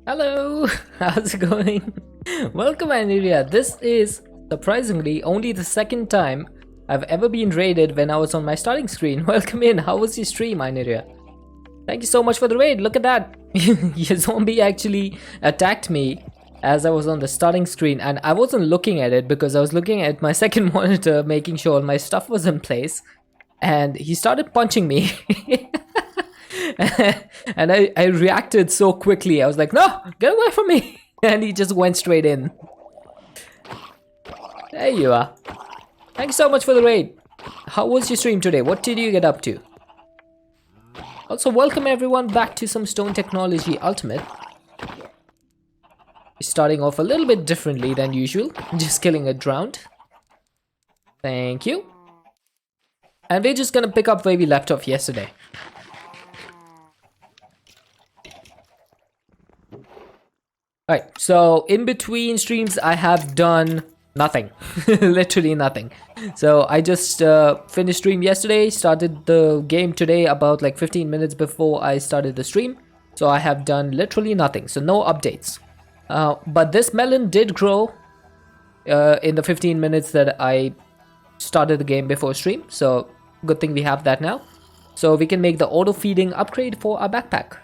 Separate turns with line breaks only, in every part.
Hello, how's it going? Welcome, Aniria. This is surprisingly only the second time I've ever been raided when I was on my starting screen. Welcome in. How was your stream, Aniria? Thank you so much for the raid. Look at that. Your zombie actually attacked me as I was on the starting screen, and I wasn't looking at it because I was looking at my second monitor, making sure all my stuff was in place, and he started punching me. And I reacted so quickly. I was like, no, get away from me. And he just went straight in. There you are. Thank you so much for the raid. How was your stream today? What did you get up to? Also, welcome everyone back to some Stone Technology Ultimate. Starting off a little bit differently than usual. Just killing a drowned. Thank you. And we're just gonna pick up where we left off yesterday. Alright, so in between streams I have done nothing. Literally nothing. So I just finished stream yesterday, started the game today about like 15 minutes before I started the stream. So I have done literally nothing, so no updates. But this melon did grow in the 15 minutes that I started the game before stream. So good thing we have that now. So we can make the auto feeding upgrade for our backpack.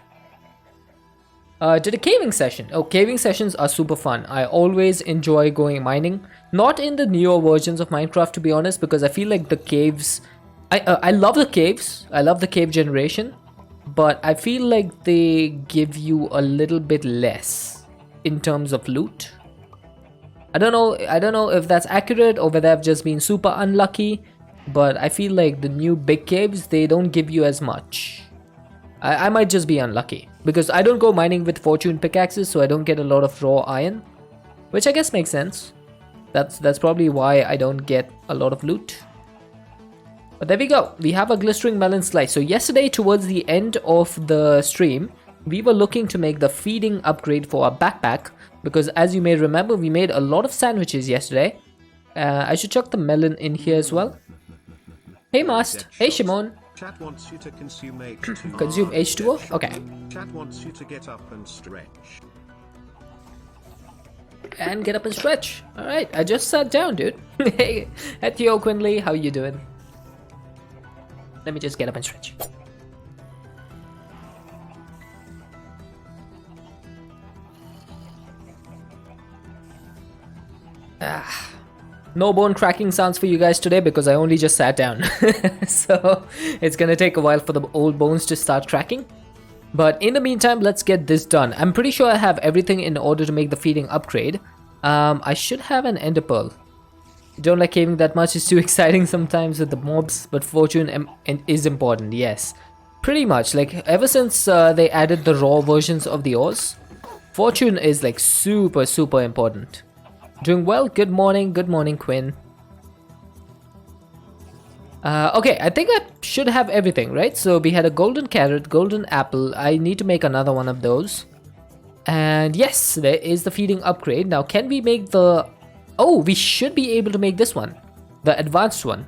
Did a caving session. Oh, caving sessions are super fun. I always enjoy going mining. Not in the newer versions of Minecraft, to be honest, because I feel like the caves... I love the caves. I love the cave generation. But I feel like they give you a little bit less in terms of loot. I don't know if that's accurate or whether I've just been super unlucky. But I feel like the new big caves, they don't give you as much. I might just be unlucky. Because I don't go mining with fortune pickaxes, so I don't get a lot of raw iron. Which I guess makes sense. That's probably why I don't get a lot of loot. But there we go. We have a glistering melon slice. So yesterday, towards the end of the stream, we were looking to make the feeding upgrade for our backpack. Because as you may remember, we made a lot of sandwiches yesterday. I should chuck the melon in here as well. Hey Mast. Hey Shimon.
Chat wants you to consume H2O.
Consume H2O? Okay.
Chat wants you to get up and stretch.
And get up and stretch. Alright, I just sat down, dude. Hey, Theo Quinley, how you doing? Let me just get up and stretch. No bone cracking sounds for you guys today because I only just sat down. So it's gonna take a while for the old bones to start cracking. But in the meantime, let's get this done. I'm pretty sure I have everything in order to make the feeding upgrade. I should have an ender pearl. Don't like caving that much, it's too exciting sometimes with the mobs, but fortune is important, yes. Pretty much, like ever since they added the raw versions of the ores, fortune is like super important. Doing well, good morning Quinn. Okay, I think I should have everything, right? So we had a golden carrot, golden apple. I need to make another one of those. And yes, there is the feeding upgrade. Now can we make the... Oh, we should be able to make this one, the advanced one.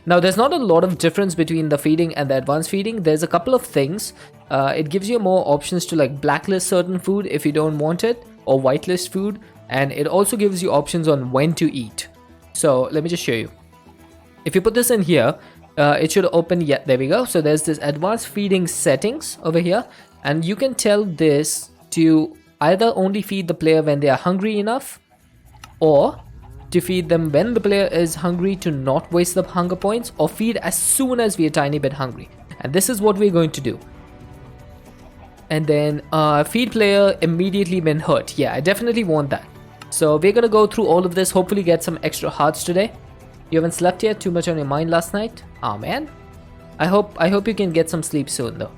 Now there's not a lot of difference between the feeding and the advanced feeding. There's a couple of things. It gives you more options to like blacklist certain food if you don't want it, or whitelist food. And it also gives you options on when to eat. So let me just show you. If you put this in here, it should open. Yeah, there we go. So there's this advanced feeding settings over here. And you can tell this to either only feed the player when they are hungry enough, or to feed them when the player is hungry to not waste the hunger points, or feed as soon as we are a tiny bit hungry. And this is what we're going to do. And then feed player immediately when hurt. Yeah, I definitely want that. So we're gonna go through all of this, hopefully get some extra hearts today. You haven't slept yet? Too much on your mind last night? Oh man. I hope you can get some sleep soon though.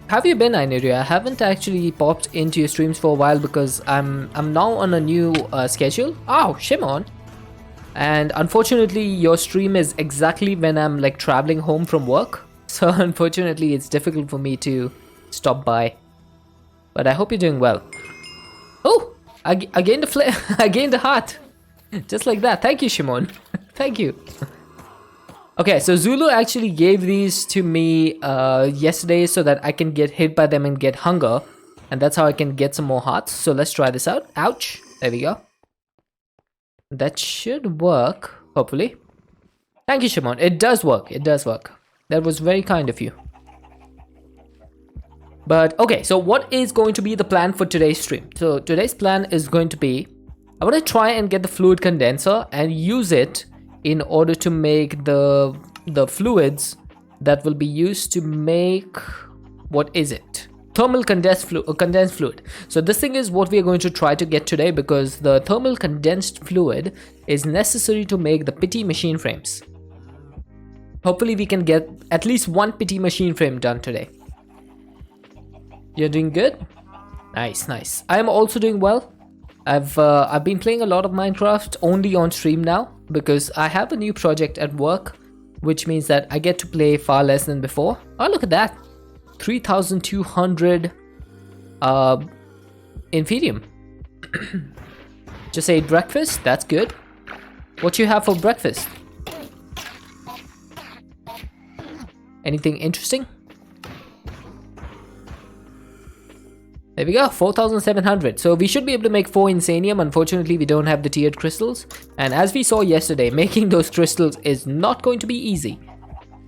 Have you been, Aniria? I haven't actually popped into your streams for a while because I'm now on a new schedule. Oh, Shimon. And unfortunately your stream is exactly when I'm like traveling home from work. So unfortunately it's difficult for me to stop by. But I hope you're doing well. Oh, I gained I gained a heart. Just like that. Thank you, Shimon. Thank you. Okay, so Zulu actually gave these to me yesterday so that I can get hit by them and get hunger. And that's how I can get some more hearts. So let's try this out. Ouch. There we go. That should work, hopefully. Thank you, Shimon. It does work. It does work. That was very kind of you. But okay, so what is going to be the plan for today's stream? So today's plan is going to be, I want to try and get the fluid condenser and use it in order to make the fluids that will be used to make, what is it? Thermal condensed fluid. So this thing is what we are going to try to get today, because the thermal condensed fluid is necessary to make the pity machine frames. Hopefully we can get at least one pity machine frame done today. You're doing good? Nice, nice. I am also doing well. I've been playing a lot of Minecraft only on stream now because I have a new project at work, which means that I get to play far less than before. Oh, look at that. 3,200 Inferium. Just ate breakfast. That's good. What you have for breakfast? Anything interesting? There we go, 4,700. So we should be able to make 4 Insanium. Unfortunately, we don't have the tiered crystals. And as we saw yesterday, making those crystals is not going to be easy.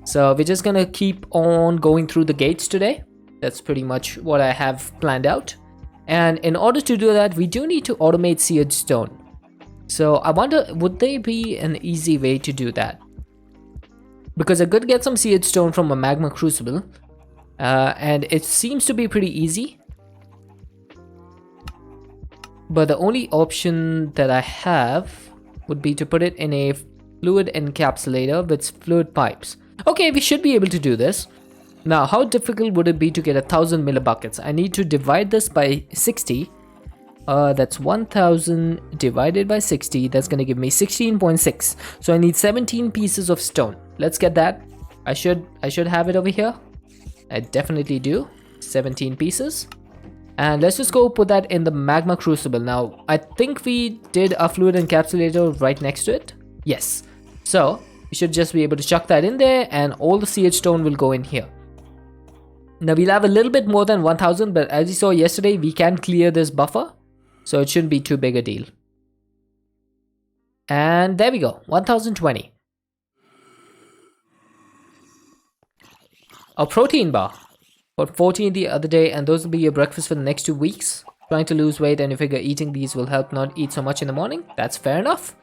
So we're just gonna keep on going through the gates today. That's pretty much what I have planned out. And in order to do that, we do need to automate seared stone. So I wonder, would there be an easy way to do that? Because I could get some seared stone from a magma crucible. And it seems to be pretty easy. But the only option that I have would be to put it in a fluid encapsulator with fluid pipes. Okay, we should be able to do this. Now, how difficult would it be to get 1,000 millibuckets? I need to divide this by 60. That's 1,000 divided by 60. That's going to give me 16.6. So I need 17 pieces of stone. Let's get that. I should have it over here. I definitely do. 17 pieces. And let's just go put that in the magma crucible. Now, I think we did a fluid encapsulator right next to it. Yes. So, we should just be able to chuck that in there and all the seared stone will go in here. Now, we'll have a little bit more than 1,000, but as you saw yesterday, we can clear this buffer. So, it shouldn't be too big a deal. And there we go, 1,020. A protein bar. Got 14 the other day, and those will be your breakfast for the next 2 weeks. Trying to lose weight, and you figure eating these will help not eat so much in the morning. That's fair enough.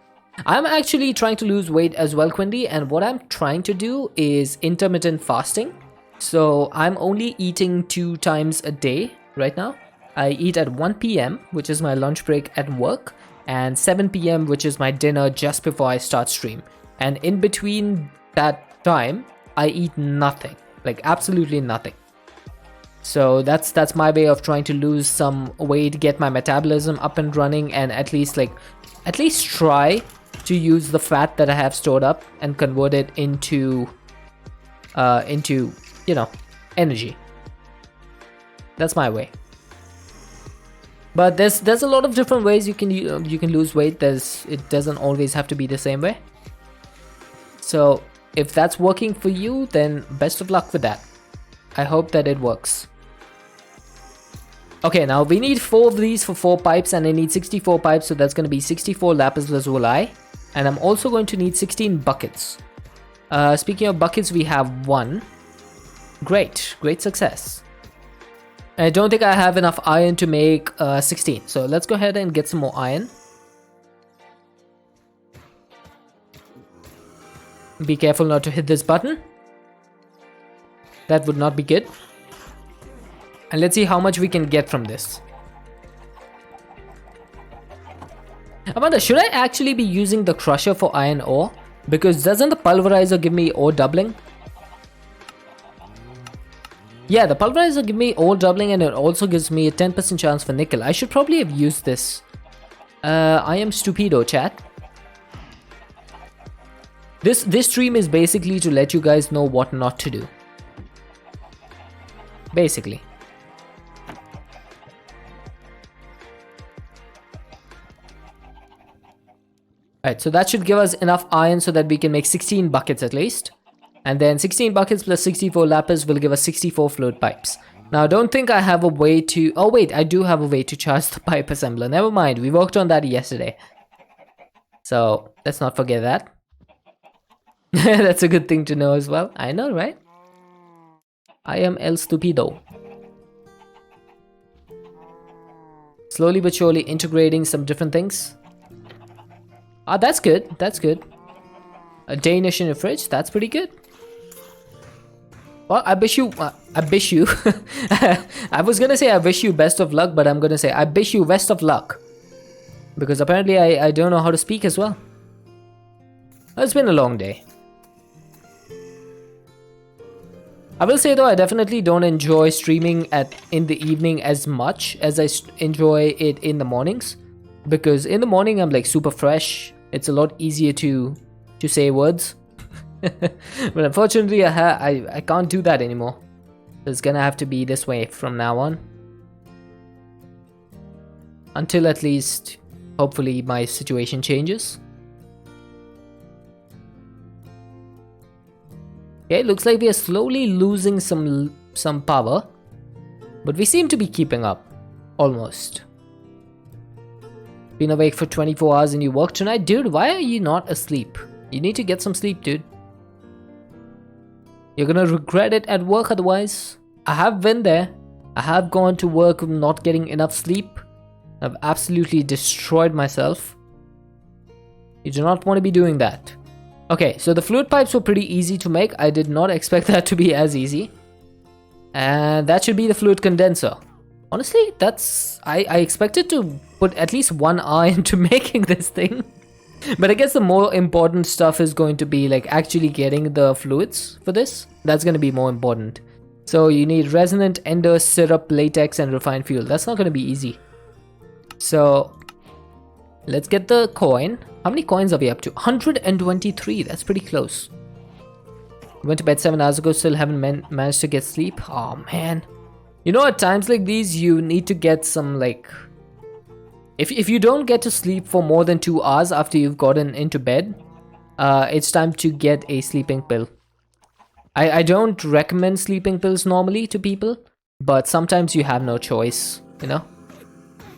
I'm actually trying to lose weight as well, Quindy, and what I'm trying to do is intermittent fasting. So I'm only eating 2 times a day right now. I eat at 1 p.m., which is my lunch break at work, and 7 p.m., which is my dinner just before I start stream. And in between that time, I eat nothing, like absolutely nothing. So that's my way of trying to lose some weight, get my metabolism up and running, and at least try to use the fat that I have stored up and convert it into energy. That's my way. But there's a lot of different ways you can lose weight. It doesn't always have to be the same way. So if that's working for you, then best of luck with that. I hope that it works. Okay, now we need 4 of these for 4 pipes, and I need 64 pipes, so that's going to be 64 lapis lazuli. And I'm also going to need 16 buckets. Speaking of buckets, we have 1. Great success. I don't think I have enough iron to make 16, so let's go ahead and get some more iron. Be careful not to hit this button. That would not be good. And let's see how much we can get from this. Amanda, should I actually be using the crusher for iron ore? Because doesn't the pulverizer give me ore doubling? Yeah, the pulverizer gives me ore doubling, and it also gives me a 10% chance for nickel. I should probably have used this. I am stupido, chat. This stream is basically to let you guys know what not to do. Basically. Right, so that should give us enough iron so that we can make 16 buckets at least. And then 16 buckets plus 64 lapis will give us 64 fluid pipes. Now, don't think I have a way to... Oh, wait, I do have a way to charge the pipe assembler. Never mind, we worked on that yesterday. So, let's not forget that. That's a good thing to know as well. I know, right? I am El Stupido. Slowly but surely integrating some different things. Ah, that's good. That's good. A Danish in a fridge. That's pretty good. Well, I wish you... I was gonna say I wish you best of luck, but I'm gonna say I wish you best of luck. Because apparently I don't know how to speak as well. It's been a long day. I will say though, I definitely don't enjoy streaming in the evening as much as I enjoy it in the mornings. Because in the morning I'm like super fresh. It's a lot easier to say words. But unfortunately I can't do that anymore. It's gonna have to be this way from now on. Until at least, hopefully, my situation changes. Okay, looks like we are slowly losing some power. But we seem to be keeping up. Almost. Been awake for 24 hours and you work tonight? Dude, why are you not asleep? You need to get some sleep, dude. You're gonna regret it at work otherwise. I have been there. I have gone to work not getting enough sleep. I've absolutely destroyed myself. You do not want to be doing that. Okay, so the fluid pipes were pretty easy to make. I did not expect that to be as easy. And that should be the fluid condenser. Honestly, I expected to put at least 1 hour into making this thing. But I guess the more important stuff is going to be like actually getting the fluids for this. That's going to be more important. So you need resonant, ender, syrup, latex, and refined fuel. That's not going to be easy. So let's get the coin. How many coins are we up to? 123. That's pretty close. Went to bed 7 hours ago. Still haven't managed to get sleep. Oh man. You know, at times like these, you need to get some like... If you don't get to sleep for more than 2 hours after you've gotten into bed, it's time to get a sleeping pill. I don't recommend sleeping pills normally to people, but sometimes you have no choice, you know?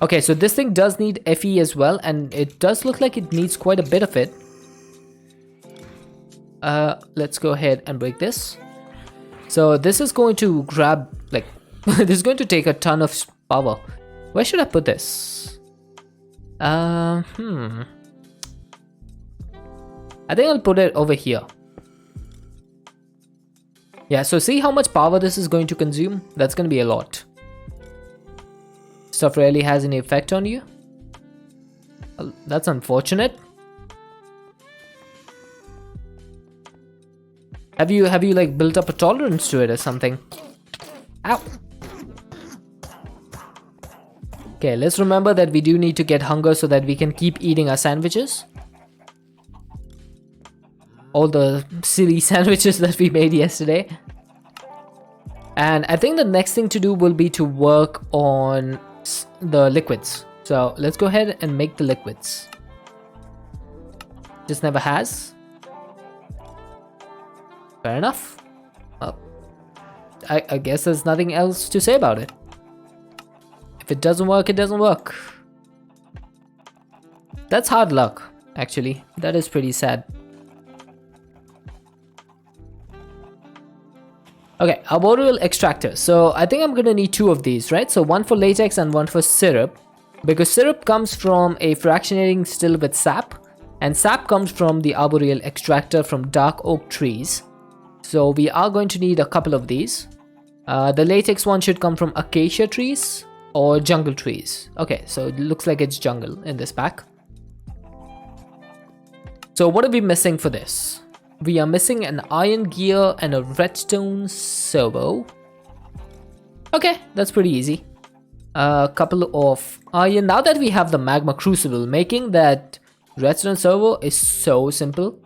Okay, so this thing does need Fe as well, and it does look like it needs quite a bit of it. Let's go ahead and break this. So this is going to grab, like, this is going to take a ton of power. Where should I put this? I think I'll put it over here. Yeah, so see how much power this is going to consume? That's going to be a lot. Stuff rarely has any effect on you. That's unfortunate. Have you like built up a tolerance to it or something? Ow. Okay, let's remember that we do need to get hunger so that we can keep eating our sandwiches. All the silly sandwiches that we made yesterday. And I think the next thing to do will be to work on the liquids. So let's go ahead and make the liquids. Just never has. Fair enough. Well, I guess there's nothing else to say about it. If it doesn't work, it doesn't work. That's hard luck, actually. That is pretty sad. Okay, arboreal extractor. So I think I'm gonna need 2 of these, right? So one for latex and one for syrup. Because syrup comes from a fractionating still with sap. And sap comes from the arboreal extractor from dark oak trees. So we are going to need a couple of these. The latex one should come from acacia trees or jungle trees. Okay, so it looks like it's jungle in this pack. So what are we missing for this? We are missing an iron gear and a redstone servo. Okay, that's pretty easy. A couple of iron. Now that we have the magma crucible, making that redstone servo is so simple.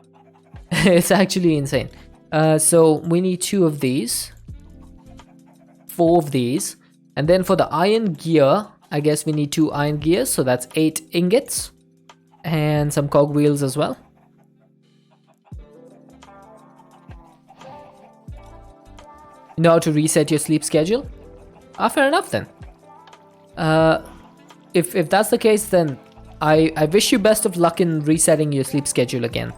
It's actually insane. So we need 2 of these, 4 of these, and then for the iron gear, I guess we need 2 iron gears, so that's 8 ingots. and some cogwheels as well. You know how to reset your sleep schedule? Fair enough then. If that's the case, then I wish you best of luck in resetting your sleep schedule again.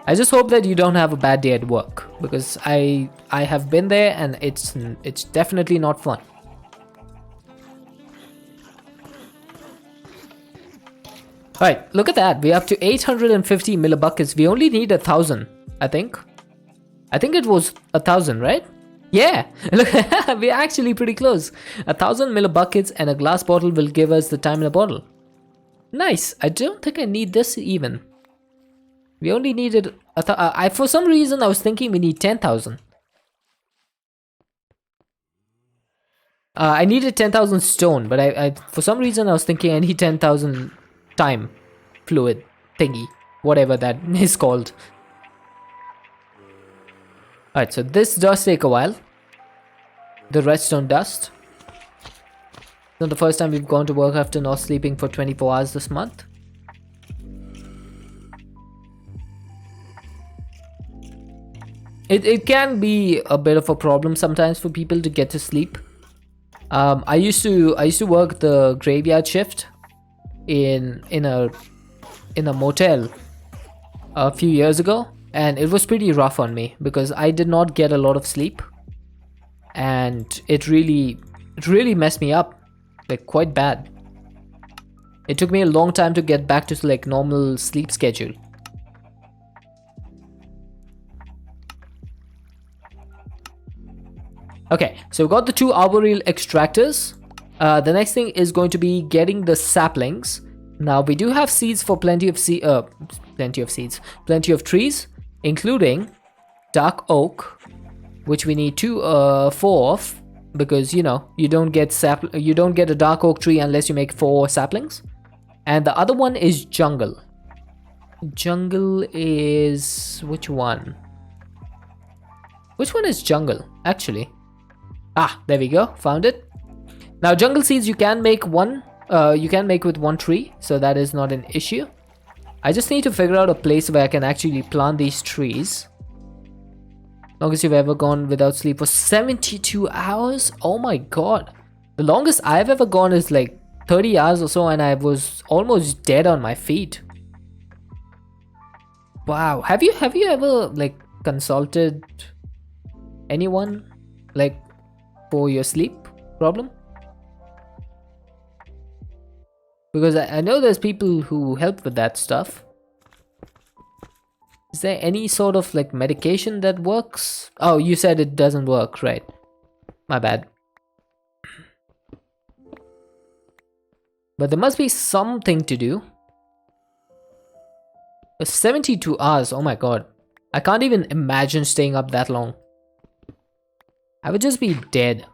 I just hope that you don't have a bad day at work, because I have been there and it's definitely not fun. Alright, look at that. We're up to 850 millibuckets. We only need 1,000, I think. I think it was 1,000, right? Yeah, look, we're actually pretty close. 1,000 millibuckets and a glass bottle will give us the time in a bottle. Nice. I don't think I need this even. We only needed for some reason I was thinking we need 10,000. I needed 10,000 stone, but I for some reason I was thinking I need 10,000 time fluid thingy, whatever that is called. Alright, so this does take a while. The redstone dust. It's not the first time we've gone to work after not sleeping for 24 hours this month. It can be a bit of a problem sometimes for people to get to sleep. I used to work the graveyard shift in a motel a few years ago, and it was pretty rough on me because I did not get a lot of sleep, and it really messed me up, like quite bad. It took me a long time to get back to like normal sleep schedule. Okay, so we got the 2 arboreal extractors. The next thing is going to be getting the saplings. Now we do have seeds for plenty of trees, including dark oak, which we need 4 of, because you know you don't get a dark oak tree unless you make 4 saplings. And the other one is jungle. Jungle is which one? Which one is jungle actually? Ah, there we go, found it. Now jungle seeds you can make with 1 tree, so that is not an issue. I just need to figure out a place where I can actually plant these trees. Longest you've ever gone without sleep for 72 hours? Oh my god. The longest I've ever gone is like 30 hours or so, and I was almost dead on my feet. Wow. Have you ever like consulted anyone like for your sleep problem? Because I know there's people who help with that stuff. Is there any sort of like medication that works? Oh, you said it doesn't work, right? My bad. But there must be something to do. 72 hours, oh my god. I can't even imagine staying up that long. I would just be dead.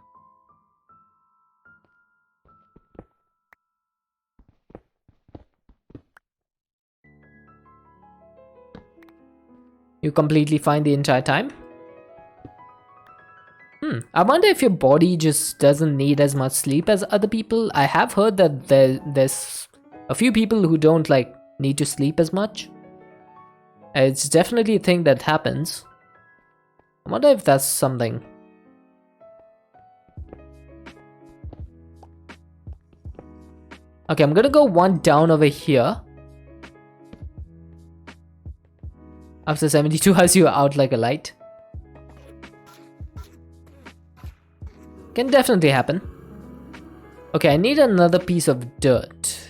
You completely fine the entire time? I wonder if your body just doesn't need as much sleep as other people. I have heard that there's a few people who don't like need to sleep as much. It's definitely a thing that happens. I wonder if that's something. Okay, I'm gonna go 1 down over here. After 72 hours, you are out like a light. Can definitely happen. Okay, I need another piece of dirt.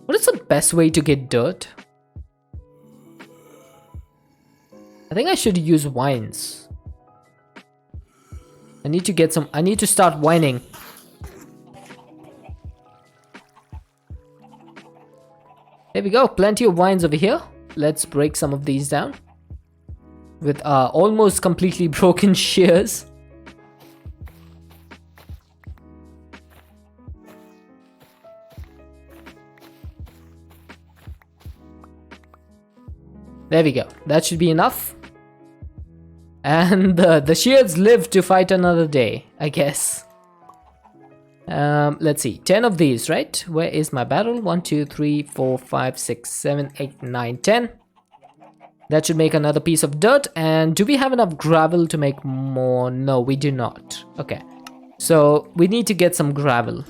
What is the best way to get dirt? I think I should use wines. I need to start whining. There we go, plenty of wines over here. Let's break some of these down. With almost completely broken shears. There we go, that should be enough. And the shields live to fight another day, I guess. Let's see. 10 of these, right? Where is my barrel? 1, 2, 3, 4, 5, 6, 7, 8, 9, 10. That should make another piece of dirt. And do we have enough gravel to make more? No, we do not. Okay. So we need to get some gravel.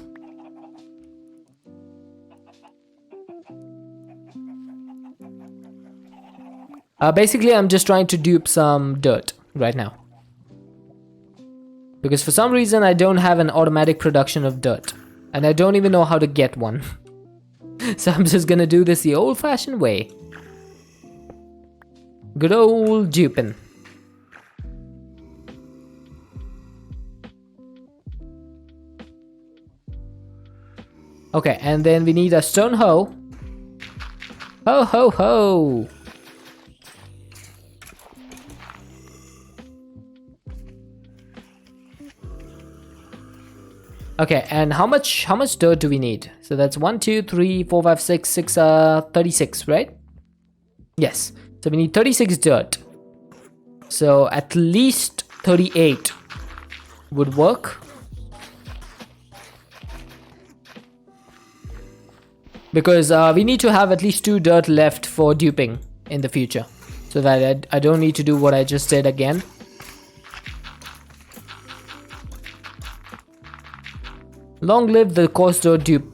Basically, I'm just trying to dupe some dirt right now. Because for some reason, I don't have an automatic production of dirt. And I don't even know how to get one. So I'm just gonna do this the old-fashioned way. Good old duping. Okay, and then we need a stone hoe. Ho ho ho! Okay, and how much dirt do we need? So that's 1, 2, 3, 4, 5, 6, 36, right? Yes. So we need 36 dirt. So at least 38 would work. Because we need to have at least 2 dirt left for duping in the future. So that I don't need to do what I just did again. Long live the coarse dirt dupe.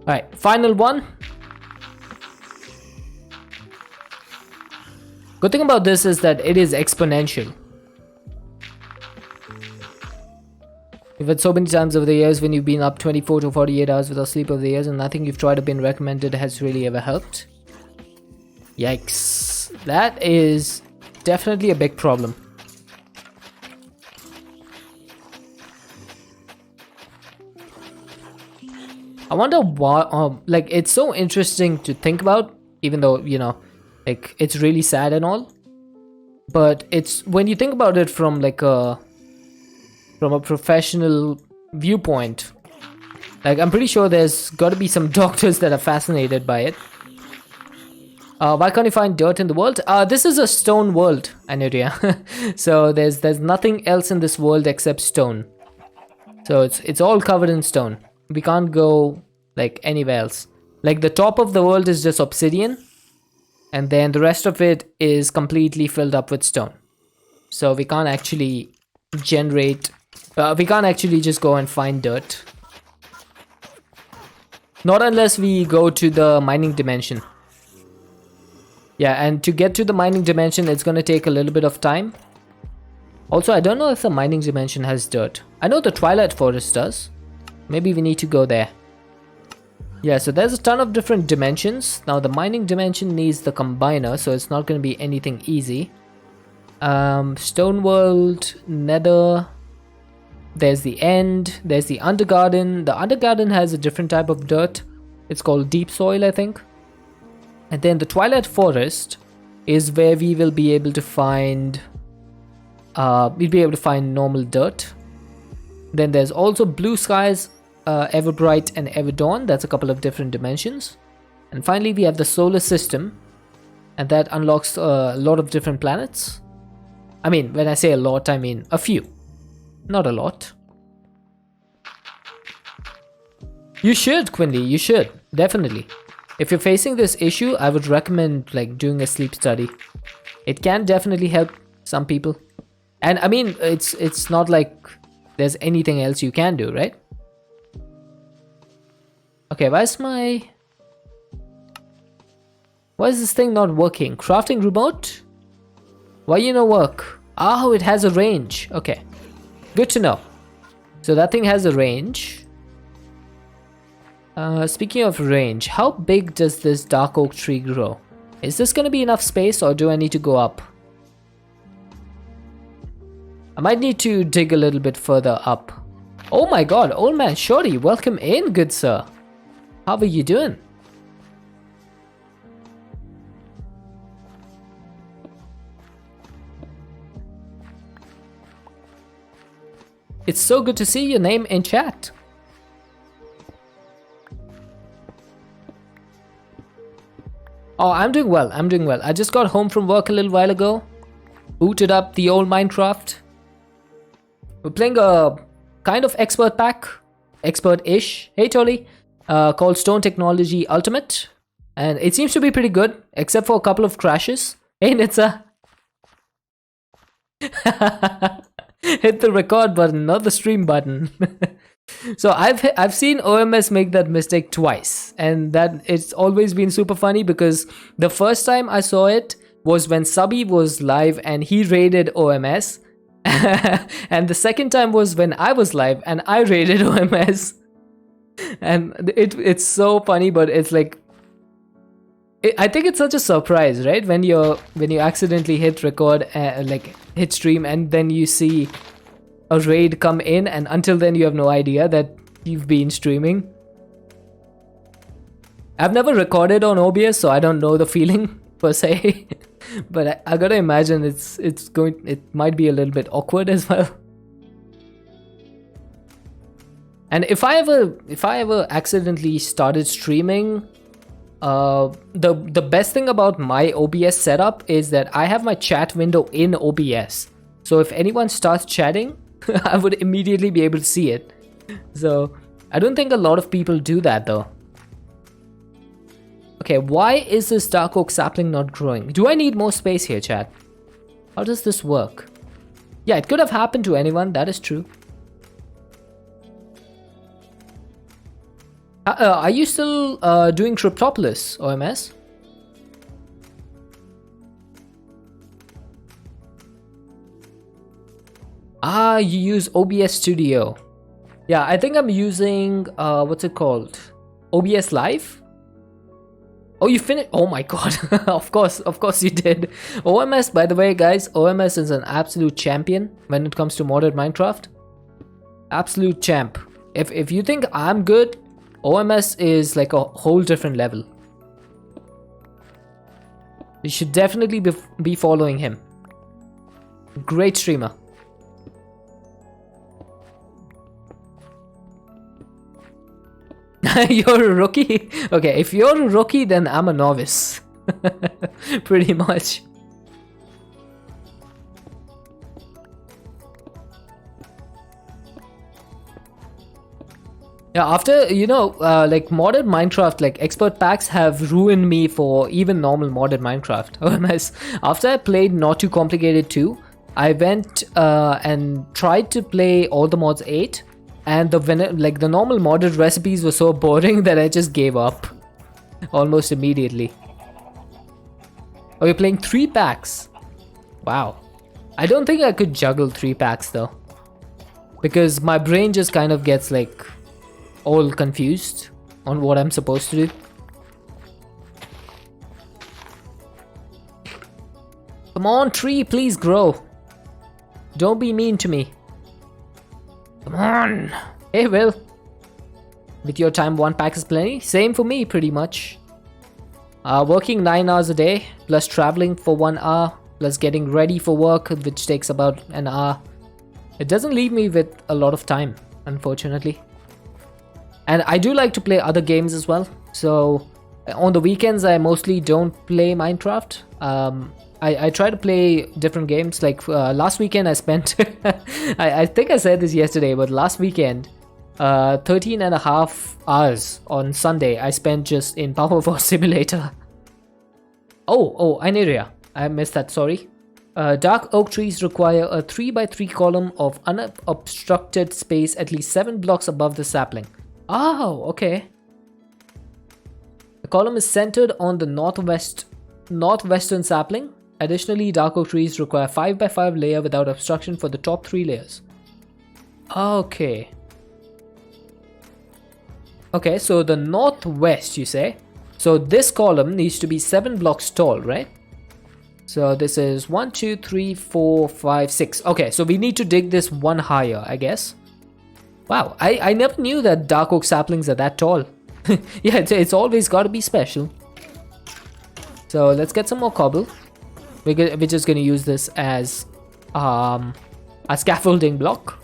Alright, final one. Good thing about this is that it is exponential. You've had so many times over the years when you've been up 24 to 48 hours without sleep over the years and nothing you've tried or been recommended has really ever helped. Yikes. That is definitely a big problem. I wonder why, like, it's so interesting to think about, even though, you know, like, it's really sad and all. But it's, when you think about it from like a professional viewpoint, like, I'm pretty sure there's got to be some doctors that are fascinated by it. Why can't you find dirt in the world? This is a stone world, Anuria. So there's nothing else in this world except stone. So it's all covered in stone. We can't go like anywhere else. Like, the top of the world is just obsidian, and then the rest of it is completely filled up with stone. So we can't actually generate, we can't actually just go and find dirt. Not unless we go to the mining dimension. Yeah, and to get to the mining dimension, it's gonna take a little bit of time. Also, I don't know if the mining dimension has dirt. I know the Twilight Forest does. Maybe we need to go there. Yeah, so there's a ton of different dimensions. Now the mining dimension needs the combiner, so it's not going to be anything easy. Stone World, Nether. There's the End. There's the Undergarden. The Undergarden has a different type of dirt. It's called Deep Soil, I think. And then the Twilight Forest is where we will be able to find... we'll be able to find normal dirt. Then there's also Blue Skies, Everbright and Everdawn. That's a couple of different dimensions. And finally we have the solar system, and that unlocks a lot of different planets. I mean, when I say a lot, I mean a few, not a lot. You should, Quinley, you should, definitely. If you're facing this issue, I would recommend like doing a sleep study. It can definitely help some people. And I mean, it's not like there's anything else you can do, right? Okay, why is this thing not working? Crafting remote? Why you no work? Oh, it has a range. Okay, good to know. So that thing has a range. Speaking of range, how big does this dark oak tree grow? Is this gonna be enough space, or do I need to go up? I might need to dig a little bit further up. Oh my god, old man Shorty, welcome in, good sir. How are you doing? It's so good to see your name in chat. Oh, I'm doing well. I'm doing well. I just got home from work a little while ago. Booted up the old Minecraft. We're playing a kind of expert pack. Expert-ish. Hey, Tolly. Called Stone Technology Ultimate. And it seems to be pretty good. Except for a couple of crashes. Hey, Nitsa. Hit the record button, not the stream button. So I've seen OMS make that mistake twice, and that it's always been super funny because the first time I saw it was when Subby was live and he raided OMS, and the second time was when I was live and I raided OMS, and it's so funny, but it's like I think it's such a surprise, right? When you accidentally hit record, like hit stream, and then you see a raid come in, and until then you have no idea that you've been streaming. I've never recorded on OBS, so I don't know the feeling per se. But I gotta imagine it might be a little bit awkward as well. And if I ever accidentally started streaming, the best thing about my OBS setup is that I have my chat window in OBS. So if anyone starts chatting, I would immediately be able to see it. So I don't think a lot of people do that though. Okay, why is this dark oak sapling not growing? Do I need more space here, chat? How does this work? Yeah, it could have happened to anyone, that is true. Are you still doing Cryptopolis, OMS? Ah, you use OBS Studio. Yeah, I think I'm using, what's it called? OBS Live? Oh, you finished? Oh my god. Of course you did. OMS, by the way, guys, OMS is an absolute champion when it comes to modded Minecraft. Absolute champ. If you think I'm good, OMS is like a whole different level. You should definitely be following him. Great streamer. You're a rookie? Okay, if you're a rookie, then I'm a novice. Pretty much. Yeah, after, you know, like modded Minecraft, like expert packs have ruined me for even normal modded Minecraft. OMS. After I played Not Too Complicated 2, I went and tried to play all the mods 8. And the normal modded recipes were so boring that I just gave up almost immediately. Oh, you're playing 3 packs? Wow. I don't think I could juggle 3 packs though, because my brain just kind of gets like all confused on what I'm supposed to do. Come on, tree, please grow. Don't be mean to me. Come on. Hey, Will. With your time, 1 pack is plenty. Same for me, pretty much. Working 9 hours a day, plus traveling for 1 hour, plus getting ready for work, which takes about an hour. It doesn't leave me with a lot of time, unfortunately. And I do like to play other games as well. So on the weekends, I mostly don't play Minecraft. I try to play different games. Like last weekend I spent, I think I said this yesterday, but last weekend, 13 and a half hours on Sunday I spent just in Power Force Simulator. Oh, Ineria. I missed that, sorry. Dark oak trees require a 3x3 column of unobstructed space at least 7 blocks above the sapling. Oh, okay. The column is centered on the northwestern sapling. Additionally, dark oak trees require 5x5 layer without obstruction for the top 3 layers. Okay. Okay, so the northwest, you say? So this column needs to be 7 blocks tall, right? So this is 1, 2, 3, 4, 5, 6. Okay, so we need to dig this one higher, I guess. Wow, I never knew that dark oak saplings are that tall. Yeah, it's always got to be special. So let's get some more cobble. We're just going to use this as a scaffolding block.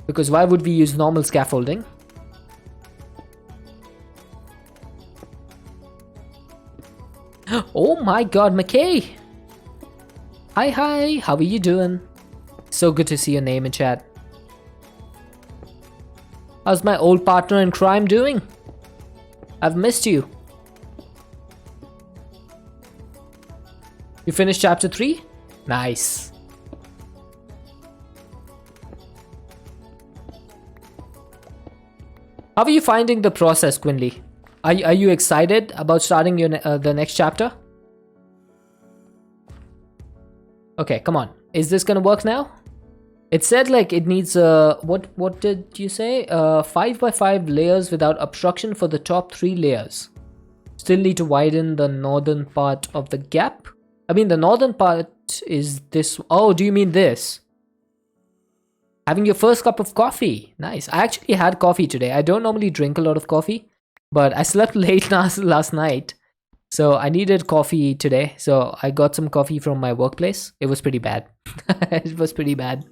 Because why would we use normal scaffolding? Oh my god, McKay! Hi, how are you doing? So good to see your name in chat. How's my old partner in crime doing? I've missed you. You finished chapter 3? Nice. How are you finding the process, Quinley? Are you excited about starting your the next chapter? Okay, come on. Is this gonna work now? It said like it needs what did you say? 5 by 5 layers without obstruction for the top 3 layers. Still need to widen the northern part of the gap. I mean the northern part is this. Oh, do you mean this? Having your first cup of coffee. Nice. I actually had coffee today. I don't normally drink a lot of coffee, but I slept late last night. So I needed coffee today. So I got some coffee from my workplace. It was pretty bad. It was pretty bad.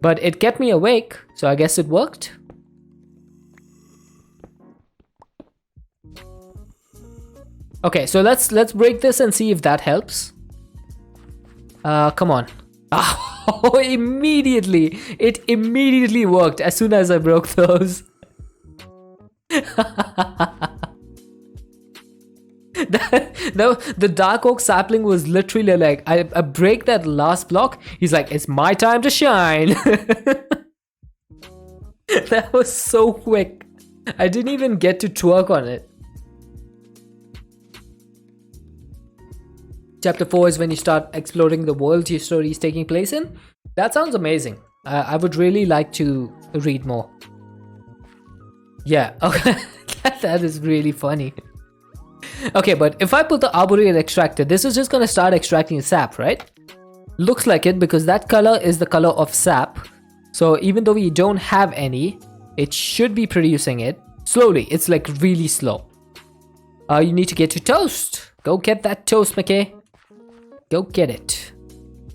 But it kept me awake, so I guess it worked. Okay, so let's break this and see if that helps. Come on. Oh, immediately. It immediately worked as soon as I broke those. The dark oak sapling was literally like, I break that last block. He's like, it's my time to shine. That was so quick. I didn't even get to twerk on it. Chapter 4 is when you start exploring the world your story is taking place in. That sounds amazing. I would really like to read more. Yeah, okay. That is really funny. Okay, but if I put the arboreal extractor, this is just gonna start extracting sap, right? Looks like it because that color is the color of sap. So even though we don't have any, it should be producing it slowly. It's like really slow. You need to get your toast. Go get that toast, McKay. Go get it.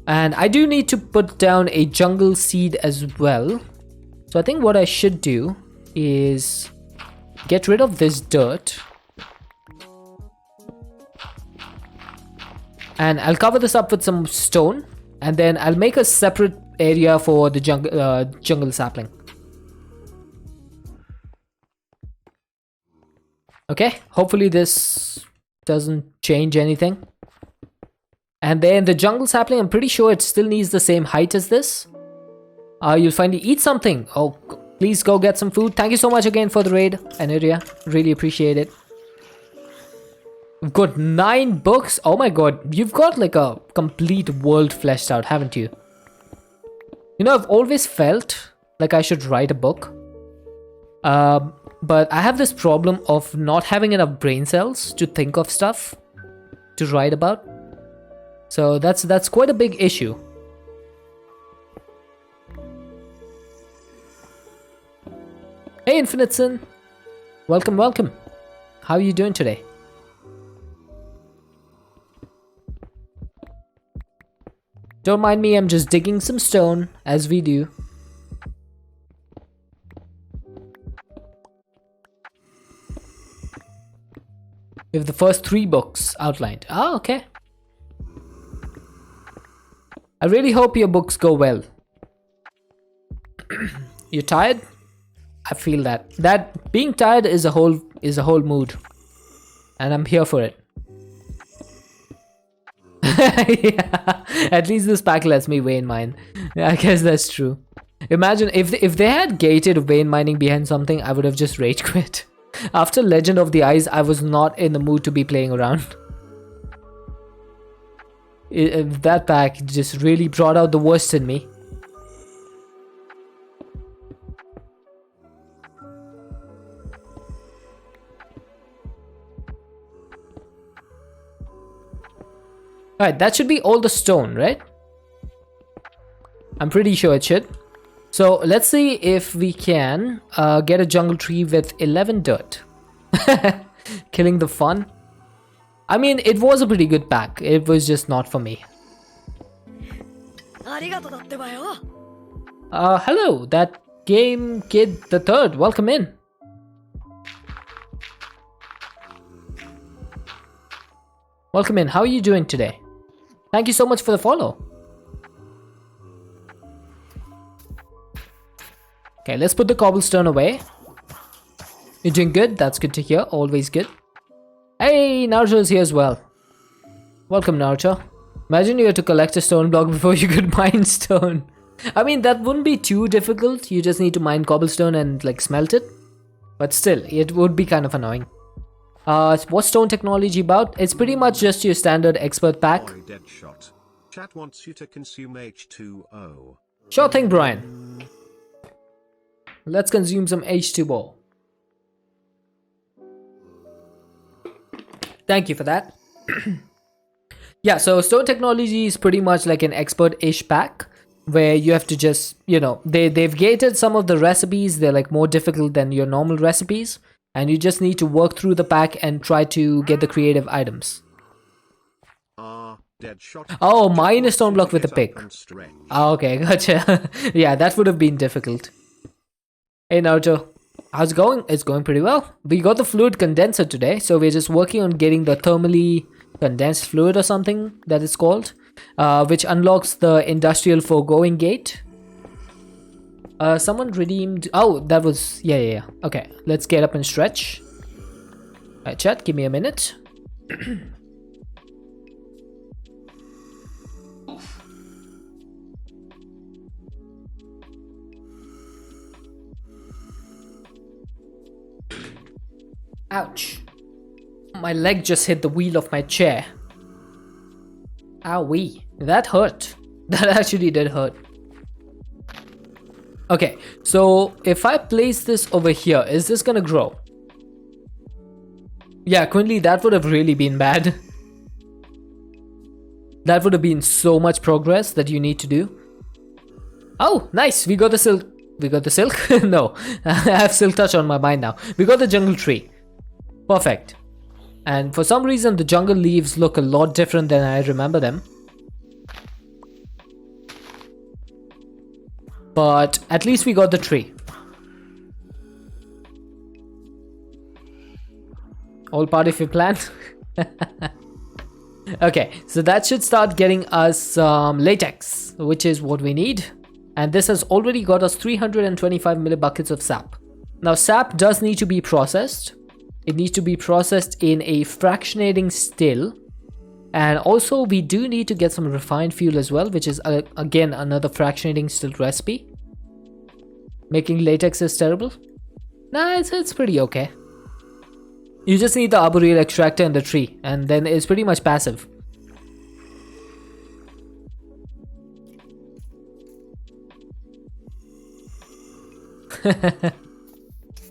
And I do need to put down a jungle seed as well. So I think what I should do is get rid of this dirt. And I'll cover this up with some stone. And then I'll make a separate area for the jungle sapling. Okay, hopefully this doesn't change anything. And then the jungle sapling, I'm pretty sure it still needs the same height as this. You'll finally eat something. Oh, please go get some food. Thank you so much again for the raid, Aniria. Really appreciate it. We've got 9 books. Oh my god, you've got like a complete world fleshed out, haven't you? You know, I've always felt like I should write a book. But I have this problem of not having enough brain cells to think of stuff to write about. So that's quite a big issue. Hey Infiniteson, welcome. How are you doing today? Don't mind me, I'm just digging some stone as we do. We have the first 3 books outlined. Ah, okay. I really hope your books go well. You're tired? I feel that. That being tired is a whole mood. And I'm here for it. Yeah, at least this pack lets me vein mine. I guess that's true. Imagine if they had gated vein mining behind something, I would have just rage quit. After Legend of the Eyes, I was not in the mood to be playing around. That pack just really brought out the worst in me. Alright, that should be all the stone, right? I'm pretty sure it should. So let's see if we can get a jungle tree with 11 dirt. Killing the fun. I mean, it was a pretty good pack. It was just not for me. Hello, that game kid the third. Welcome in. Welcome in. How are you doing today? Thank you so much for the follow. Okay, let's put the cobblestone away. You're doing good. That's good to hear. Always good. Hey, Naruto's here as well. Welcome, Naruto. Imagine you had to collect a stone block before you could mine stone. I mean, that wouldn't be too difficult. You just need to mine cobblestone and like smelt it. But still, it would be kind of annoying. What's stone technology about? It's pretty much just your standard expert pack.
Boy, Deadshot. Chat wants you to consume H2O.
Sure thing, Brian. Let's consume some H2O. Thank you for that. Yeah, so stone technology is pretty much like an expert-ish pack where you have to just, you know, they've gated some of the recipes. They're like more difficult than your normal recipes. And you just need to work through the pack and try to get the creative items.
Deadshot.
Oh, mine a stone block with a pick. Oh, okay, gotcha. Yeah, that would have been difficult. Hey Naruto, how's it going? It's going pretty well. We got the fluid condenser today, so we're just working on getting the thermally condensed fluid or something that it's called, which unlocks the industrial foregoing gate. Someone redeemed. Oh, that was yeah. Okay, let's get up and stretch. Alright, chat, give me a minute. Ouch. My leg just hit the wheel of my chair. Owie. That hurt. That actually did hurt. Okay, so if I place this over here, is this gonna grow? Yeah, Quinley, that would have really been bad. That would have been so much progress that you need to do. Oh, nice. We got the silk. We got the silk? No, I have silk touch on my mind now. We got the jungle tree. Perfect. And for some reason, the jungle leaves look a lot different than I remember them. But at least we got the tree. All part of your plan? Okay, so that should start getting us some latex, which is what we need. And this has already got us 325 millibuckets of sap. Now sap does need to be processed. It needs to be processed in a fractionating still. And also we do need to get some refined fuel as well, which is again another fractionating still recipe. Making latex is terrible. Nah, it's pretty okay. You just need the arboreal extractor and the tree, and then it's pretty much passive.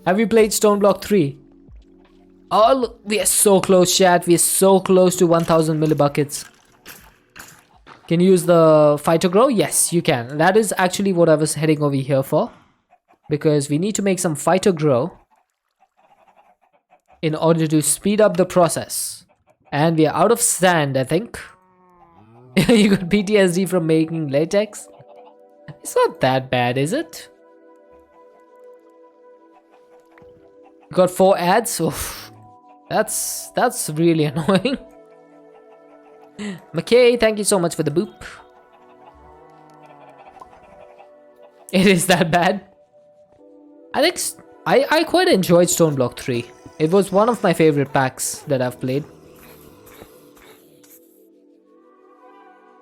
Have you played Stone Block 3? Oh, look, we are so close, chat. We are so close to 1000 millibuckets. Can you use the Phyto Grow? Yes, you can. That is actually what I was heading over here for. Because we need to make some Phyto Grow in order to speed up the process. And we are out of sand, I think. You got PTSD from making latex? It's not that bad, is it? Got 4 ads? Oof. That's really annoying. McKay, thank you so much for the boop. It is that bad. I think I quite enjoyed Stone Block 3. It was one of my favorite packs that I've played.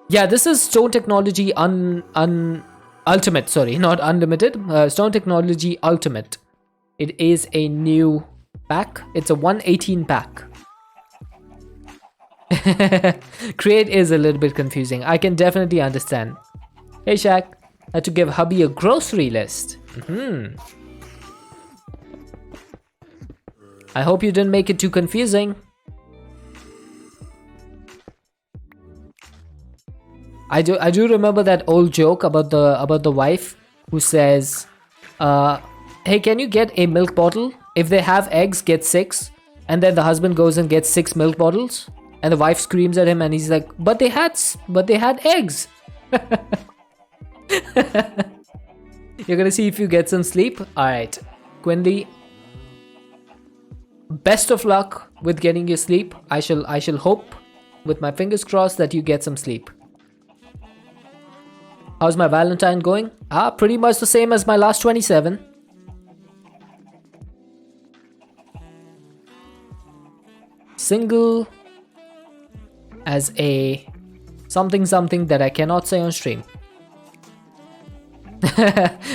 Yeah, this is Stone Technology Ultimate. Sorry, not Unlimited. Stone Technology Ultimate. It is a new pack. It's a 118 pack. Create is a little bit confusing. I can definitely understand. Hey Shaq, I had to give hubby a grocery list. I hope you didn't make it too confusing. I do remember that old joke about the wife who says, hey, can you get a milk bottle? If they have eggs, get 6. And then the husband goes and gets 6 milk bottles. And the wife screams at him and he's like, but they had eggs. You're gonna see if you get some sleep. Alright, Quinley. Best of luck with getting your sleep. I shall hope, with my fingers crossed, that you get some sleep. How's my Valentine going? Pretty much the same as my last 27. Single as a something that I cannot say on stream.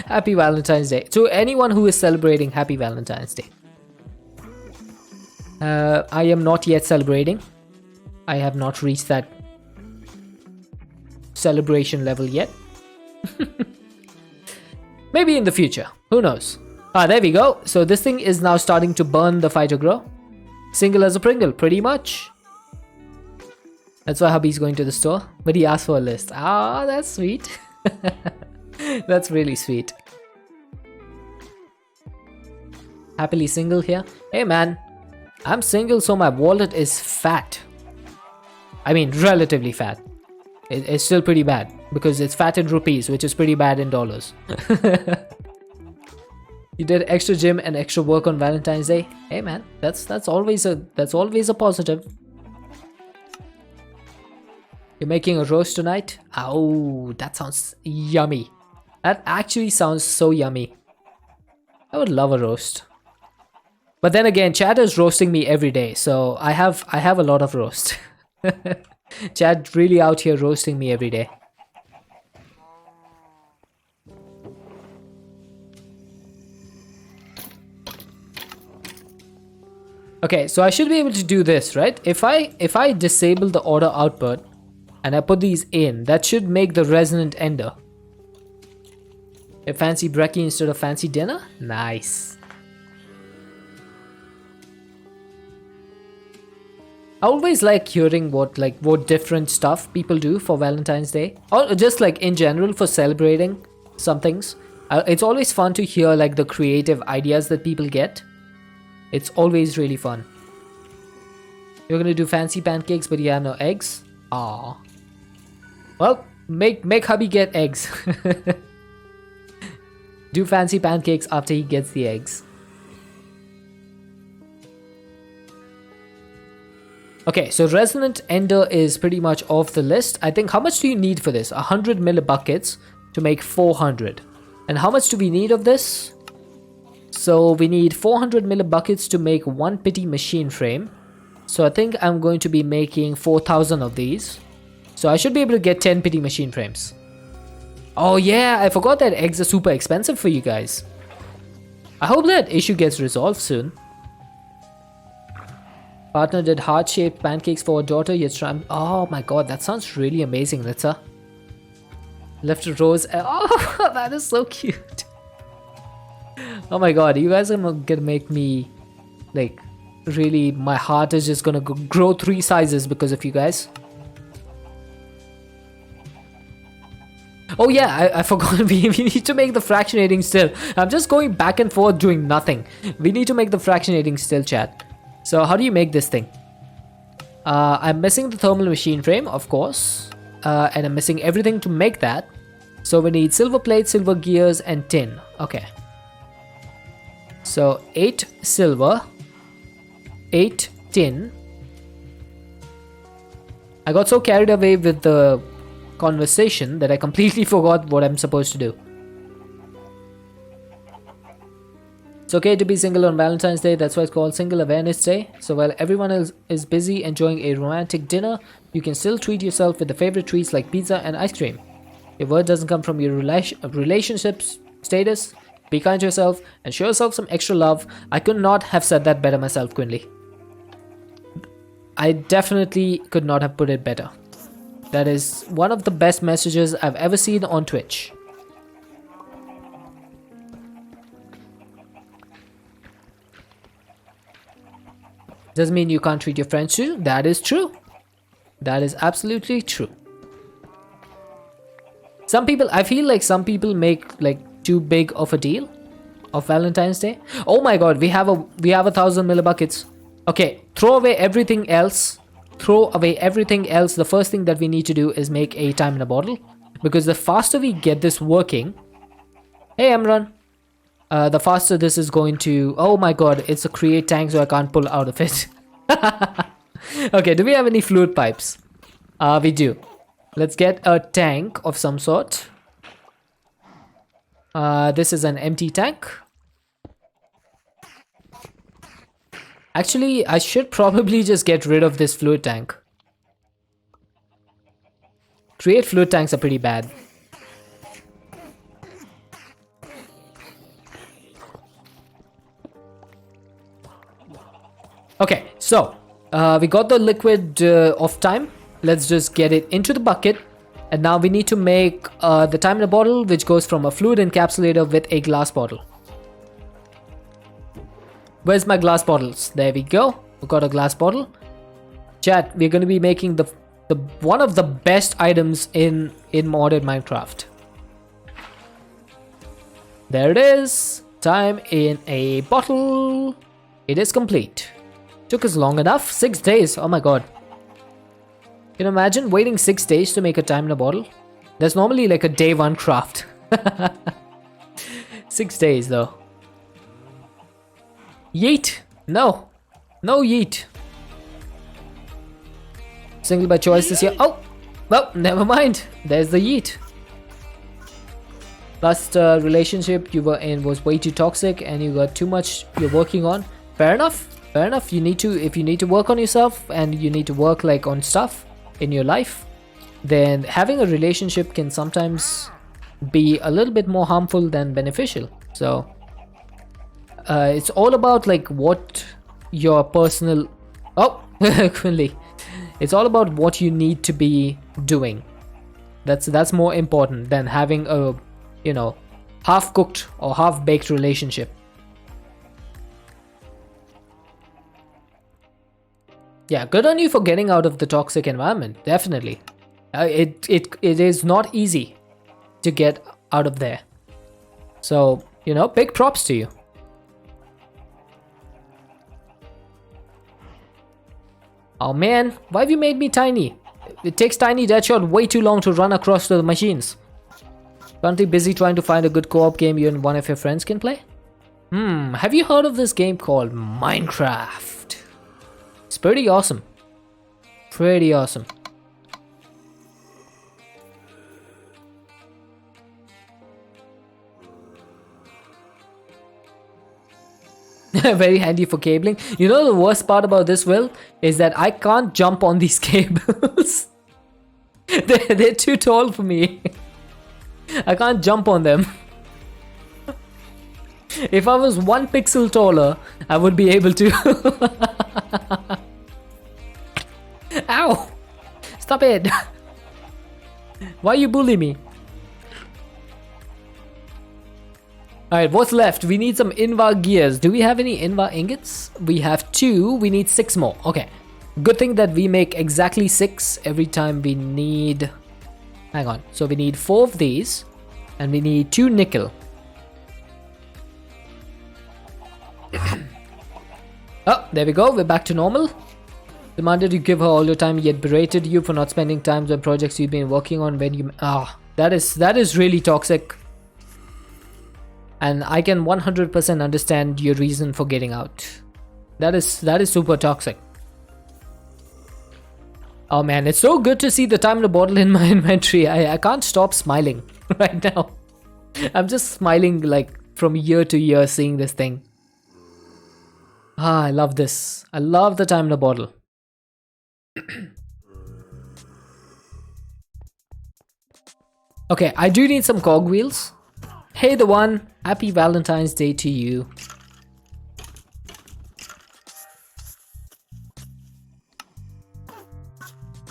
Happy Valentine's Day. To anyone who is celebrating, happy Valentine's Day. I am not yet celebrating. I have not reached that celebration level yet. Maybe in the future. Who knows? There we go. So this thing is now starting to burn the fighter grow. Single as a Pringle, pretty much. That's why hubby's going to the store. But he asked for a list. That's sweet. That's really sweet. Happily single here. Hey man, I'm single, so my wallet is fat. I mean, relatively fat. It's still pretty bad because it's fat in rupees, which is pretty bad in dollars. You did extra gym and extra work on Valentine's Day. Hey man, that's always a positive. You're making a roast tonight? Oh, that sounds yummy. That actually sounds so yummy. I would love a roast. But then again, Chad is roasting me every day, so I have a lot of roast. Chad really out here roasting me every day. Okay, so I should be able to do this, right? If I disable the auto output and I put these in, that should make the resonant ender. A fancy brekkie instead of fancy dinner? Nice. I always like hearing what different stuff people do for Valentine's Day, or just like in general for celebrating some things. It's always fun to hear like the creative ideas that people get. It's always really fun. You're gonna do fancy pancakes, but you have no eggs? Aww. Well, make hubby get eggs. Do fancy pancakes after he gets the eggs. Okay, so Resonant Ender is pretty much off the list. I think, how much do you need for this? 100 millibuckets to make 400. And how much do we need of this? So we need 400 millibuckets to make one pity machine frame. So I think I'm going to be making 4,000 of these. So I should be able to get 10 pity machine frames. Oh yeah, I forgot that eggs are super expensive for you guys. I hope that issue gets resolved soon. Partner did heart-shaped pancakes for her daughter. Yet oh my god, that sounds really amazing, Litsa. Left a rose. Oh, that is so cute. Oh my god, you guys are gonna make me like really, my heart is just gonna grow 3 sizes because of you guys. Oh yeah, I forgot we need to make the fractionating still. I'm just going back and forth doing nothing. We need to make the fractionating still, chat. So how do you make this thing? I'm missing the thermal machine frame, of course. And I'm missing everything to make that. So we need silver plate, silver gears, and tin. Okay. So 8 silver, 8 tin. I got so carried away with the conversation that I completely forgot what I'm supposed to do. It's okay to be single on Valentine's Day. That's why it's called Single Awareness Day. So while everyone else is busy enjoying a romantic dinner, you can still treat yourself with the favorite treats like pizza and ice cream. Your word doesn't come from your relationships status. Be kind to yourself and show yourself some extra love. I could not have said that better myself, Quinley. I definitely could not have put it better. That is one of the best messages I've ever seen on Twitch. Doesn't mean you can't treat your friends too. That is true. That is absolutely true. Some people, I feel like some people make like too big of a deal of Valentine's Day. Oh my god, we have 1,000 millibuckets. Okay, throw away everything else. Throw away everything else. The first thing that we need to do is make a time in a bottle. because the faster we get this working, hey Emran, the faster this is going to, oh my god, it's a create tank, so I can't pull out of it. Okay, do we have any fluid pipes? We do. Let's get a tank of some sort. This is an empty tank. Actually, I should probably just get rid of this fluid tank. Create fluid tanks are pretty bad. Okay, so we got the liquid of time. Let's just get it into the bucket. And now we need to make the time in a bottle, which goes from a fluid encapsulator with a glass bottle. Where's my glass bottles? There we go. We got a glass bottle. Chat, we're going to be making the one of the best items in modded Minecraft. There it is. Time in a bottle. It is complete. Took us long enough. 6 days. Oh my god. Can you imagine waiting 6 days to make a time in a bottle? That's normally like a day one craft. 6 days though. Yeet. No. No yeet. Single by choice this year. Oh. Well, never mind. There's the yeet. Last relationship you were in was way too toxic and you got too much you're working on. Fair enough. Fair enough. You need to, if you need to work on yourself and you need to work like on stuff in your life, then having a relationship can sometimes be a little bit more harmful than beneficial. So it's all about like what your personal, oh Quinley, it's all about what you need to be doing. That's more important than having a, you know, half cooked or half baked relationship. Yeah, good on you for getting out of the toxic environment. Definitely. It is not easy to get out of there. So, you know, big props to you. Oh man, why have you made me tiny? It takes Tiny Deadshot way too long to run across the machines. Currently busy trying to find a good co-op game you and one of your friends can play? Have you heard of this game called Minecraft? It's pretty awesome. Pretty awesome. Very handy for cabling. You know the worst part about this, Will, is that I can't jump on these cables. They're too tall for me. I can't jump on them. If I was 1 pixel taller, I would be able to. Ow! Stop it! Why you bully me? Alright, what's left? We need some Invar gears. Do we have any Invar ingots? We have 2. We need 6 more. Okay. Good thing that we make exactly 6 every time we need... Hang on. So we need 4 of these. And we need 2 nickel. Oh, there we go. We're back to normal. Demanded you give her all your time, yet berated you for not spending time on projects you've been working on when you... that is really toxic. And I can 100% understand your reason for getting out. That is super toxic. Oh man, it's so good to see the time in a bottle in my inventory. I can't stop smiling right now. I'm just smiling like from year to year seeing this thing. I love this. I love the time in a bottle. Okay, I do need some cogwheels. Hey the one, happy Valentine's Day to you.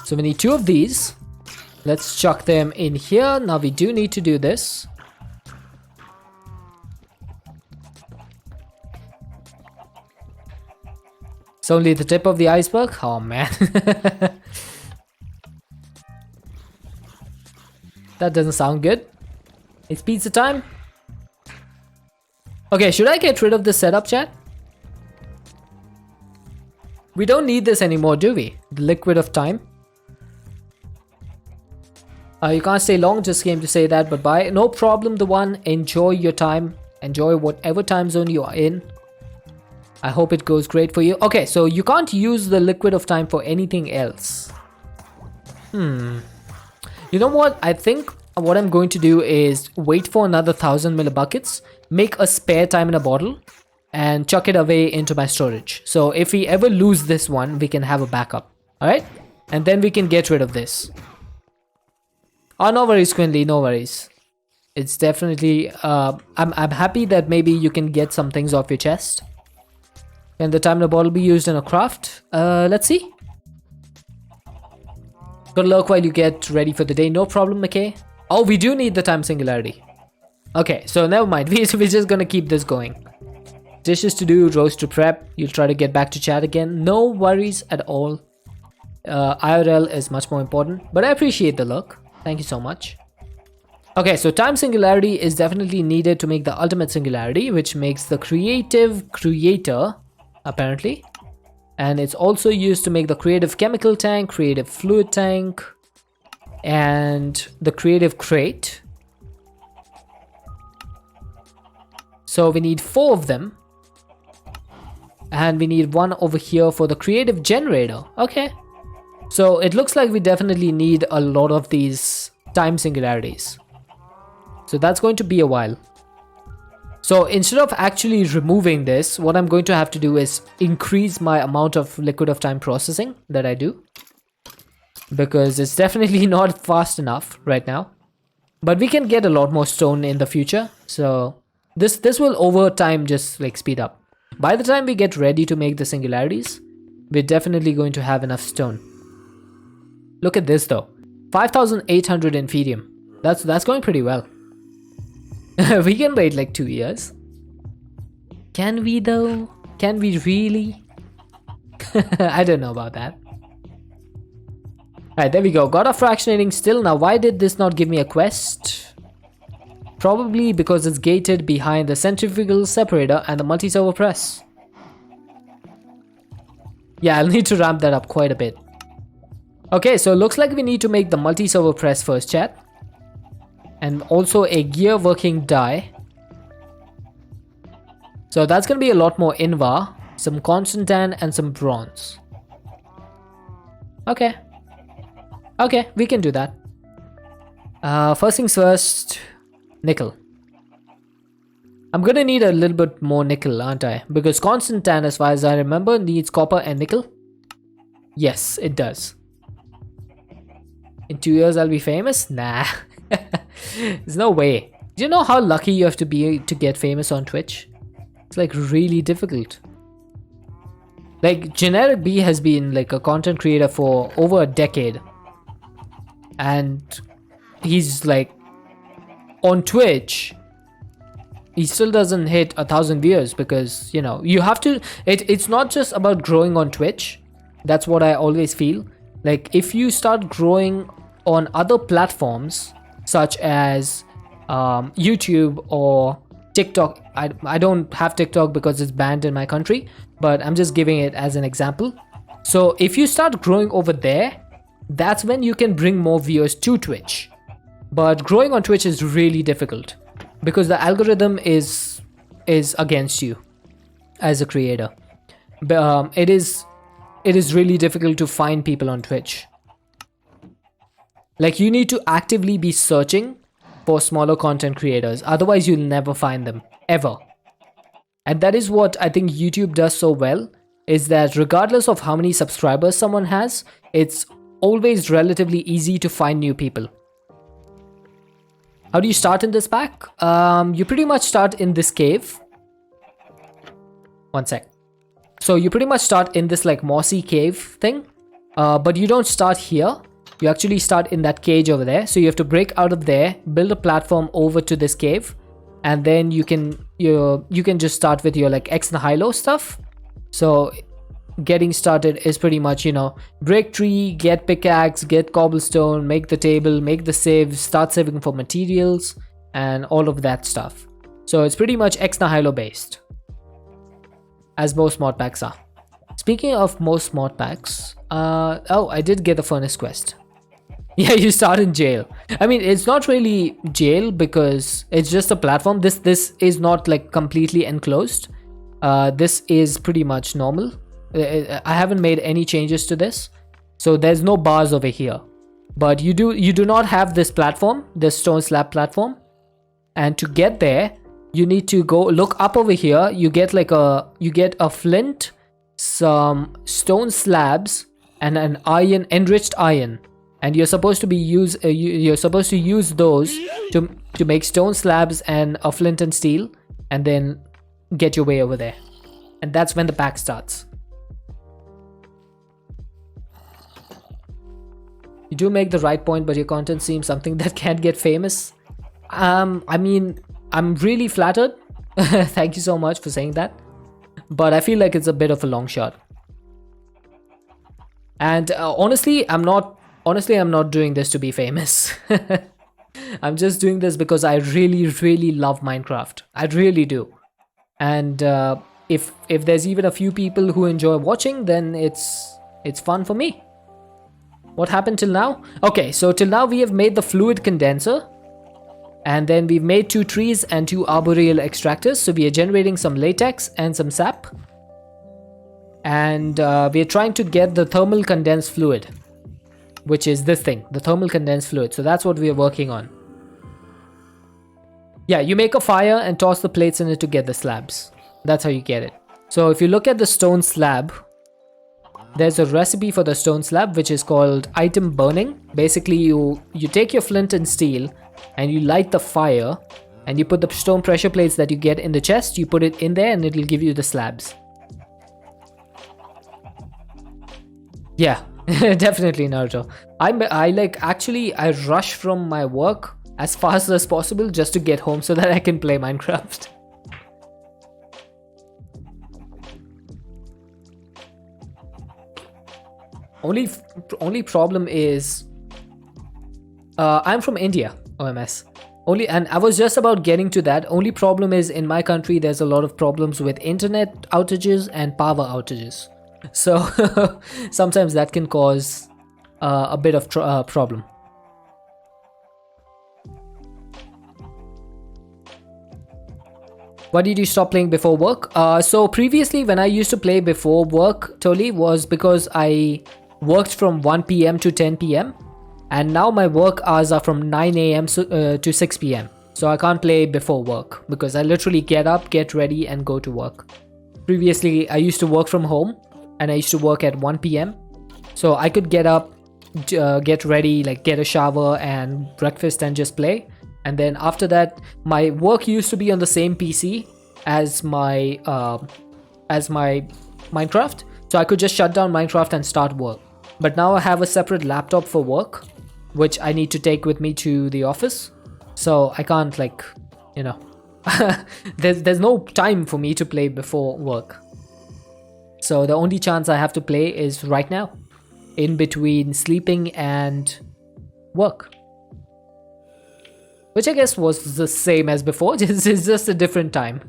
So we need 2 of these. Let's chuck them in here. Now we do need to do this. It's only the tip of the iceberg? Oh man. That doesn't sound good. It's pizza time. Okay, should I get rid of the setup, chat? We don't need this anymore, do we? The liquid of time. You can't stay long, just came to say that, but bye. No problem, the one. Enjoy your time. Enjoy whatever time zone you are in. I hope it goes great for you. Okay, so you can't use the liquid of time for anything else. You know what? I think what I'm going to do is wait for another 1000 millibuckets, make a spare time in a bottle, and chuck it away into my storage. So if we ever lose this one, we can have a backup. Alright? And then we can get rid of this. Oh, no worries, Quinley, no worries. It's definitely, I'm happy that maybe you can get some things off your chest. Can the time in a bottle be used in a craft? Let's see. Good luck while you get ready for the day. No problem, McKay. Oh, we do need the time singularity. Okay, so never mind. We're just gonna keep this going. Dishes to do, roast to prep. You'll try to get back to chat again. No worries at all. IRL is much more important, but I appreciate the look. Thank you so much. Okay, so time singularity is definitely needed to make the ultimate singularity, which makes the creative creator, apparently. And it's also used to make the creative chemical tank, creative fluid tank, and the creative crate. So we need 4 of them. And we need 1 over here for the creative generator. Okay. So it looks like we definitely need a lot of these time singularities. So that's going to be a while. So instead of actually removing this, what I'm going to have to do is increase my amount of liquid of time processing that I do. Because it's definitely not fast enough right now. But we can get a lot more stone in the future. So this will over time just like speed up. By the time we get ready to make the singularities, we're definitely going to have enough stone. Look at this though. 5800 Inferium. That's going pretty well. We can wait like 2 years. Can we though? Can we really? I don't know about that. Alright, there we go. Got a fractionating still. Now why did this not give me a quest? Probably because it's gated behind the centrifugal separator and the multi-servo press. Yeah, I'll need to ramp that up quite a bit. Okay, so it looks like we need to make the multi-servo press first, chat. And also a gear working die. So that's going to be a lot more Invar, some Constantan and some bronze. Okay. Okay, we can do that. First things first, nickel. I'm going to need a little bit more nickel, aren't I? Because Constantan, as far as I remember, needs copper and nickel. Yes, it does. In 2 years I'll be famous? Nah. There's no way. Do you know how lucky you have to be to get famous on Twitch? It's like really difficult. Like Generic B has been like a content creator for over a decade. And he's like on Twitch. He still doesn't hit 1,000 viewers because, you know, you have to, it's not just about growing on Twitch. That's what I always feel. Like if you start growing on other platforms such as YouTube or TikTok. I don't have TikTok because it's banned in my country, but I'm just giving it as an example. So if you start growing over there, that's when you can bring more viewers to Twitch. But growing on Twitch is really difficult because the algorithm is against you as a creator. It is really difficult to find people on Twitch. Like you need to actively be searching for smaller content creators, otherwise you'll never find them ever. And that is what I think YouTube does so well, is that regardless of how many subscribers someone has, it's always relatively easy to find new people. How do you start in this pack? You pretty much start in this cave. One sec. So you pretty much start in this like mossy cave thing, but you don't start here. You actually start in that cage over there. So you have to break out of there, build a platform over to this cave, and then you can just start with your like X and high-low stuff. So getting started is pretty much, you know, break tree, get pickaxe, get cobblestone, make the table, make the save, start saving for materials, and all of that stuff. So it's pretty much X and high-low based, as most mod packs are. Speaking of most mod packs, oh, I did get the furnace quest. Yeah, you start in jail. I mean, it's not really jail because it's just a platform. This is not like completely enclosed. This is pretty much normal. I haven't made any changes to this, so there's no bars over here. But you do not have this platform, this stone slab platform, and to get there, you need to go look up over here. You get a flint, some stone slabs, and an iron, enriched iron, and you're supposed to use those to make stone slabs and a flint and steel, and then get your way over there. And that's when the pack starts. You do make the right point, but your content seems something that can't get famous. I mean, I'm really flattered. Thank you so much for saying that. But I feel like it's a bit of a long shot. And honestly, I'm not doing this to be famous. I'm just doing this because I really, really love Minecraft. I really do. And if there's even a few people who enjoy watching, then it's fun for me. What happened till now? Okay, so till now we have made the fluid condenser, and then we've made 2 trees and 2 arboreal extractors. So we are generating some latex and some sap, and we are trying to get the thermal condensed fluid, which is this thing, the thermal condensed fluid. So that's what we are working on. Yeah, you make a fire and toss the plates in it to get the slabs. That's how you get it. So if you look at the stone slab, there's a recipe for the stone slab which is called item burning. Basically, you take your flint and steel and you light the fire, and you put the stone pressure plates that you get in the chest, you put it in there, and it'll give you the slabs. Yeah, definitely Naruto. I rush from my work as fast as possible just to get home so that I can play Minecraft. Only problem is I'm from India, OMS. And I was just about getting to that. Only problem is in my country there's a lot of problems with internet outages and power outages. So sometimes that can cause a bit of problem. Why did you stop playing before work? So previously when I used to play before work, Totally, was because I worked from 1 p.m. to 10 p.m. and now my work hours are from 9 a.m. to 6 p.m. So I can't play before work because I literally get up, get ready, and go to work. Previously, I used to work from home and I used to work at 1 p.m. So I could get up, get ready, like get a shower and breakfast and just play. And then after that, my work used to be on the same PC as my Minecraft. So I could just shut down Minecraft and start work. But now I have a separate laptop for work, which I need to take with me to the office. So I can't there's no time for me to play before work. So the only chance I have to play is right now, in between sleeping and work. Which I guess was the same as before, it's just a different time.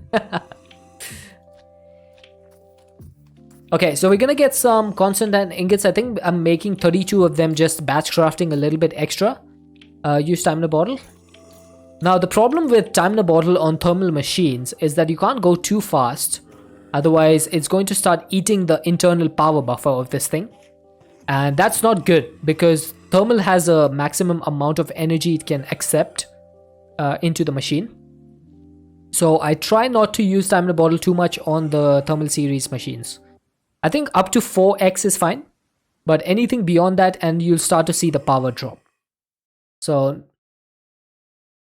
Okay, so we're gonna get some constant and ingots. I think I'm making 32 of them, just batch crafting a little bit extra. Use time in a bottle. Now the problem with time in a bottle on thermal machines is that you can't go too fast. Otherwise, it's going to start eating the internal power buffer of this thing. And that's not good because thermal has a maximum amount of energy it can accept into the machine. So I try not to use time in a bottle too much on the thermal series machines. I think up to 4x is fine, but anything beyond that and you'll start to see the power drop. So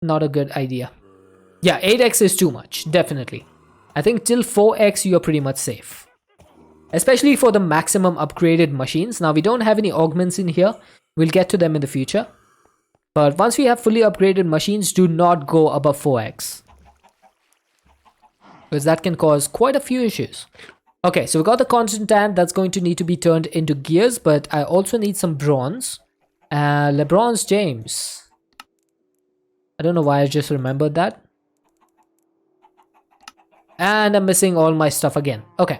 not a good idea. Yeah, 8x is too much, definitely. I think till 4x you're pretty much safe. Especially for the maximum upgraded machines. Now we don't have any augments in here. We'll get to them in the future. But once we have fully upgraded machines, do not go above 4x. Because that can cause quite a few issues. Okay, so we got the constant and that's going to need to be turned into gears, but I also need some bronze. LeBron's James. I don't know why I just remembered that. And I'm missing all my stuff again. Okay.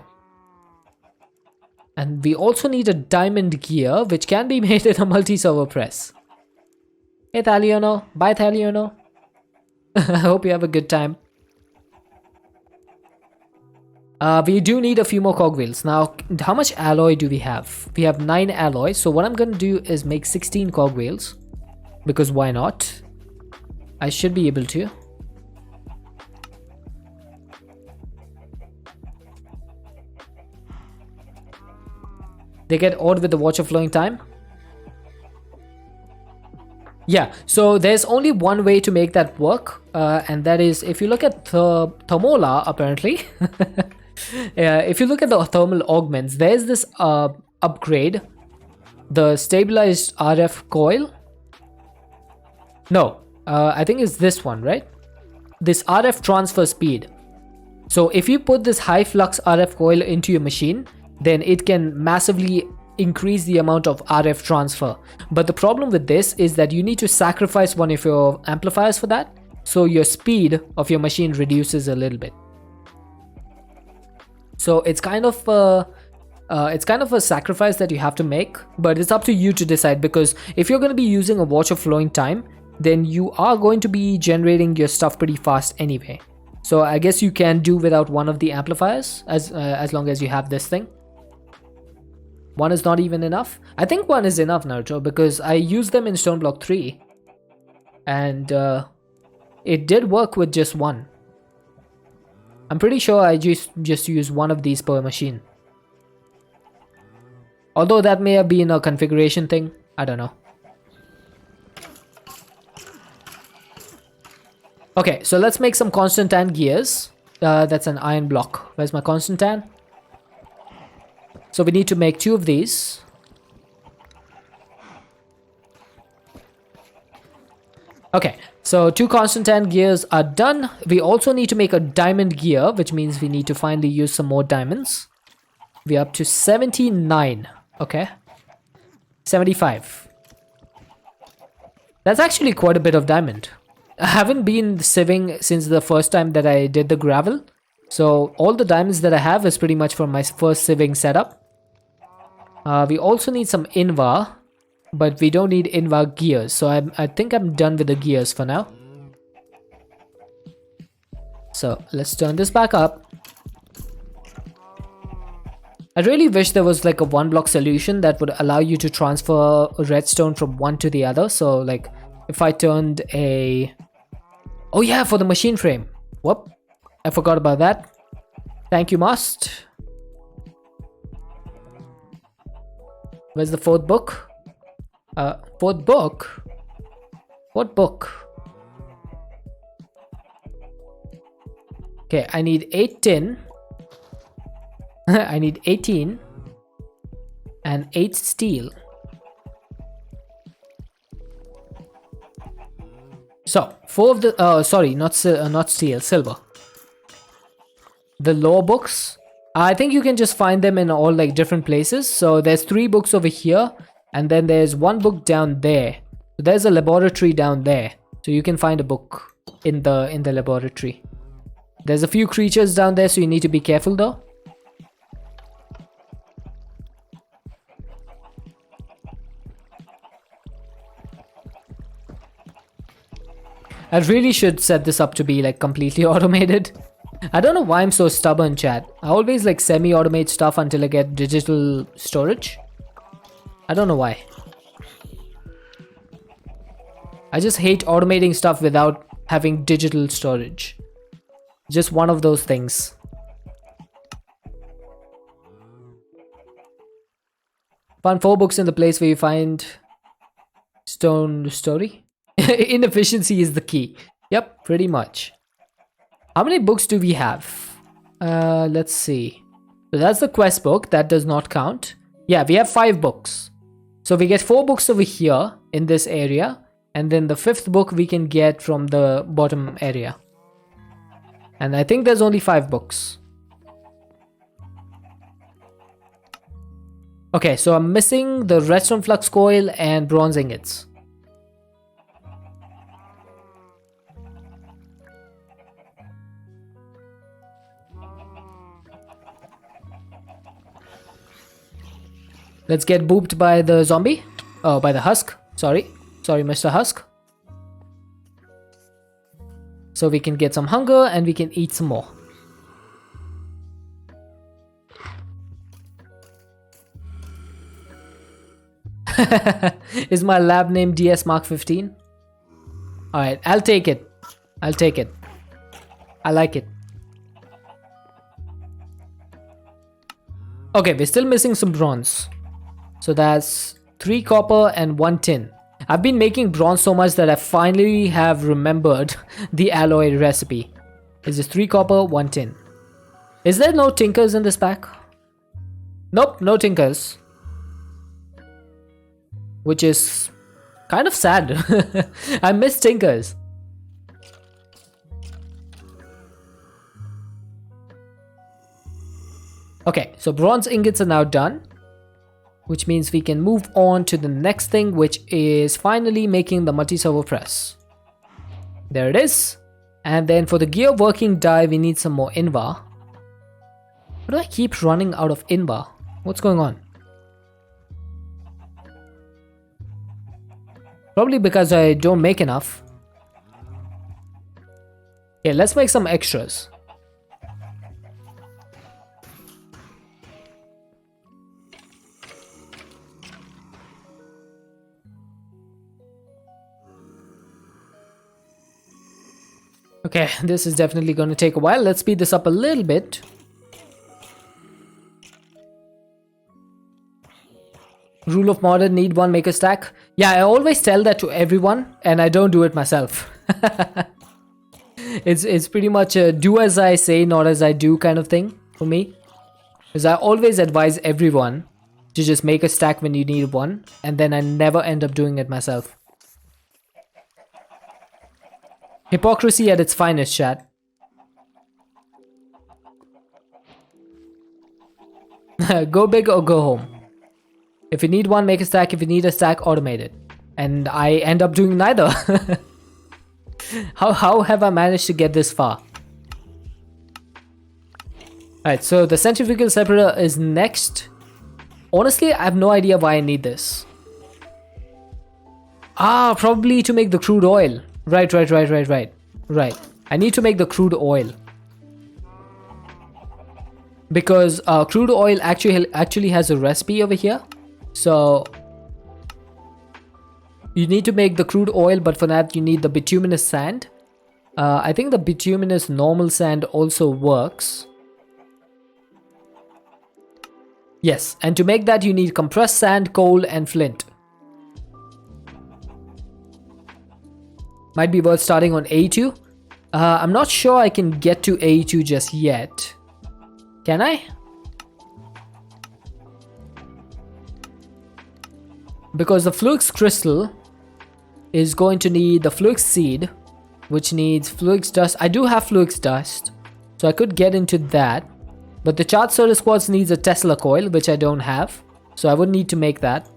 And we also need a diamond gear, which can be made in a multi-server press. Hey Thaliono, bye Thaliono. I hope you have a good time. We do need a few more cogwheels. Now, how much alloy do we have? We have 9 alloy. So what I'm going to do is make 16 cogwheels. Because why not? I should be able to. They get odd with the watch of flowing time. Yeah, so there's only one way to make that work. And that is if you look at the Thermola, apparently. If you look at the thermal augments, there's this upgrade. The stabilized RF coil. No, I think it's this one, right? This RF transfer speed. So if you put this high flux RF coil into your machine, then it can massively increase the amount of RF transfer. But the problem with this is that you need to sacrifice one of your amplifiers for that. So your speed of your machine reduces a little bit. So it's kind of a sacrifice that you have to make, but it's up to you to decide, because if you're going to be using a watch of flowing time, then you are going to be generating your stuff pretty fast anyway. So I guess you can do without one of the amplifiers as long as you have this thing. One is not even enough. I think one is enough, Naruto, because I used them in Stone Block 3 and it did work with just one. I'm pretty sure I just use one of these per machine. Although that may have been a configuration thing. I don't know. Okay, so let's make some Constantan gears. That's an iron block. Where's my Constantan? So we need to make 2 of these. Okay, so 2 Constantan gears are done. We also need to make a diamond gear, which means we need to finally use some more diamonds. We're up to 79. Okay. 75. That's actually quite a bit of diamond. I haven't been sieving since the first time that I did the gravel. So all the diamonds that I have is pretty much from my first sieving setup. We also need some Invar, but we don't need Invar gears. So I think I'm done with the gears for now. So let's turn this back up. I really wish there was like a 1-block solution that would allow you to transfer redstone from one to the other. So like if I turned a... Oh yeah, for the machine frame. Whoop. I forgot about that. Thank you, Must. Where's the 4th book? 4th book? What book? Okay, I need 8 tin. I need 18 and 8 steel. So 4 of the sorry, not steel, silver. The law books, I think you can just find them in all like different places. So there's 3 books over here, and then there's 1 book down there. So there's a laboratory down there, so you can find a book in the laboratory. There's a few creatures down there, so you need to be careful though. I really should set this up to be like completely automated. I don't know why I'm so stubborn, chat. I always like semi-automate stuff until I get digital storage. I don't know why. I just hate automating stuff without having digital storage. Just one of those things. Found 4 books in the place where you find stone story. Inefficiency is the key. Yep, pretty much. How many books do we have? Let's see. So that's the quest book. That does not count. Yeah, we have 5 books. So we get 4 books over here in this area. And then the 5th book we can get from the bottom area. And I think there's only 5 books. Okay, so I'm missing the redstone flux coil and bronze ingots. Let's get booped by the zombie. Oh, by the husk. Sorry, Mr. Husk. so we can get some hunger and we can eat some more. Is my lab name DS Mark 15? Alright, I'll take it. I'll take it. I like it. Okay, we're still missing some bronze. So that's 3 copper and 1 tin. I've been making bronze so much that I finally have remembered the alloy recipe. It's just 3 copper, 1 tin. Is there no tinkers in this pack? Nope, no tinkers. Which is kind of sad. I miss tinkers. Okay, so bronze ingots are now done, which means we can move on to the next thing, which is finally making the multi-servo press. There it is. And then for the gear working die, we need some more invar. Why do I keep running out of invar? What's going on? Probably because I don't make enough. Okay, let's make some extras. Okay, this is definitely going to take a while. Let's speed this up a little bit. Rule of modern, need 1 maker stack. Yeah, I always tell that to everyone and I don't do it myself. It's pretty much a do as I say, not as I do kind of thing for me. Because I always advise everyone to just make a stack when you need 1, and then I never end up doing it myself. Hypocrisy at its finest, chat. Go big or go home. If you need 1, make a stack. If you need a stack, automate it. And I end up doing neither. How have I managed to get this far? Alright, so the centrifugal separator is next. Honestly, I have no idea why I need this. Ah, probably to make the crude oil. Right. I need to make the crude oil. Because crude oil actually has a recipe over here. So you need to make the crude oil, but for that you need the bituminous sand. I think the bituminous normal sand also works. Yes, and to make that you need compressed sand, coal and flint. Might be worth starting on A2. I'm not sure I can get to A2 just yet. Can I? Because the Fluix crystal is going to need the Fluix seed, which needs Fluix dust. I do have Fluix dust, so I could get into that. But the charged soda quartz needs a Tesla coil, which I don't have, so I would need to make that.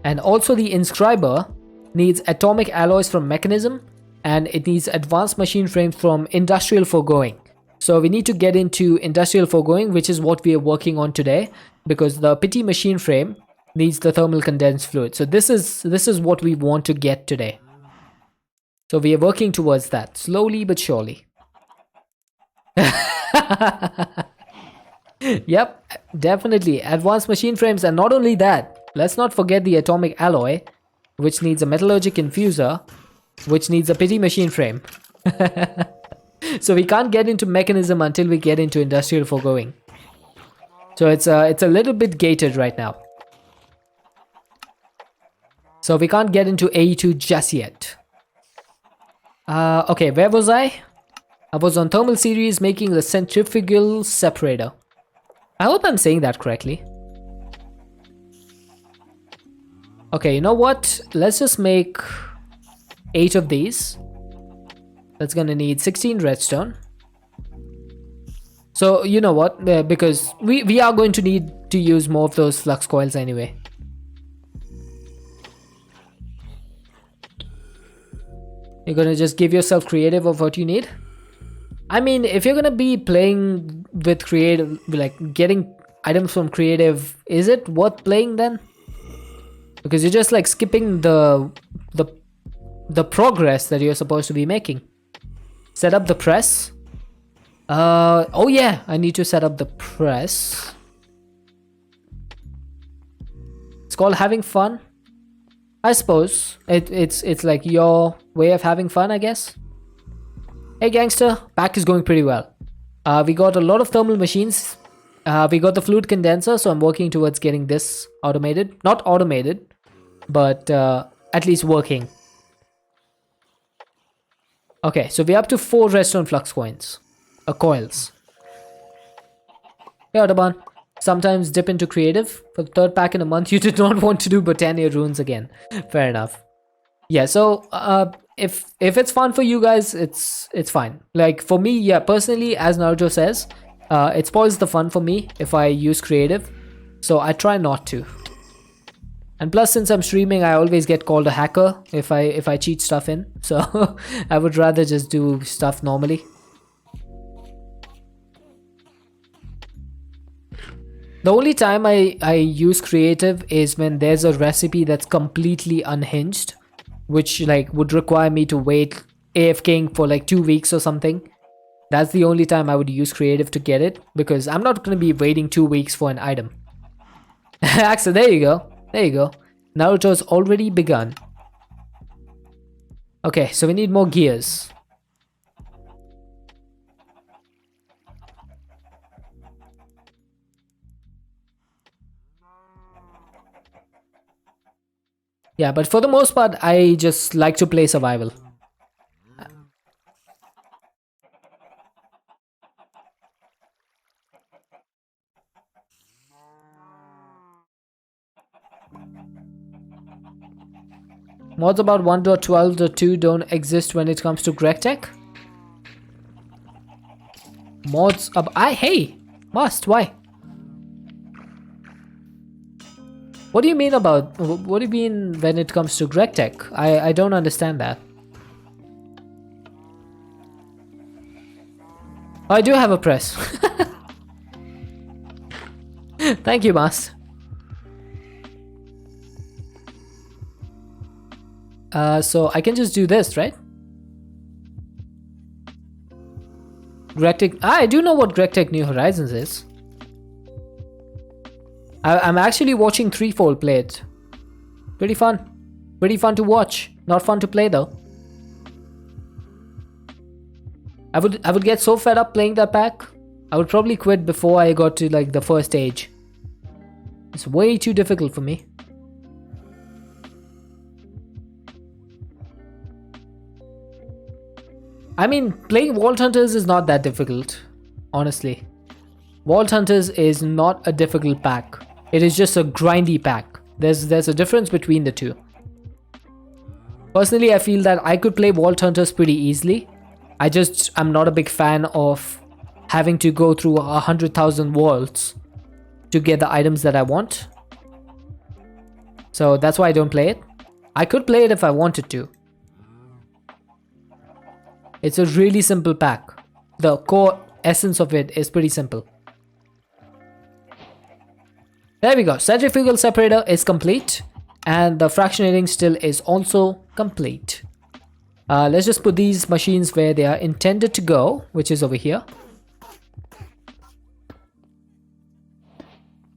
And also the inscriber needs atomic alloys from mechanism, and it needs advanced machine frame from industrial foregoing. So we need to get into industrial foregoing, which is what we are working on today, because the pity machine frame needs the thermal condensed fluid. So this is what we want to get today. So we are working towards that slowly but surely. Yep, definitely advanced machine frames. And not only that, let's not forget the atomic alloy, which needs a metallurgic infuser, which needs a pity machine frame. So we can't get into mechanism until we get into industrial foregoing. So it's a little bit gated right now. So we can't get into A2 just yet. Okay, where was I? I was on thermal series making the centrifugal separator. I hope I'm saying that correctly. Okay, you know what? Let's just make 8 of these. That's gonna need 16 redstone. So you know what? Because we are going to need to use more of those flux coils anyway. You're gonna just give yourself creative of what you need. I mean, if you're gonna be playing with creative, like getting items from creative, is it worth playing then? Because you're just like skipping the progress that you're supposed to be making. Set up the press. Oh yeah, I need to set up the press. It's called having fun. I suppose it's like your way of having fun, I guess. Hey gangster, pack is going pretty well. We got a lot of thermal machines. We got the fluid condenser, so I'm working towards getting this automated. Not automated, but at least working. Okay, so we're up to 4 redstone flux coins. Coils. Yeah, Audubon. Sometimes dip into creative. For the 3rd pack in a month, you did not want to do Botania runes again. Fair enough. Yeah, so if it's fun for you guys, it's fine. Like for me, yeah, personally, as Naruto says, it spoils the fun for me if I use creative. So I try not to. And plus, since I'm streaming, I always get called a hacker if I cheat stuff in. So I would rather just do stuff normally. The only time I use creative is when there's a recipe that's completely unhinged, which like would require me to wait AFKing for like 2 weeks or something. That's the only time I would use creative to get it, because I'm not going to be waiting 2 weeks for an item. Axel, there you go. There you go. Naruto's already begun. Okay, so we need more gears. Yeah, but for the most part, I just like to play survival. Mods about 1.12.2 don't exist when it comes to GregTech. Mods hey! Must, why? What do you mean about, what do you mean when it comes to GregTech? I don't understand that. I do have a press. Thank you, Mas. So I can just do this, right? GregTech. I do know what GregTech New Horizons is. I'm actually watching Threefold play it. Pretty fun. Pretty fun to watch. Not fun to play though. I would get so fed up playing that pack. I would probably quit before I got to like the first stage. It's way too difficult for me. I mean, playing Vault Hunters is not that difficult, honestly. Vault Hunters is not a difficult pack. It is just a grindy pack. There's a difference between the two. Personally, I feel that I could play Vault Hunters pretty easily. I'm not a big fan of having to go through 100,000 vaults to get the items that I want. So that's why I don't play it. I could play it if I wanted to. It's a really simple pack. The core essence of it is pretty simple. There we go. Centrifugal separator is complete. And the fractionating still is also complete. Let's just put these machines where they are intended to go, which is over here.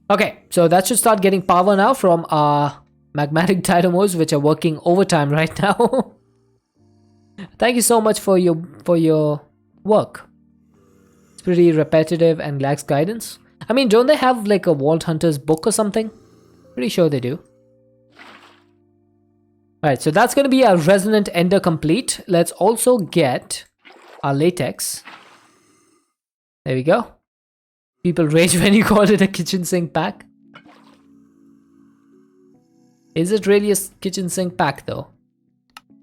Okay, so that should start getting power now from our magmatic dynamos, which are working overtime right now. Thank you so much for your work. It's pretty repetitive and lacks guidance. I mean, don't they have like a Vault Hunters book or something? Pretty sure they do. Alright, so that's going to be our resonant ender complete. Let's also get our latex. There we go. People rage when you call it a kitchen sink pack. Is it really a kitchen sink pack though?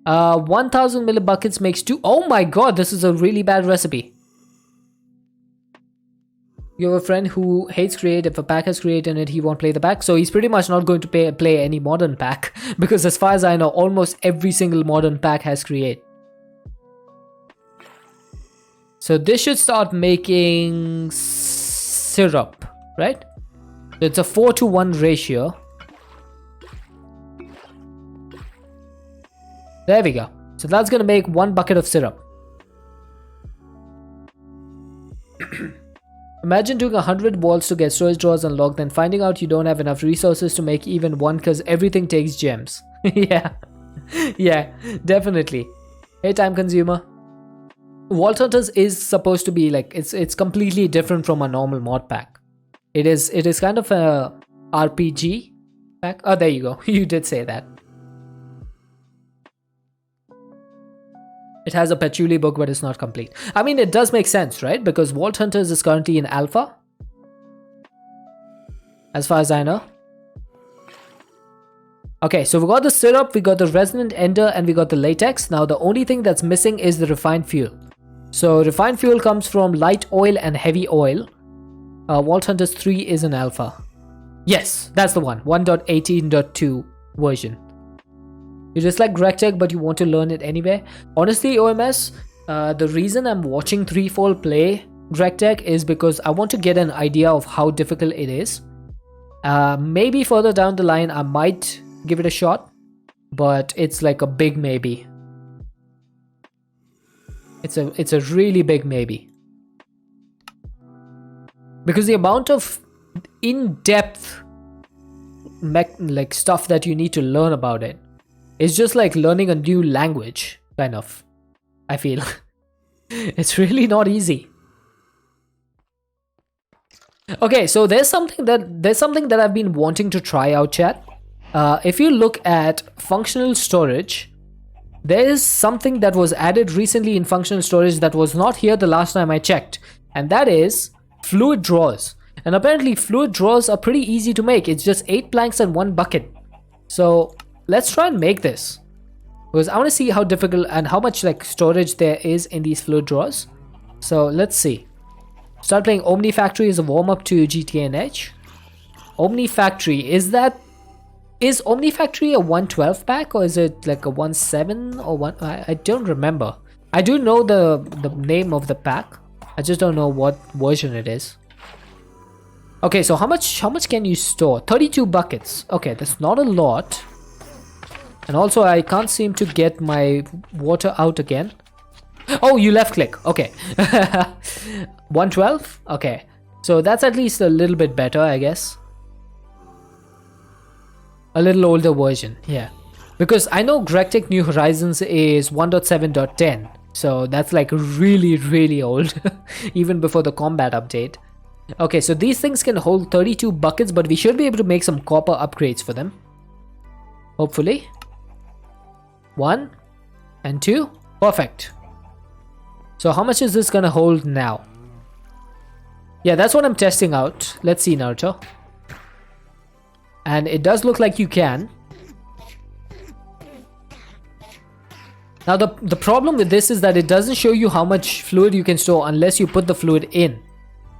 1000 millibuckets makes 2. Oh my god, this is a really bad recipe. You have a friend who hates create. If a pack has create in it, he won't play the pack. So he's pretty much not going to play any modern pack. Because as far as I know, almost every single modern pack has create. So this should start making syrup, right? So it's a 4:1 ratio. There we go. So that's going to make 1 bucket of syrup. Imagine doing 100 walls to get storage drawers unlocked, then finding out you don't have enough resources to make even one because everything takes gems. Yeah. Yeah, definitely. Hey, time consumer. Vault Hunters is supposed to be like, it's completely different from a normal mod pack. It is kind of a RPG pack. Oh, there you go. You did say that. It has a patchouli book, but it's not complete. I mean, it does make sense, right? Because Vault Hunters is currently in alpha, as far as I know. Okay, so we got the syrup, we got the resonant ender, and we got the latex. Now, the only thing that's missing is the refined fuel. So, refined fuel comes from light oil and heavy oil. Vault Hunters 3 is an alpha. Yes, that's the one. 1.18.2 version. You just like GregTech, but you want to learn it anyway. Honestly, OMS, the reason I'm watching Threefold play GregTech is because I want to get an idea of how difficult it is. Maybe further down the line, I might give it a shot, but it's like a big maybe. It's a really big maybe. Because the amount of in-depth like stuff that you need to learn about it, it's just like learning a new language, kind of, I feel. It's really not easy. Okay, so there's something that I've been wanting to try out, chat. If you look at functional storage, there is something that was added recently in functional storage that was not here the last time I checked, and that is fluid drawers. And apparently fluid drawers are pretty easy to make. It's just 8 planks and 1 bucket. So let's try and make this, because I want to see how difficult and how much like storage there is in these fluid drawers. So let's see. Start playing Omni Factory as a warm-up to GTA and Edge. Omni Factory, is Omni Factory a 112 pack, or is it like a 17 or one? I don't remember. I do know the name of the pack. I just don't know what version it is. Okay, so how much can you store? 32 buckets. Okay, that's not a lot. And also I can't seem to get my water out again. Oh, you left click. Okay. 112? Okay. So that's at least a little bit better, I guess. A little older version, yeah. Because I know GregTech New Horizons is 1.7.10. So that's like really, really old. Even before the combat update. Okay, so these things can hold 32 buckets, but we should be able to make some copper upgrades for them. Hopefully. 1 and 2. Perfect. So how much is this gonna hold now? Yeah, that's what I'm testing out. Let's see, Naruto. And it does look like you can. Now the problem with this is that it doesn't show you how much fluid you can store unless you put the fluid in.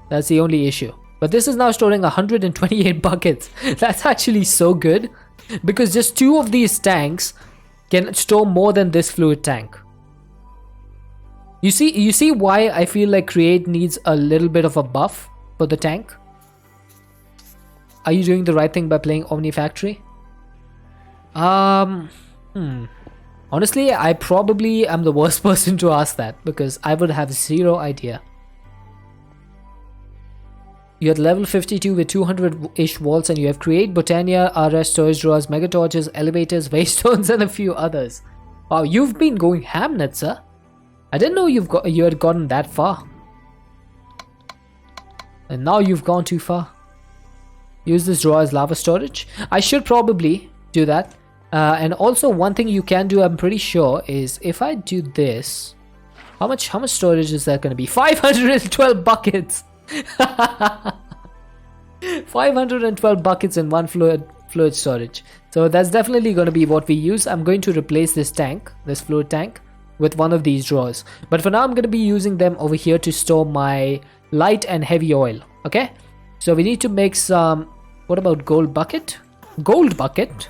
That's the only issue. But this is now storing 128 buckets. That's actually so good, because just 2 of these tanks can store more than this fluid tank. You see why I feel like Create needs a little bit of a buff for the tank? Are you doing the right thing by playing Omni Factory? Honestly, I probably am the worst person to ask that, because I would have zero idea. You're at level 52 with 200-ish walls, and you have Create, Botania, RS, storage drawers, mega torches, elevators, waystones, and a few others. Wow, you've been going ham, Netza. I didn't know you had gotten that far. And now you've gone too far. Use this drawer as lava storage. I should probably do that. And also one thing you can do, I'm pretty sure, is if I do this, how much storage is that going to be? 512 buckets. 512 buckets in one fluid storage. So that's definitely going to be what we use. I'm going to replace this fluid tank, with one of these drawers. But for now, I'm going to be using them over here to store my light and heavy oil. Okay, so we need to make some. What about gold bucket? Gold bucket?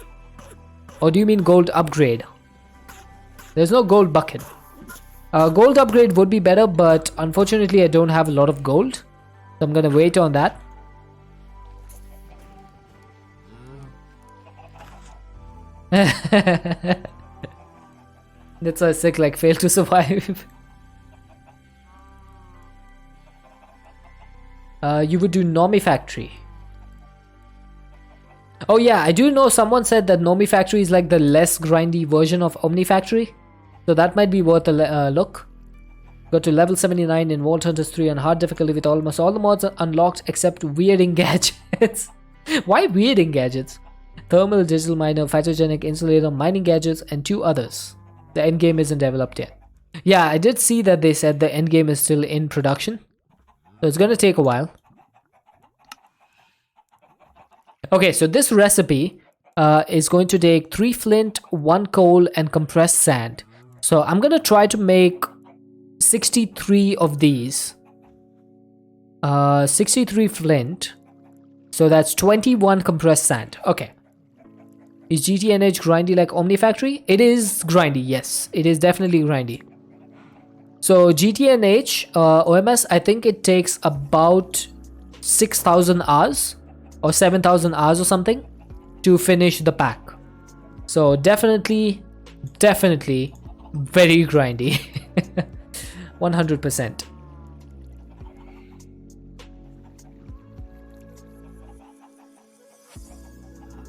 Or do you mean gold upgrade? There's no gold bucket. Gold upgrade would be better, but unfortunately I don't have a lot of gold, so I'm gonna wait on that. That's a sick, like, fail to survive. You would do Nomi Factory. Oh yeah, I do know someone said that Nomi Factory is like the less grindy version of Omni Factory. So that might be worth a look. Got to level 79 in Vault Hunters 3 on hard difficulty with almost all the mods unlocked except weirding gadgets. Why weirding gadgets? Thermal, digital miner, phytogenic, insulator, mining gadgets, and 2 others. The endgame isn't developed yet. Yeah, I did see that they said the endgame is still in production. So it's gonna take a while. Okay, so this recipe is going to take 3 flint, 1 coal, and compressed sand. So I'm gonna try to make 63 of these. 63 flint. So that's 21 compressed sand. Okay. Is GTNH grindy like Omni Factory? It is grindy, yes. It is definitely grindy. So GTNH, OMS, I think it takes about 6,000 hours or 7,000 hours or something to finish the pack. So definitely very grindy. 100%.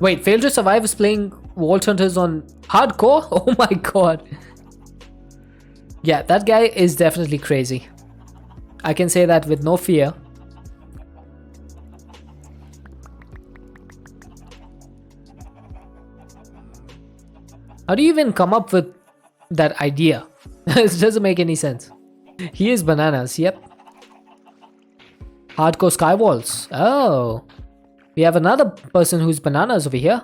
Wait, Fail to Survive is playing Vault Hunters on hardcore? Oh my god. Yeah, that guy is definitely crazy. I can say that with no fear. How do you even come up with that idea? It doesn't make any sense. He is bananas, yep. Hardcore Skywalls. Oh. We have another person who's bananas over here.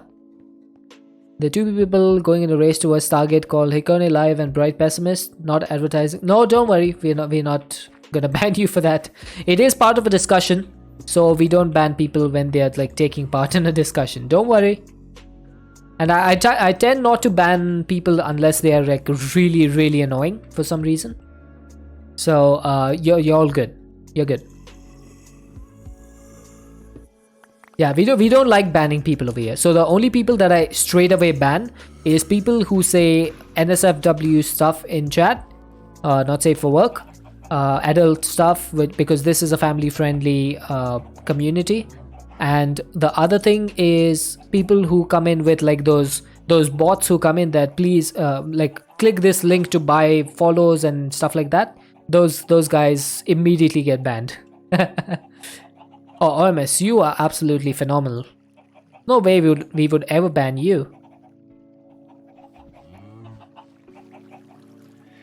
The 2 people going in a race towards Stargate called Hikone Live and Bright Pessimist. Not advertising. No, don't worry. We're not gonna ban you for that. It is part of a discussion. So we don't ban people when they're like taking part in a discussion. Don't worry. And I tend not to ban people unless they are like really annoying for some reason. So you're all good. You're good. Yeah, we don't like banning people over here. So the only people that I straight away ban is people who say NSFW stuff in chat, not safe for work, adult stuff because this is a family friendly community. And the other thing is people who come in with like those bots who come in that please like click this link to buy follows and stuff like that. Those guys immediately get banned. Oh, OMS, you are absolutely phenomenal. No way we would ever ban you.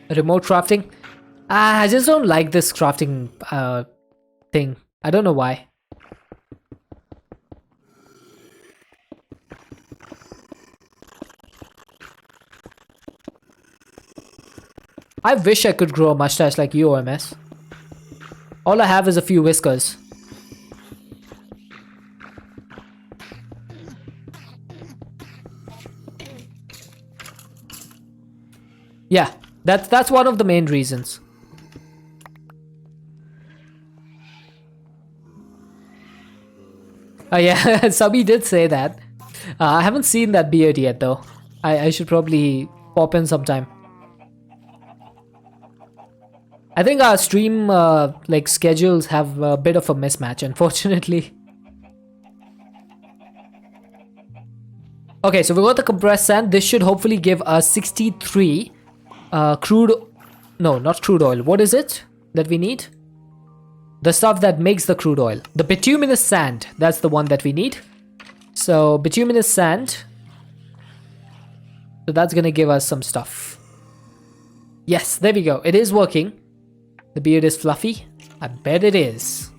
Remote crafting? I just don't like this crafting thing. I don't know why. I wish I could grow a mustache like you, OMS. All I have is a few whiskers. Yeah, that's one of the main reasons. Oh yeah, Subby did say that. I haven't seen that beard yet though. I should probably pop in sometime. I think our stream like schedules have a bit of a mismatch, unfortunately. Okay, so we got the compressed sand. This should hopefully give us 63 crude... No, not crude oil. What is it that we need? The stuff that makes the crude oil. The bituminous sand. That's the one that we need. So, bituminous sand. So that's gonna give us some stuff. Yes, there we go. It is working. The beard is fluffy. I bet it is.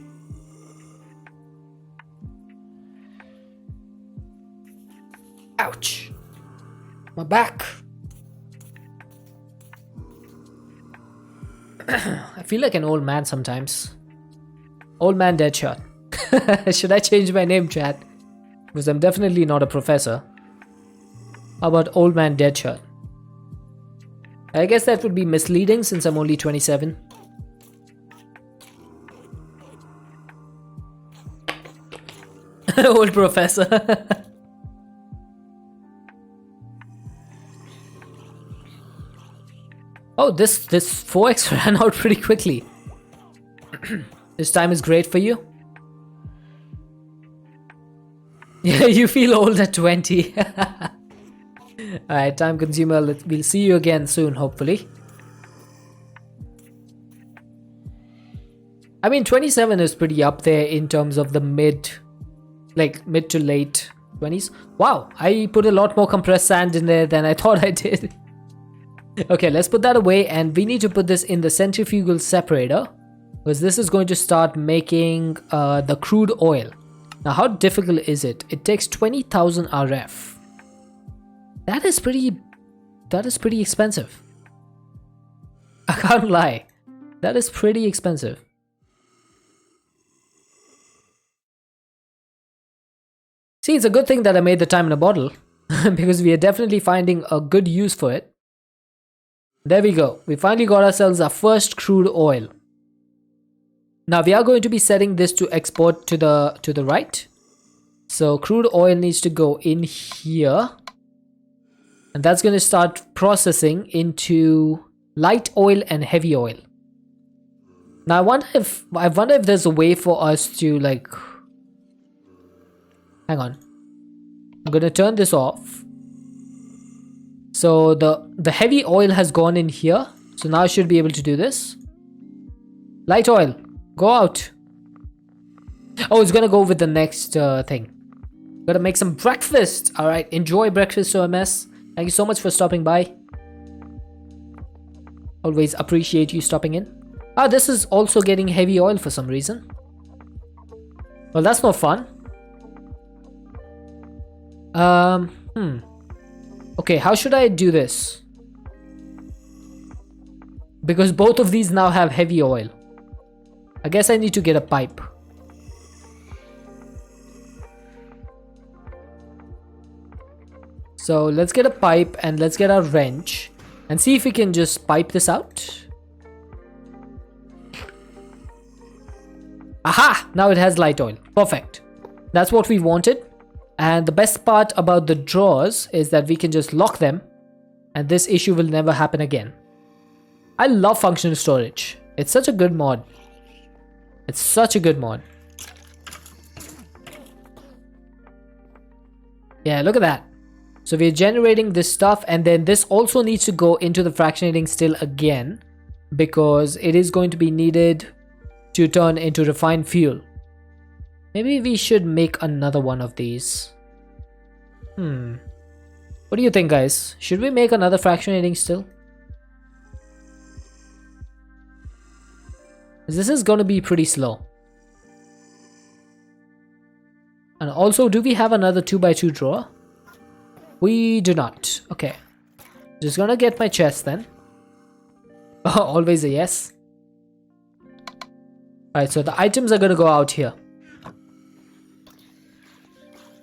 Ouch. My back. I feel like an old man sometimes. Old man Deadshot. Should I change my name, chat? Because I'm definitely not a professor. How about old man Deadshot? I guess that would be misleading since I'm only 27. Old professor. Oh, this 4x ran out pretty quickly. This time is great for you. Yeah, you feel old at 20. Alright, time consumer. We'll see you again soon, hopefully. I mean, 27 is pretty up there in terms of the mid to late 20s. Wow, I put a lot more compressed sand in there than I thought I did. Okay, let's put that away, and we need to put this in the centrifugal separator, because this is going to start making the crude oil. Now, how difficult is it? It takes 20,000 RF. That is pretty expensive. I can't lie. That is pretty expensive. See, it's a good thing that I made the time in a bottle because we are definitely finding a good use for it. There we go. We finally got ourselves our first crude oil. Now we are going to be setting this to export to the right. So crude oil needs to go in here. And that's going to start processing into light oil and heavy oil. Now I wonder if there's a way for us to like... Hang on. I'm going to turn this off. So the heavy oil has gone in here. So now I should be able to do this. Light oil, go out. Oh, it's going to go with the next thing. Gotta make some breakfast. All right, enjoy breakfast, OMS. Thank you so much for stopping by. Always appreciate you stopping in. Ah, this is also getting heavy oil for some reason. Well, that's not fun. Okay, how should I do this? Because both of these now have heavy oil. I guess I need to get a pipe. So let's get a pipe and let's get our wrench and see if we can just pipe this out. Aha! Now it has light oil. Perfect. That's what we wanted. And the best part about the drawers is that we can just lock them and this issue will never happen again. I love functional storage. It's such a good mod. It's such a good mod. Yeah, look at that. So we're generating this stuff, and then this also needs to go into the fractionating still again because it is going to be needed to turn into refined fuel. Maybe we should make another one of these. What do you think, guys? Should we make another fractionating still? This is going to be pretty slow. And also, do we have another 2x2 drawer? We do not. Okay. Just gonna get my chest then. Always a yes. Alright, so the items are gonna go out here.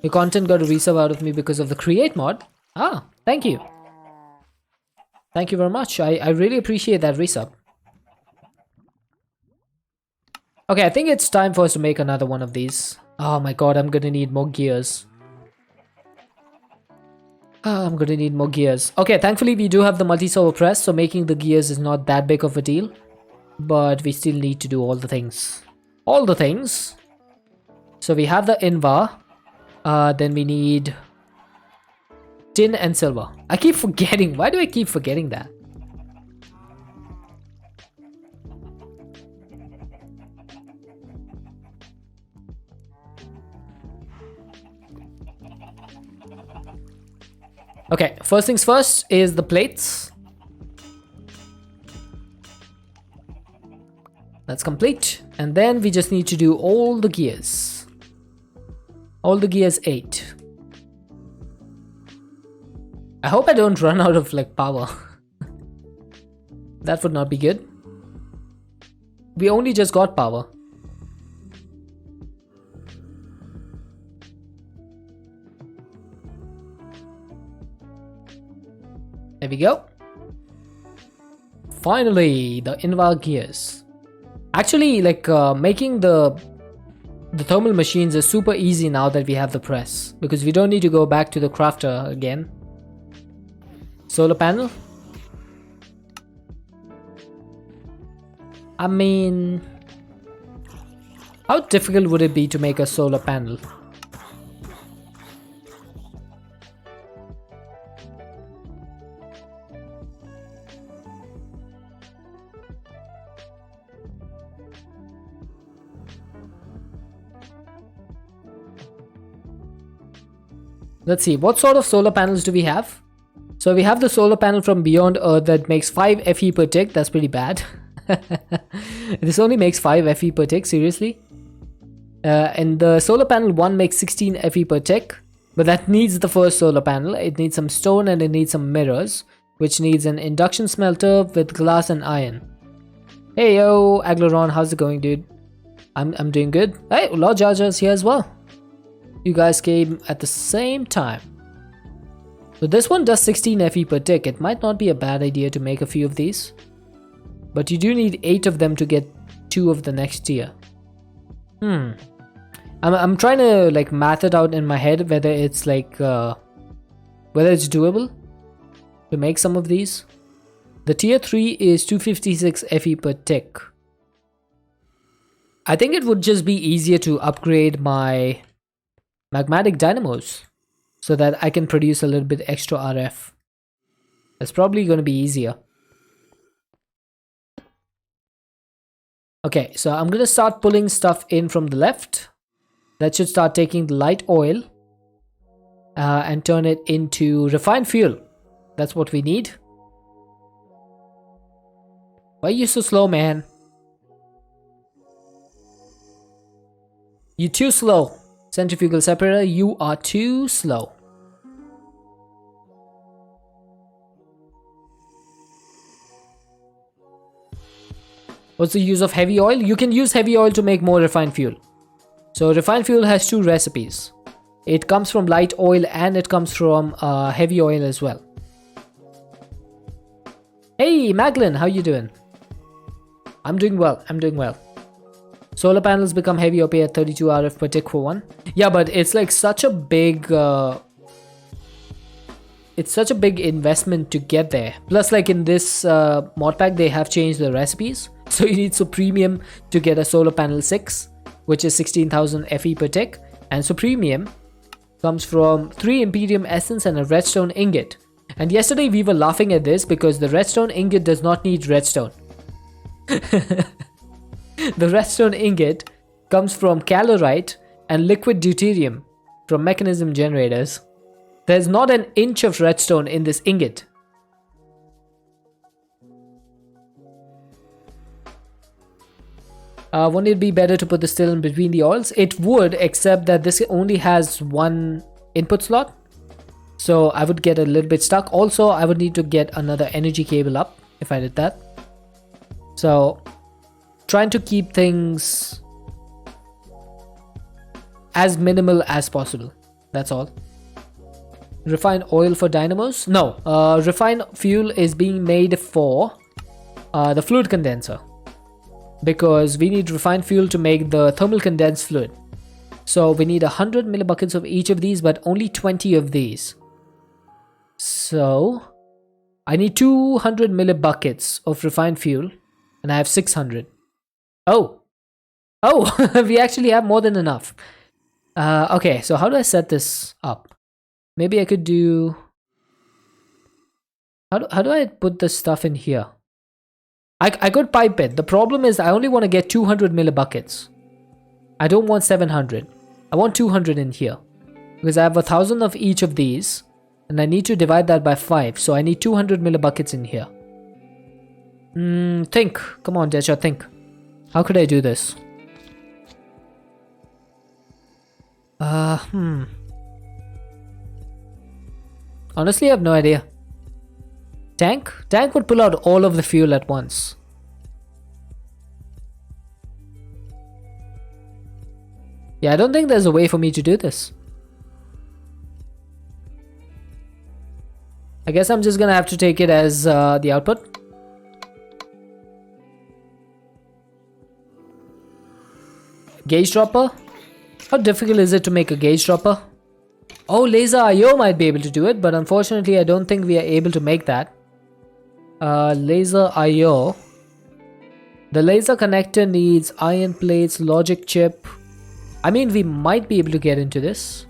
Your content got a resub out of me because of the create mod. Ah, thank you. Thank you very much. I really appreciate that resub. Okay, I think it's time for us to make another one of these. Oh my god, I'm gonna need more gears. I'm gonna need more gears. Okay, thankfully we do have the multi-servo press, so making the gears is not that big of a deal. But we still need to do all the things. All the things. So we have the Invar. Then we need tin and silver. I keep forgetting. Why do I keep forgetting that? Okay, first things first is the plates. That's complete. And then we just need to do all the gears. All the gears 8. I hope I don't run out of like power. That would not be good. We only just got power. There we go. Finally, the Invar gears. Actually, like making the thermal machines is super easy now that we have the press, because we don't need to go back to the crafter again. Solar panel. I mean, how difficult would it be to make a solar panel? Let's see, what sort of solar panels do we have? So we have the solar panel from Beyond Earth that makes 5 FE per tick. That's pretty bad. This only makes 5 FE per tick, seriously? And the solar panel 1 makes 16 FE per tick. But that needs the first solar panel. It needs some stone and it needs some mirrors, which needs an induction smelter with glass and iron. Hey yo, Agleron, how's it going, dude? I'm doing good. Hey, Lord Jar Jar's here as well. You guys came at the same time. So this one does 16 FE per tick. It might not be a bad idea to make a few of these. But you do need 8 of them to get 2 of the next tier. I'm trying to like math it out in my head whether it's like whether it's doable to make some of these. The tier 3 is 256 FE per tick. I think it would just be easier to upgrade my magmatic dynamos so that I can produce a little bit extra RF. That's probably going to be easier. Okay, so I'm going to start pulling stuff in from the left. That should start taking the light oil and turn it into refined fuel. That's what we need. Why are you so slow, man? You're too slow. Centrifugal separator, you are too slow. What's the use of heavy oil? You can use heavy oil to make more refined fuel. So refined fuel has 2 recipes. It comes from light oil and it comes from heavy oil as well. Hey Maglin, how you doing? I'm doing well, I'm doing well. Solar panels become heavy OP at 32 RF per tick for 1. Yeah, but it's like such a big investment to get there. Plus, like in this mod pack, they have changed the recipes. So you need Supremium to get a solar panel 6, which is 16,000 FE per tick. And Supremium comes from 3 Imperium Essence and a redstone ingot. And yesterday we were laughing at this because the redstone ingot does not need redstone. The redstone ingot comes from calorite and liquid deuterium from mechanism generators. There's not an inch of redstone in this ingot. Wouldn't it be better to put the still in between the oils? It would, except that this only has 1 input slot. So I would get a little bit stuck. Also, I would need to get another energy cable up if I did that. So trying to keep things as minimal as possible. That's all. Refined oil for dynamos? No, refined fuel is being made for the fluid condenser, because we need refined fuel to make the thermal condensed fluid. So we need 100 millibuckets of each of these, but only 20 of these. So I need 200 millibuckets of refined fuel and I have 600. Oh, we actually have more than enough. Okay, so how do I set this up? Maybe I could do... How do I put this stuff in here? I could pipe it. The problem is I only want to get 200 millibuckets. I don't want 700. I want 200 in here. Because I have 1,000 of each of these. And I need to divide that by 5. So I need 200 millibuckets in here. Think. Come on, Desha, think. How could I do this? Honestly, I have no idea. Tank? Tank would pull out all of the fuel at once. Yeah, I don't think there's a way for me to do this. I guess I'm just gonna have to take it as the output. Gauge dropper? How difficult is it to make a gauge dropper? Oh, laser IO might be able to do it, but unfortunately I don't think we are able to make that. Laser IO. The laser connector needs iron plates, logic chip. I mean, we might be able to get into this.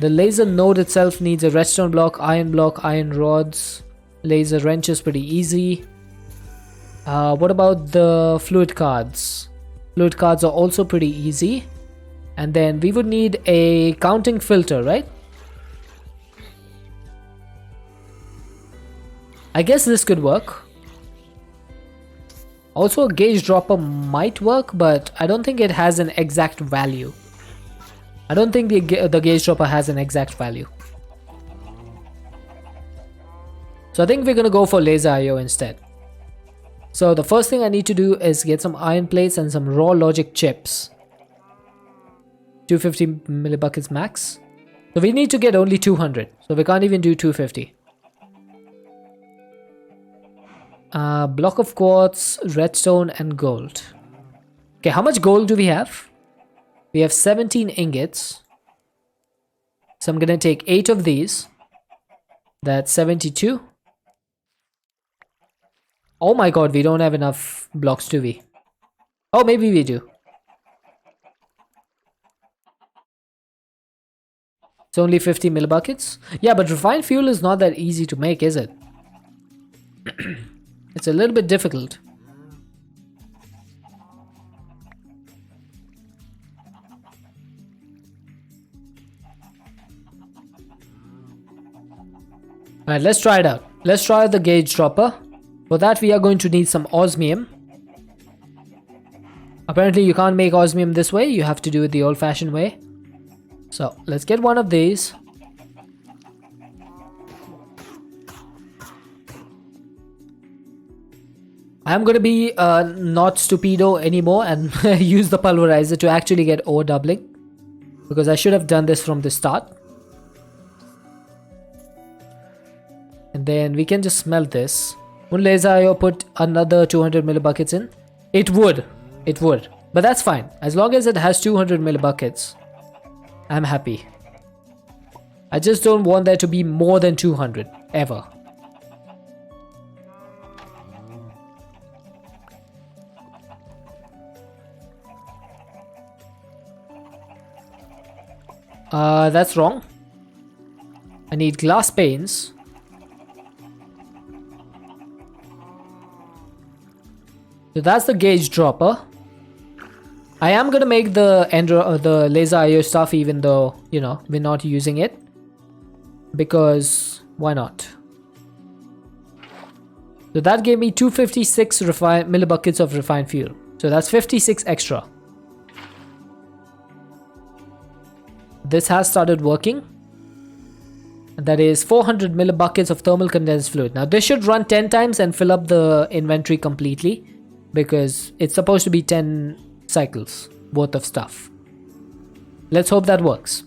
The laser node itself needs a redstone block, iron rods. Laser wrench is pretty easy. What about the fluid cards? Fluid cards are also pretty easy. And then we would need a counting filter, right? I guess this could work. Also, a gauge dropper might work, but I don't think it has an exact value. I don't think the gauge dropper has an exact value. So I think we're gonna go for laser IO instead. So the first thing I need to do is get some iron plates and some raw logic chips. 250 millibuckets max. So we need to get only 200. So we can't even do 250. Block of quartz, redstone, and gold. Okay, how much gold do we have? We have 17 ingots. So I'm gonna take 8 of these. That's 72. Oh my god, we don't have enough blocks, do we? Oh, maybe we do. It's only 50 millibuckets. Yeah, but refined fuel is not that easy to make, is it? It's a little bit difficult. Alright, let's try it out. Let's try the gauge dropper. For that, we are going to need some osmium. Apparently, you can't make osmium this way. You have to do it the old-fashioned way. So, let's get one of these. I'm going to be not stupido anymore and use the pulverizer to actually get ore doubling. Because I should have done this from the start. And then we can just smelt this. Would laser IO put another 200 millibuckets in? It would. It would. But that's fine. As long as it has 200 millibuckets, I'm happy. I just don't want there to be more than 200. Ever. That's wrong. I need glass panes. So that's the gauge dropper. I am gonna make the laser IO stuff even though, you know, we're not using it. Because why not? So that gave me 256 millibuckets of refined fuel. So that's 56 extra. This has started working. And that is 400 millibuckets of thermal condensed fluid. Now this should run 10 times and fill up the inventory completely. Because it's supposed to be 10 cycles worth of stuff. Let's hope that works.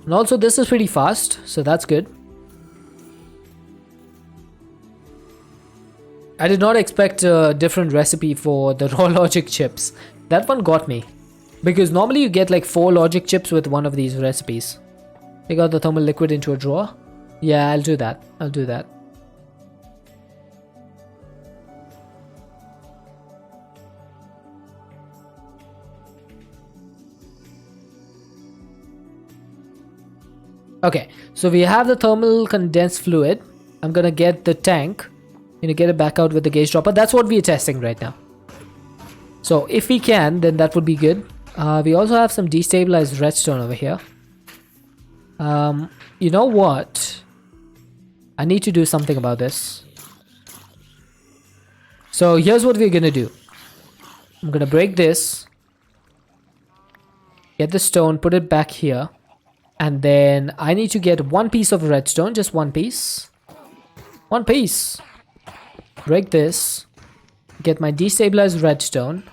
And also this is pretty fast, so that's good. I did not expect a different recipe for the raw logic chips. That one got me. Because normally you get like 4 logic chips with one of these recipes. Take out the thermal liquid into a drawer. Yeah, I'll do that. I'll do that. Okay, so we have the thermal condensed fluid. I'm gonna get the tank. Get it back out with the gauge dropper. That's what we are testing right now. So if we can, then that would be good. We also have some destabilized redstone over here. You know what? I need to do something about this. So here's what we're gonna do. I'm gonna break this. Get the stone, put it back here. And then I need to get one piece of redstone, just one piece. One piece. Break this. Get my destabilized redstone.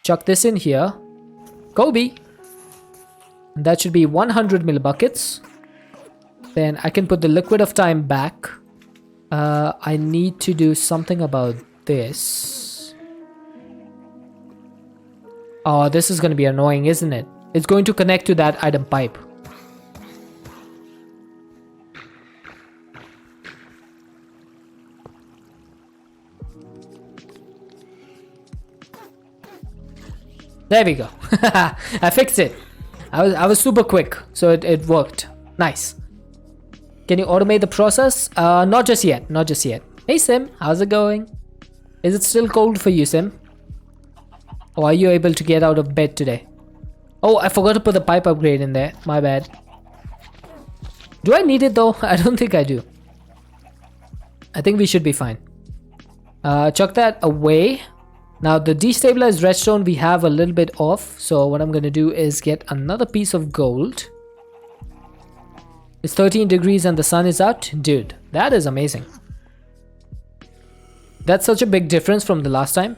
Chuck this in here. Kobe. And that should be 100 millibuckets. Then I can put the liquid of time back. I need to do something about this. Oh, this is going to be annoying, isn't it? It's going to connect to that item pipe. There we go. I fixed it. I was super quick, so it worked. Nice. Can you automate the process? Not just yet. Not just yet. Hey Sim, how's it going? Is it still cold for you, Sim? Or are you able to get out of bed today? Oh, I forgot to put the pipe upgrade in there. My bad. Do I need it though? I don't think I do. I think we should be fine. Chuck that away. Now the destabilized redstone we have a little bit off. So what I'm going to do is get another piece of gold. It's 13 degrees and the sun is out. Dude, that is amazing. That's such a big difference from the last time.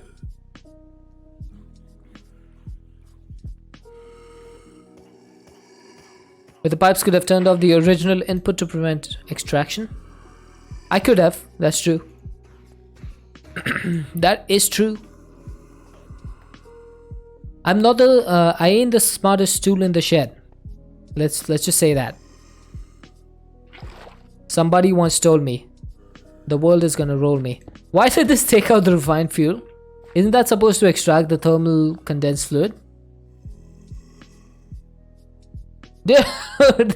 But the pipes could have turned off the original input to prevent extraction. I could have, that's true. That is true. I ain't the smartest tool in the shed. Let's just say that. Somebody once told me, the world is gonna roll me. Why did this take out the refined fuel? Isn't that supposed to extract the thermal condensed fluid? Dude,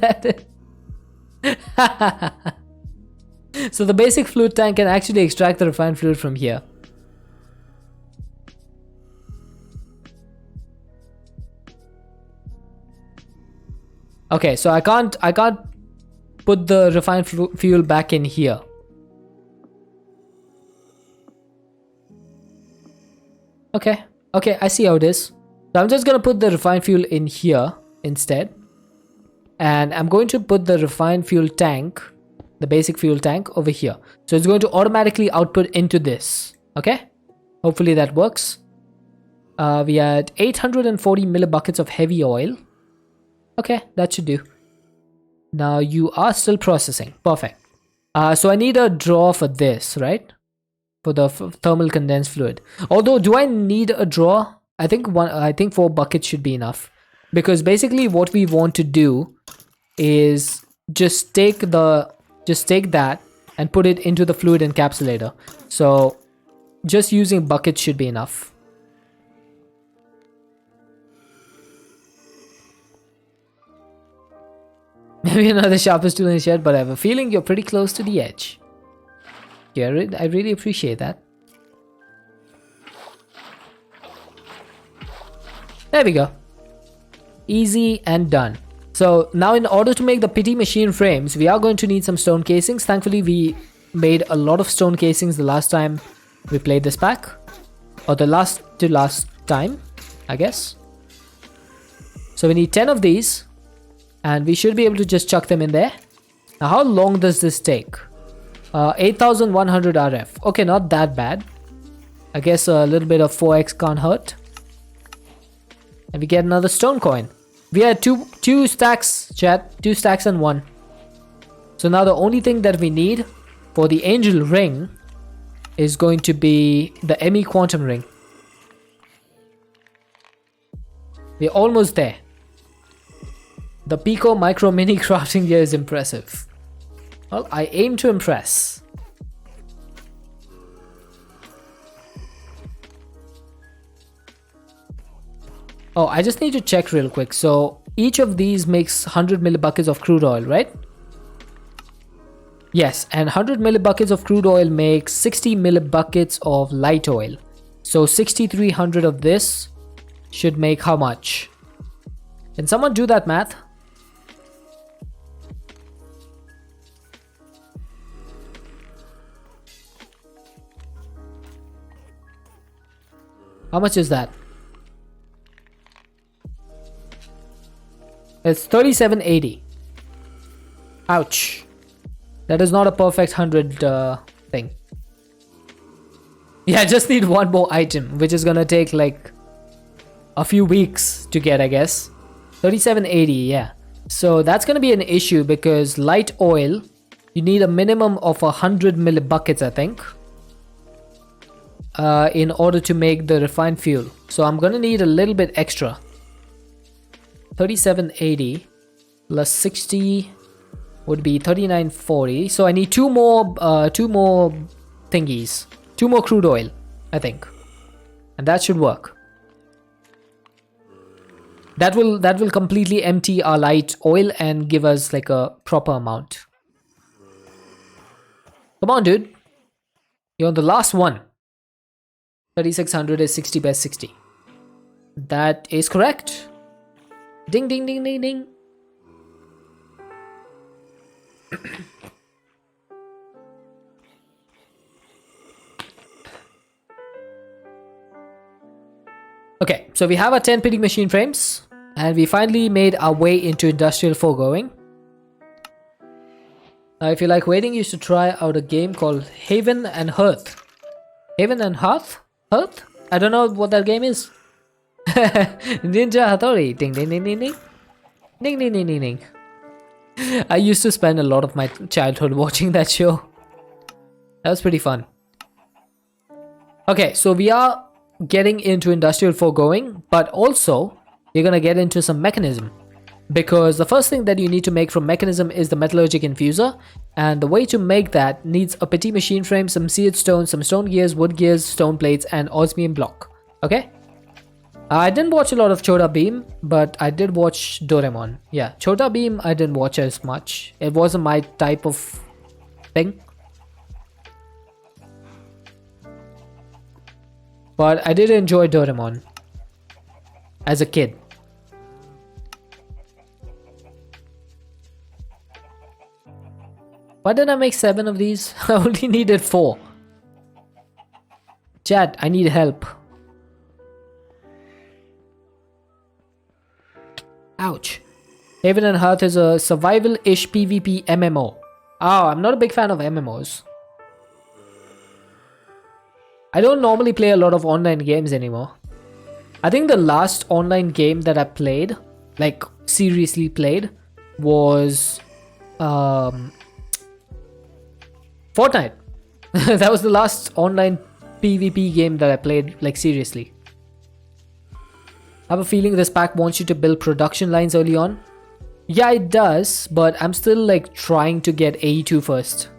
that is... So the basic fluid tank can actually extract the refined fluid from here. Okay, so I can't put the refined fuel back in here. Okay, I see how it is. So I'm just gonna put the refined fuel in here instead. And I'm going to put the refined fuel tank, the basic fuel tank, over here. So it's going to automatically output into this. Okay? Hopefully that works. We had 840 millibuckets of heavy oil. Okay, that should do. Now you are still processing. Perfect. So I need a drawer for this, right? For the thermal condensed fluid. Although, do I need a drawer? I think 4 buckets should be enough. Because basically what we want to do is just take that and put it into the fluid encapsulator. So just using buckets should be enough. Maybe not the sharpest tool in the shed, but I have a feeling you're pretty close to the edge. Yeah, I really appreciate that. There we go. Easy and done. So now in order to make the pity machine frames, we are going to need some stone casings. Thankfully we made a lot of stone casings the last time we played this pack. Or the last time, I guess. So we need 10 of these. And we should be able to just chuck them in there. Now how long does this take? 8100 RF. Okay, not that bad. I guess a little bit of 4x can't hurt. And we get another stone coin. We had two stacks, chat. 2 stacks and 1. So now the only thing that we need for the angel ring is going to be the ME quantum ring. We're almost there. The Pico Micro Mini crafting gear is impressive. Well, I aim to impress. Oh, I just need to check real quick. So each of these makes 100 millibuckets of crude oil, right? Yes, and 100 millibuckets of crude oil makes 60 millibuckets of light oil. So 6300 of this should make how much? Can someone do that math? How much is that? It's 3780. Ouch. That is not a perfect 100 thing. Yeah, I just need one more item, which is gonna take like a few weeks to get, I guess. 3780, yeah. So that's gonna be an issue because light oil, you need a minimum of 100 millibuckets, I think. In order to make the refined fuel. So I'm gonna need a little bit extra. 3780 plus 60 would be 3940. So I need two more thingies. 2 more crude oil, I think. And that should work. That will completely empty our light oil and give us like a proper amount. Come on, dude. You're the last one. 3600 is 60 by 60. That is correct. Ding, ding, ding, ding, ding. Okay, so we have our 10 pity machine frames, and we finally made our way into industrial foregoing. Now, if you like waiting, you should try out a game called Haven and Hearth. Haven and Hearth? Hearth? I don't know what that game is. Ninja Hattori. Ding, ding, ding, ding, ding. Ding, ding, ding, ding, ding. I used to spend a lot of my childhood watching that show. That was pretty fun. Okay, so we are getting into industrial foregoing, but also you're gonna get into some mechanism, because the first thing that you need to make from mechanism is the metallurgic infuser, and the way to make that needs a petit machine frame, some seared stone, some stone gears, wood gears, stone plates, and osmium block. Okay, I didn't watch a lot of Chota Beam, but I did watch Doraemon. Yeah, Chota Beam I didn't watch as much. It wasn't my type of thing. But I did enjoy Doraemon as a kid. Why did I make 7 of these? I only needed 4. Chat, I need help. Ouch. Haven and Hearth is a survival-ish PvP MMO. Oh, I'm not a big fan of MMOs. I don't normally play a lot of online games anymore. I think the last online game that I played, like seriously played, was Fortnite. That was the last online PvP game that I played, like seriously. I have a feeling this pack wants you to build production lines early on. Yeah, it does, but I'm still like trying to get AE2 first.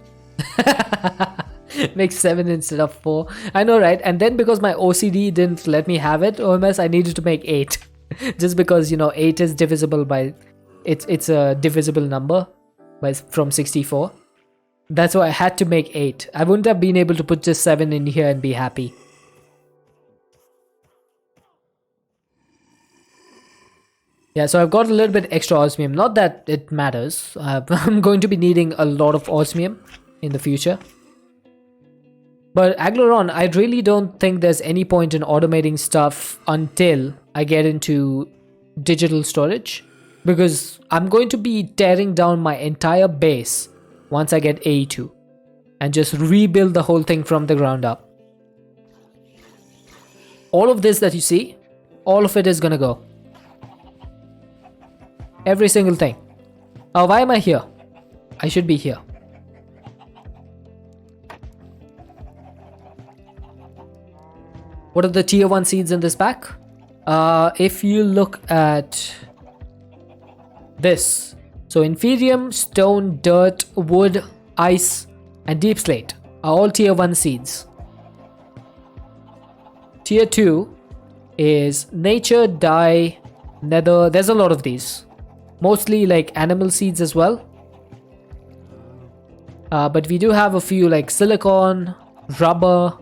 Make 7 instead of 4. I know, right? And then because my OCD didn't let me have it, OMS, I needed to make 8. Just because, you know, 8 is divisible by... It's a divisible number from 64. That's why I had to make 8. I wouldn't have been able to put just 7 in here and be happy. Yeah, so I've got a little bit extra osmium. Not that it matters. I'm going to be needing a lot of osmium in the future. But Agloron, I really don't think there's any point in automating stuff until I get into digital storage, because I'm going to be tearing down my entire base once I get AE2 and just rebuild the whole thing from the ground up. All of this that you see, all of it is gonna go. Every single thing. Oh, why am I here? I should be here. What are the tier 1 seeds in this pack? If you look at this, so Inferium, Stone, Dirt, Wood, Ice, and Deep Slate are all tier 1 seeds. Tier 2 is Nature, Dye, Nether. There's a lot of these. Mostly like animal seeds as well. But we do have a few like Silicon, Rubber.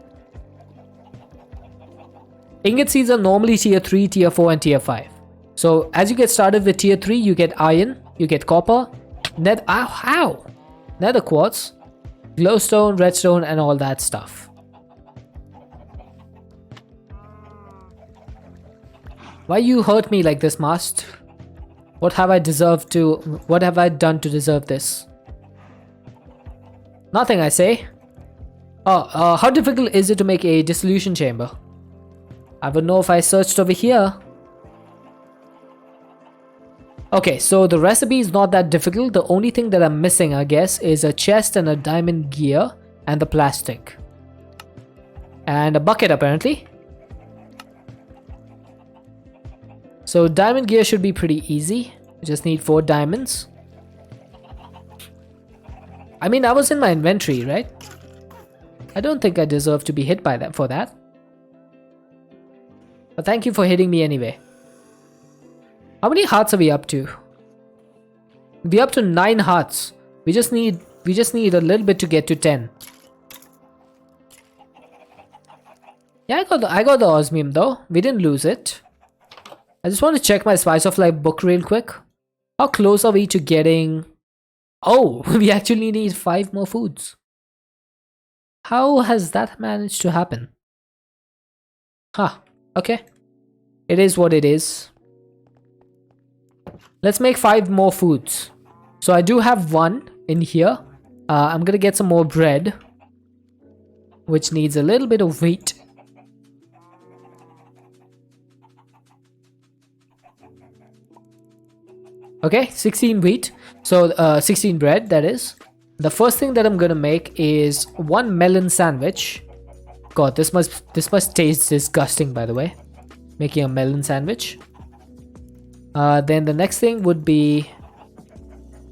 Ingot seeds are normally tier 3, tier 4, and tier 5. So as you get started with tier 3, you get iron, you get copper, nether quartz, glowstone, redstone, and all that stuff. Why you hurt me like this, Mast? What have I done to deserve this? Nothing, I say. Oh, how difficult is it to make a dissolution chamber? I would know if I searched over here. Okay, so the recipe is not that difficult. The only thing that I'm missing, I guess, is a chest and a diamond gear and the plastic. And a bucket, apparently. So diamond gear should be pretty easy. You just need 4 diamonds. I mean, I was in my inventory, right? I don't think I deserve to be hit by that for that. But thank you for hitting me anyway. How many hearts are we up to? We're up to 9 hearts. We just need a little bit to get to 10. Yeah, I got the osmium though. We didn't lose it. I just want to check my Spice of Life book real quick. How close are we to getting... Oh, we actually need 5 more foods. How has that managed to happen? Huh, okay. It is what it is. Let's make 5 more foods. So I do have 1 in here. I'm gonna get some more bread, which needs a little bit of wheat. Okay, 16 wheat. So 16 bread, that is. The first thing that I'm gonna make is 1 melon sandwich. God, this must taste disgusting, by the way. Making a melon sandwich. Then the next thing would be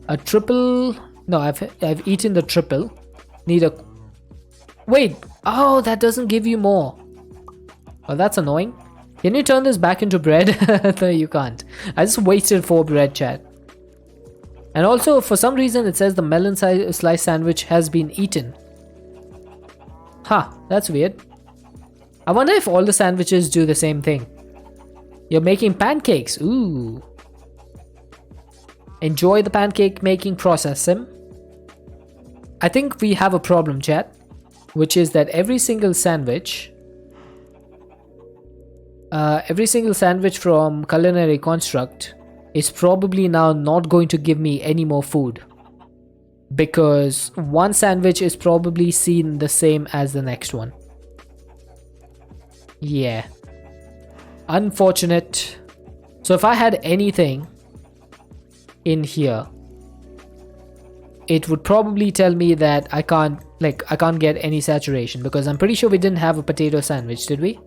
a triple. No, I've eaten the triple. Need a... Wait. Oh, that doesn't give you more. Oh, that's annoying. Can you turn this back into bread? No, you can't. I just wasted 4 bread, chat. And also, for some reason, it says the melon slice sandwich has been eaten. Huh, that's weird. I wonder if all the sandwiches do the same thing. You're making pancakes. Ooh. Enjoy the pancake making process, Sim. I think we have a problem, chat, which is that every single sandwich from Culinary Construct is probably now not going to give me any more food, because one sandwich is probably seen the same as the next one. Yeah. Unfortunate. So if I had anything in here, it would probably tell me that I can't get any saturation, because I'm pretty sure we didn't have a potato sandwich, did we?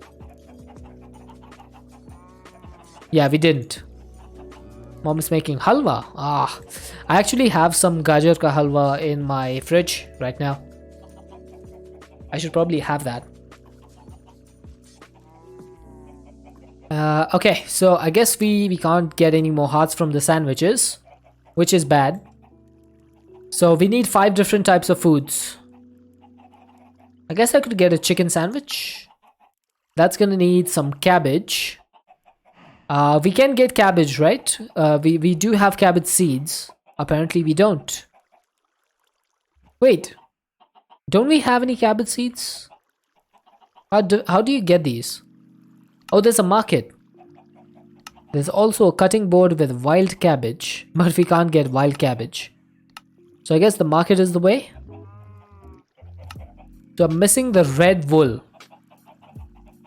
Yeah, we didn't. Mom is making halwa. Ah, I actually have some gajar ka halwa in my fridge right now. I should probably have that. Okay, so I guess we can't get any more hearts from the sandwiches, which is bad. So we need 5 different types of foods. I guess I could get a chicken sandwich. That's gonna need some cabbage. We can get cabbage, right? We do have cabbage seeds. Apparently we don't. Wait, don't we have any cabbage seeds? How do you get these? Oh, there's a market. There's also a cutting board with wild cabbage, but we can't get wild cabbage. So I guess the market is the way. So I'm missing the red wool.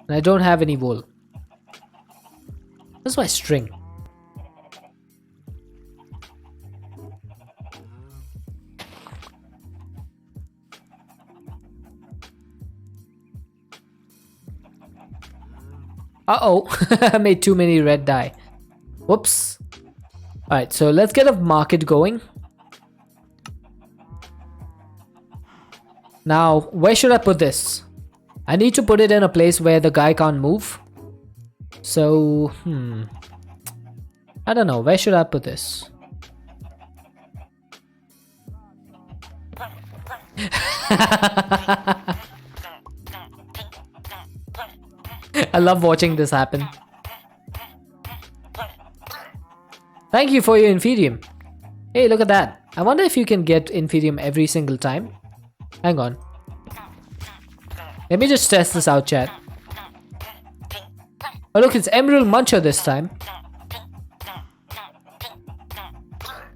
And I don't have any wool. That's my string. Uh-oh, I made too many red dye. Whoops. Alright, so let's get a market going. Now, where should I put this? I need to put it in a place where the guy can't move. So, I don't know, where should I put this? I love watching this happen. Thank you for your Inferium. Hey, look at that. I wonder if you can get Inferium every single time. Hang on. Let me just test this out, chat. Oh look, it's Emerald Muncher this time.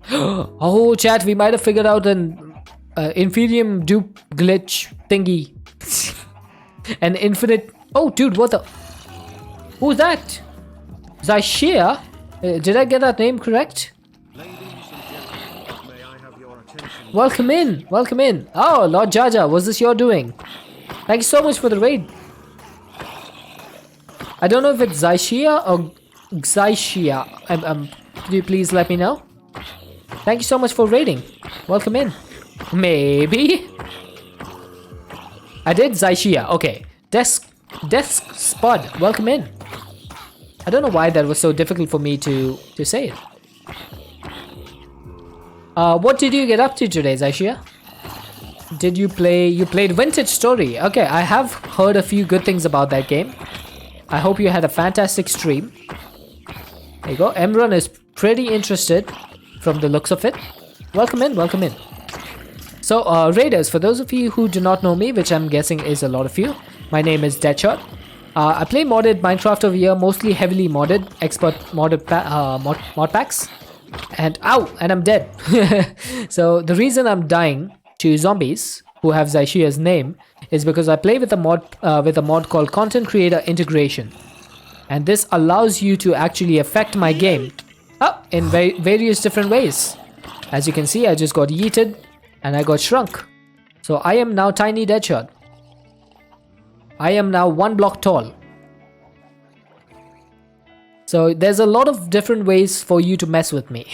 Oh, chat, we might have figured out an Inferium dupe glitch thingy. An infinite... Oh, dude, what the... Who's that? Zaishia? Did I get that name correct? Welcome in, welcome in. Oh, Lord Jaja, was this your doing? Thank you so much for the raid. I don't know if it's Zaishia or Xaishia. Could you please let me know? Thank you so much for raiding. Welcome in. Maybe? I did Zaishia. Okay. Desk Spud. Welcome in. I don't know why that was so difficult for me to say it. What did you get up to today, Zaishia? Did you play... You played Vintage Story. Okay, I have heard a few good things about that game. I hope you had a fantastic stream. There you go. Emran is pretty interested from the looks of it. Welcome in, welcome in. So, Raiders, for those of you who do not know me, which I'm guessing is a lot of you, my name is Deadshot. I play modded Minecraft over here, mostly heavily modded, expert modded mod packs. And ow, and I'm dead. So the reason I'm dying to zombies who have Zaishia's name is because I play with a mod called Content Creator Integration, and this allows you to actually affect my game in various different ways. As you can see, I just got yeeted and I got shrunk. So I am now Tiny Deadshot. I am now 1 block tall. So there's a lot of different ways for you to mess with me.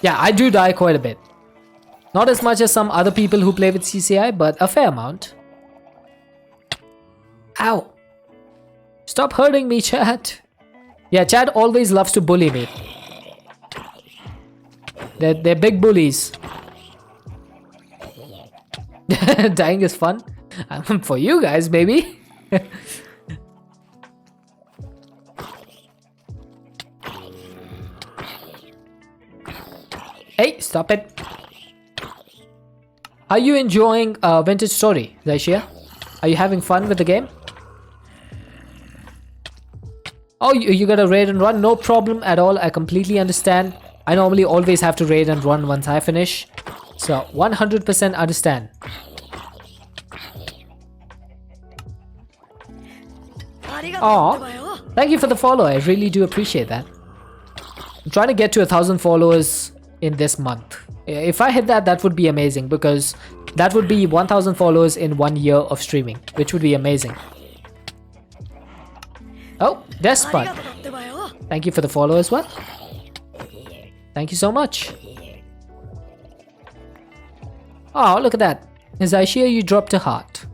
Yeah, I do die quite a bit. Not as much as some other people who play with CCI, but a fair amount. Ow. Stop hurting me, chat. Yeah, chat always loves to bully me. They're big bullies. Dying is fun. For you guys, maybe. Hey, stop it. Are you enjoying Vintage Story, Zaishia? Are you having fun with the game? Oh, you got a raid and run? No problem at all. I completely understand. I normally always have to raid and run once I finish. So, 100% understand. Aw, thank you for the follow. I really do appreciate that. I'm trying to get to 1,000 followers in this month. If I hit that, that would be amazing, because that would be 1,000 followers in 1 year of streaming, which would be amazing. Oh, Despot. Thank you for the follow as well. Thank you so much. Oh, look at that. Zaishia, you dropped a heart.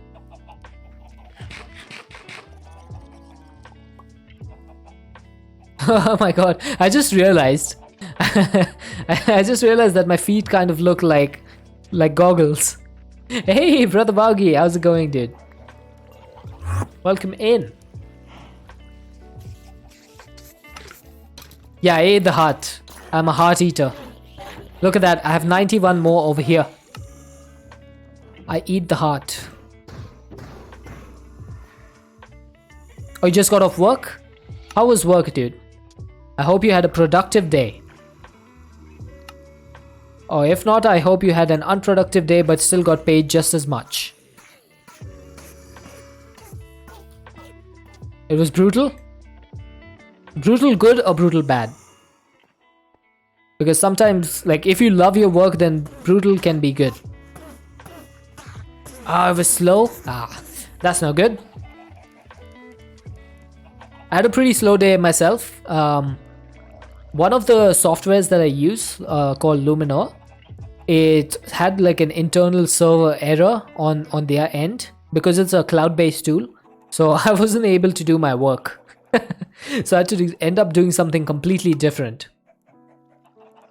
Oh my god, I just realized. I just realized that my feet kind of look like goggles. Hey, brother Boggy, how's it going, dude? Welcome in. Yeah, I ate the heart. I'm a heart eater. Look at that, I have 91 more over here. I eat the heart. Oh, you just got off work? How was work, dude? I hope you had a productive day. Or if not, I hope you had an unproductive day but still got paid just as much. It was brutal? Brutal good or brutal bad? Because sometimes, like, if you love your work, then brutal can be good. Ah, it was slow? Ah, that's no good. I had a pretty slow day myself. One of the softwares that I use called Luminor, it had like an internal server error on their end because it's a cloud-based tool. So I wasn't able to do my work. So I had to end up doing something completely different.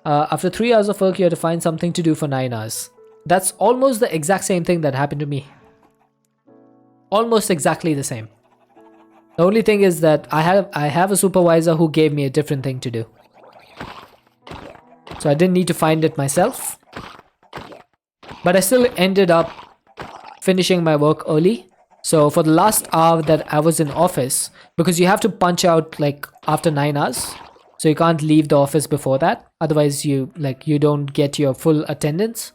After 3 hours of work, you had to find something to do for 9 hours. That's almost the exact same thing that happened to me. Almost exactly the same. The only thing is that I have a supervisor who gave me a different thing to do. So I didn't need to find it myself. But I still ended up finishing my work early. So for the last hour that I was in office, because you have to punch out like after 9 hours. So you can't leave the office before that. Otherwise you don't get your full attendance.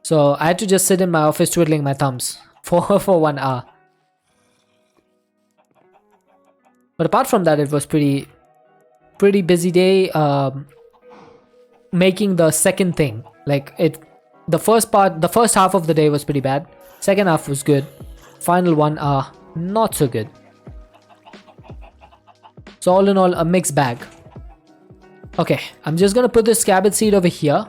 So I had to just sit in my office twiddling my thumbs for 1 hour. But apart from that, it was pretty busy day. Making the second thing, the first half of the day was pretty bad. Second half was good. Final 1 hour, not so good. So all in all, a mixed bag. Okay, I'm just gonna put this scabbard seed over here,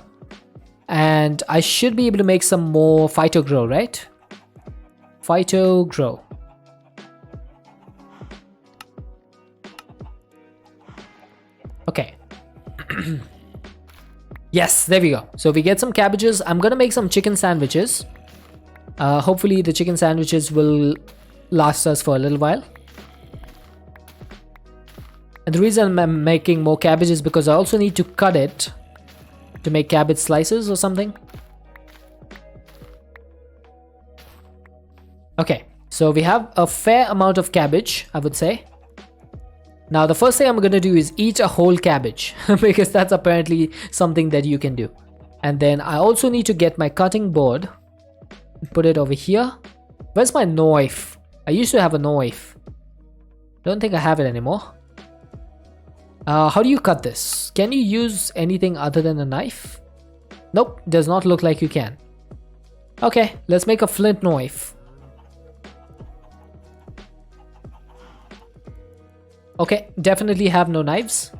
and I should be able to make some more phyto grow, right? Phyto grow. Okay. Yes, there we go. So we get some cabbages. I'm gonna make some chicken sandwiches. Hopefully the chicken sandwiches will last us for a little while. And the reason I'm making more cabbage is because I also need to cut it to make cabbage slices or something. Okay, so we have a fair amount of cabbage, I would say. Now the first thing I'm gonna do is eat a whole cabbage because that's apparently something that you can do. And then I also need to get my cutting board, put it over here. Where's my knife? I used to have a knife. Don't think I have it anymore. How do you cut this? Can you use anything other than a knife? Nope, does not look like you can. Okay, let's make a flint knife. Okay, definitely have no knives.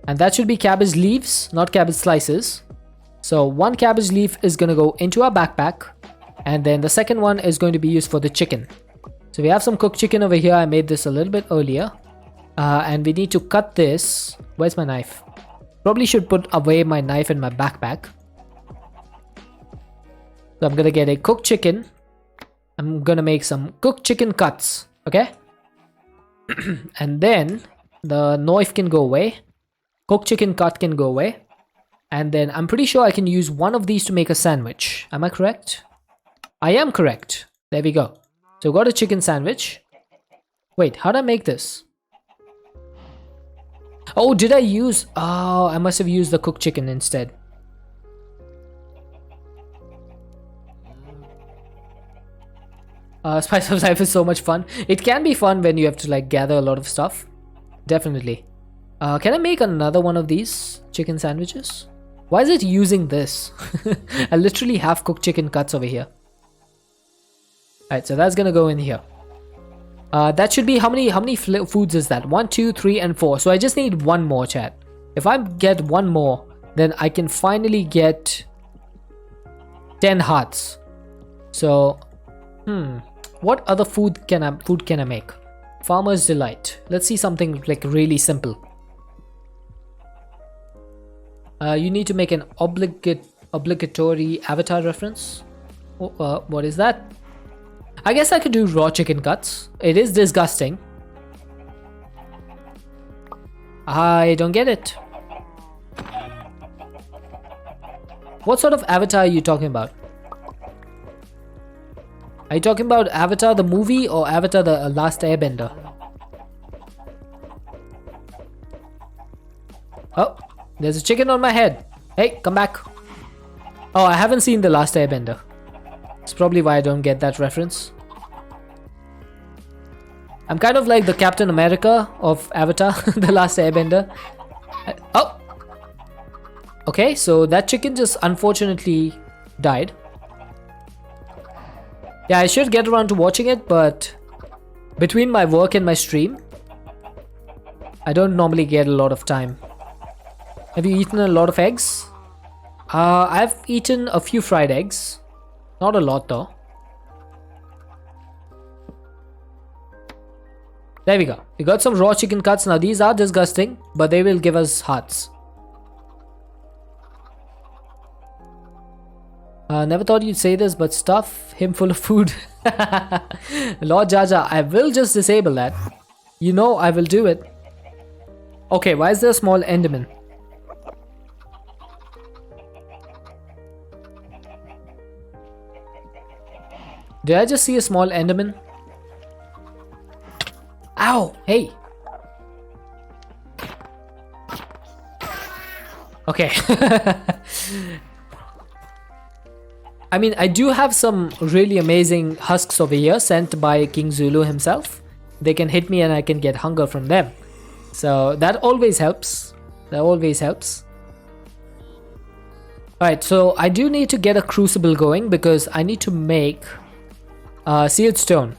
And that should be cabbage leaves, not cabbage slices. So one cabbage leaf is going to go into our backpack. And then the second one is going to be used for the chicken. So we have some cooked chicken over here. I made this a little bit earlier. And we need to cut this. Where's my knife? Probably should put away my knife in my backpack. So I'm going to get a cooked chicken. I'm gonna make some cooked chicken cuts, okay? And then the knife can go away. Cooked chicken cut can go away. And then I'm pretty sure I can use one of these to make a sandwich. Am I correct? I am correct. There we go. So got a chicken sandwich. Wait, how did I make this? Oh, did I use... Oh, I must have used the cooked chicken instead. Spice of Life is so much fun. It can be fun when you have to like gather a lot of stuff. Definitely. Can I make another one of these chicken sandwiches? Why is it using this? I literally have cooked chicken cuts over here. Alright, so that's gonna go in here. That should be, how many foods is that? 1, 2, 3, and 4. So I just need one more, chat. If I get one more, then I can finally get 10 hearts. So, what other food can I make? Farmer's Delight. Let's see something like really simple. You need to make an obligatory avatar reference. What is that? I guess I could do raw chicken cuts. It is disgusting. I don't get it. What sort of avatar are you talking about? Are you talking about Avatar the movie or Avatar the Last Airbender? Oh, there's a chicken on my head. Hey, come back. Oh, I haven't seen the Last Airbender. That's probably why I don't get that reference. I'm kind of like the Captain America of Avatar, the Last Airbender. Oh! Okay, so that chicken just unfortunately died. Yeah, I should get around to watching it, but between my work and my stream, I don't normally get a lot of time. Have you eaten a lot of eggs? I've eaten a few fried eggs. Not a lot though. There we go. We got some raw chicken cuts. Now these are disgusting, but they will give us hearts. Never thought you'd say this, but stuff him full of food. Lord Jaja, I will just disable that. You know I will do it. Okay, why is there a small enderman? Did I just see a small enderman? Ow! Hey! Okay. I mean, I do have some really amazing husks over here sent by King Zulu himself. They can hit me and I can get hunger from them. So that always helps. That always helps. Alright, so I do need to get a crucible going because I need to make sealed stone.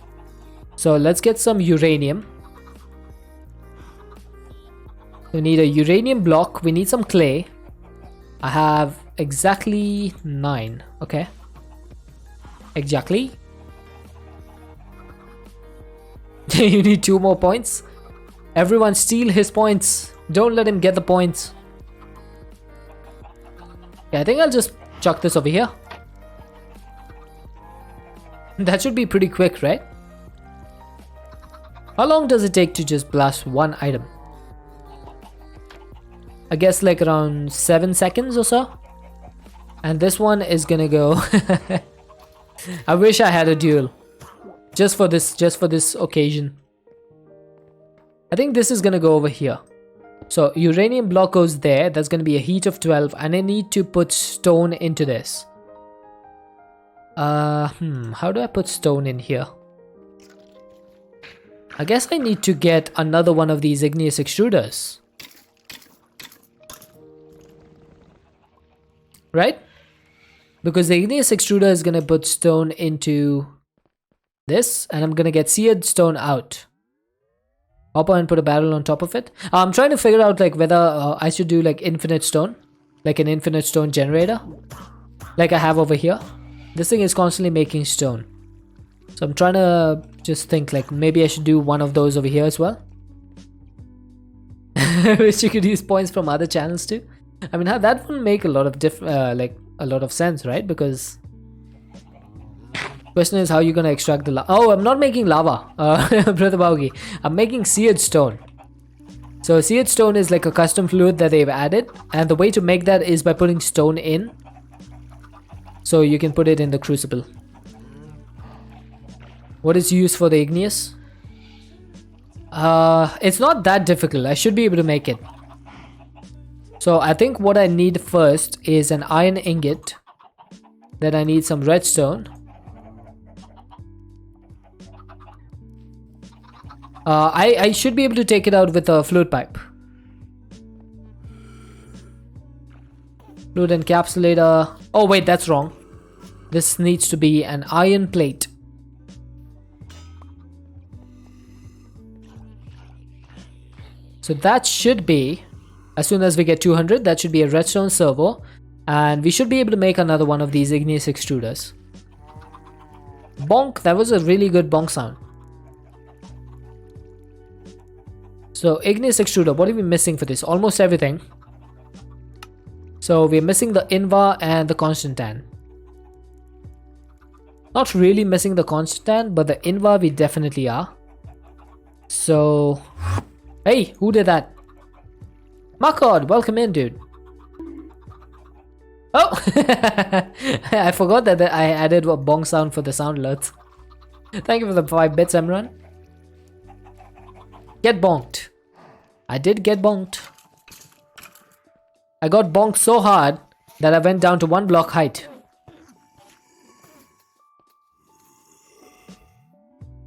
So let's get some uranium. We need a uranium block. We need some clay. I have exactly 9. Okay. Exactly. You need 2 more points. Everyone steal his points. Don't let him get the points. Yeah, I think I'll just chuck this over here. That should be pretty quick, right? How long does it take to just blast one item? I guess like around 7 seconds or so. And this one is gonna go. I wish I had a duel. Just for this occasion. I think this is gonna go over here. So uranium block goes there. That's gonna be a heat of 12, and I need to put stone into this. How do I put stone in here? I guess I need to get another one of these igneous extruders. Right? Because the igneous extruder is gonna put stone into this, and I'm gonna get seared stone out. Hop on and put a barrel on top of it. I'm trying to figure out like whether I should do like infinite stone, like an infinite stone generator, like I have over here. This thing is constantly making stone, so I'm trying to just think like maybe I should do one of those over here as well. Wish you could use points from other channels too. I mean, that would make a lot of like a lot of sense, right? Because question is how you're gonna extract the lava. Oh, I'm not making lava, Brother Baugi. I'm making seared stone. So seared stone is like a custom fluid that they've added, and the way to make that is by putting stone in. So you can put it in the crucible. What is used for the igneous? It's not that difficult. I should be able to make it. So I think what I need first is an iron ingot. Then I need some redstone. I should be able to take it out with a fluid pipe. Fluid encapsulator. Oh wait, that's wrong. This needs to be an iron plate. So that should be, as soon as we get 200, that should be a redstone servo. And we should be able to make another one of these igneous extruders. Bonk, that was a really good bonk sound. So igneous extruder, what are we missing for this? Almost everything. So we're missing the invar and the constantan. Not really missing the constantan, but the invar we definitely are. So, hey, who did that? Makod, welcome in, dude. Oh, I forgot that I added a bong sound for the sound alerts. Thank you for the 5 bits, Emran. Get bonked. I did get bonked. I got bonked so hard that I went down to 1 block height.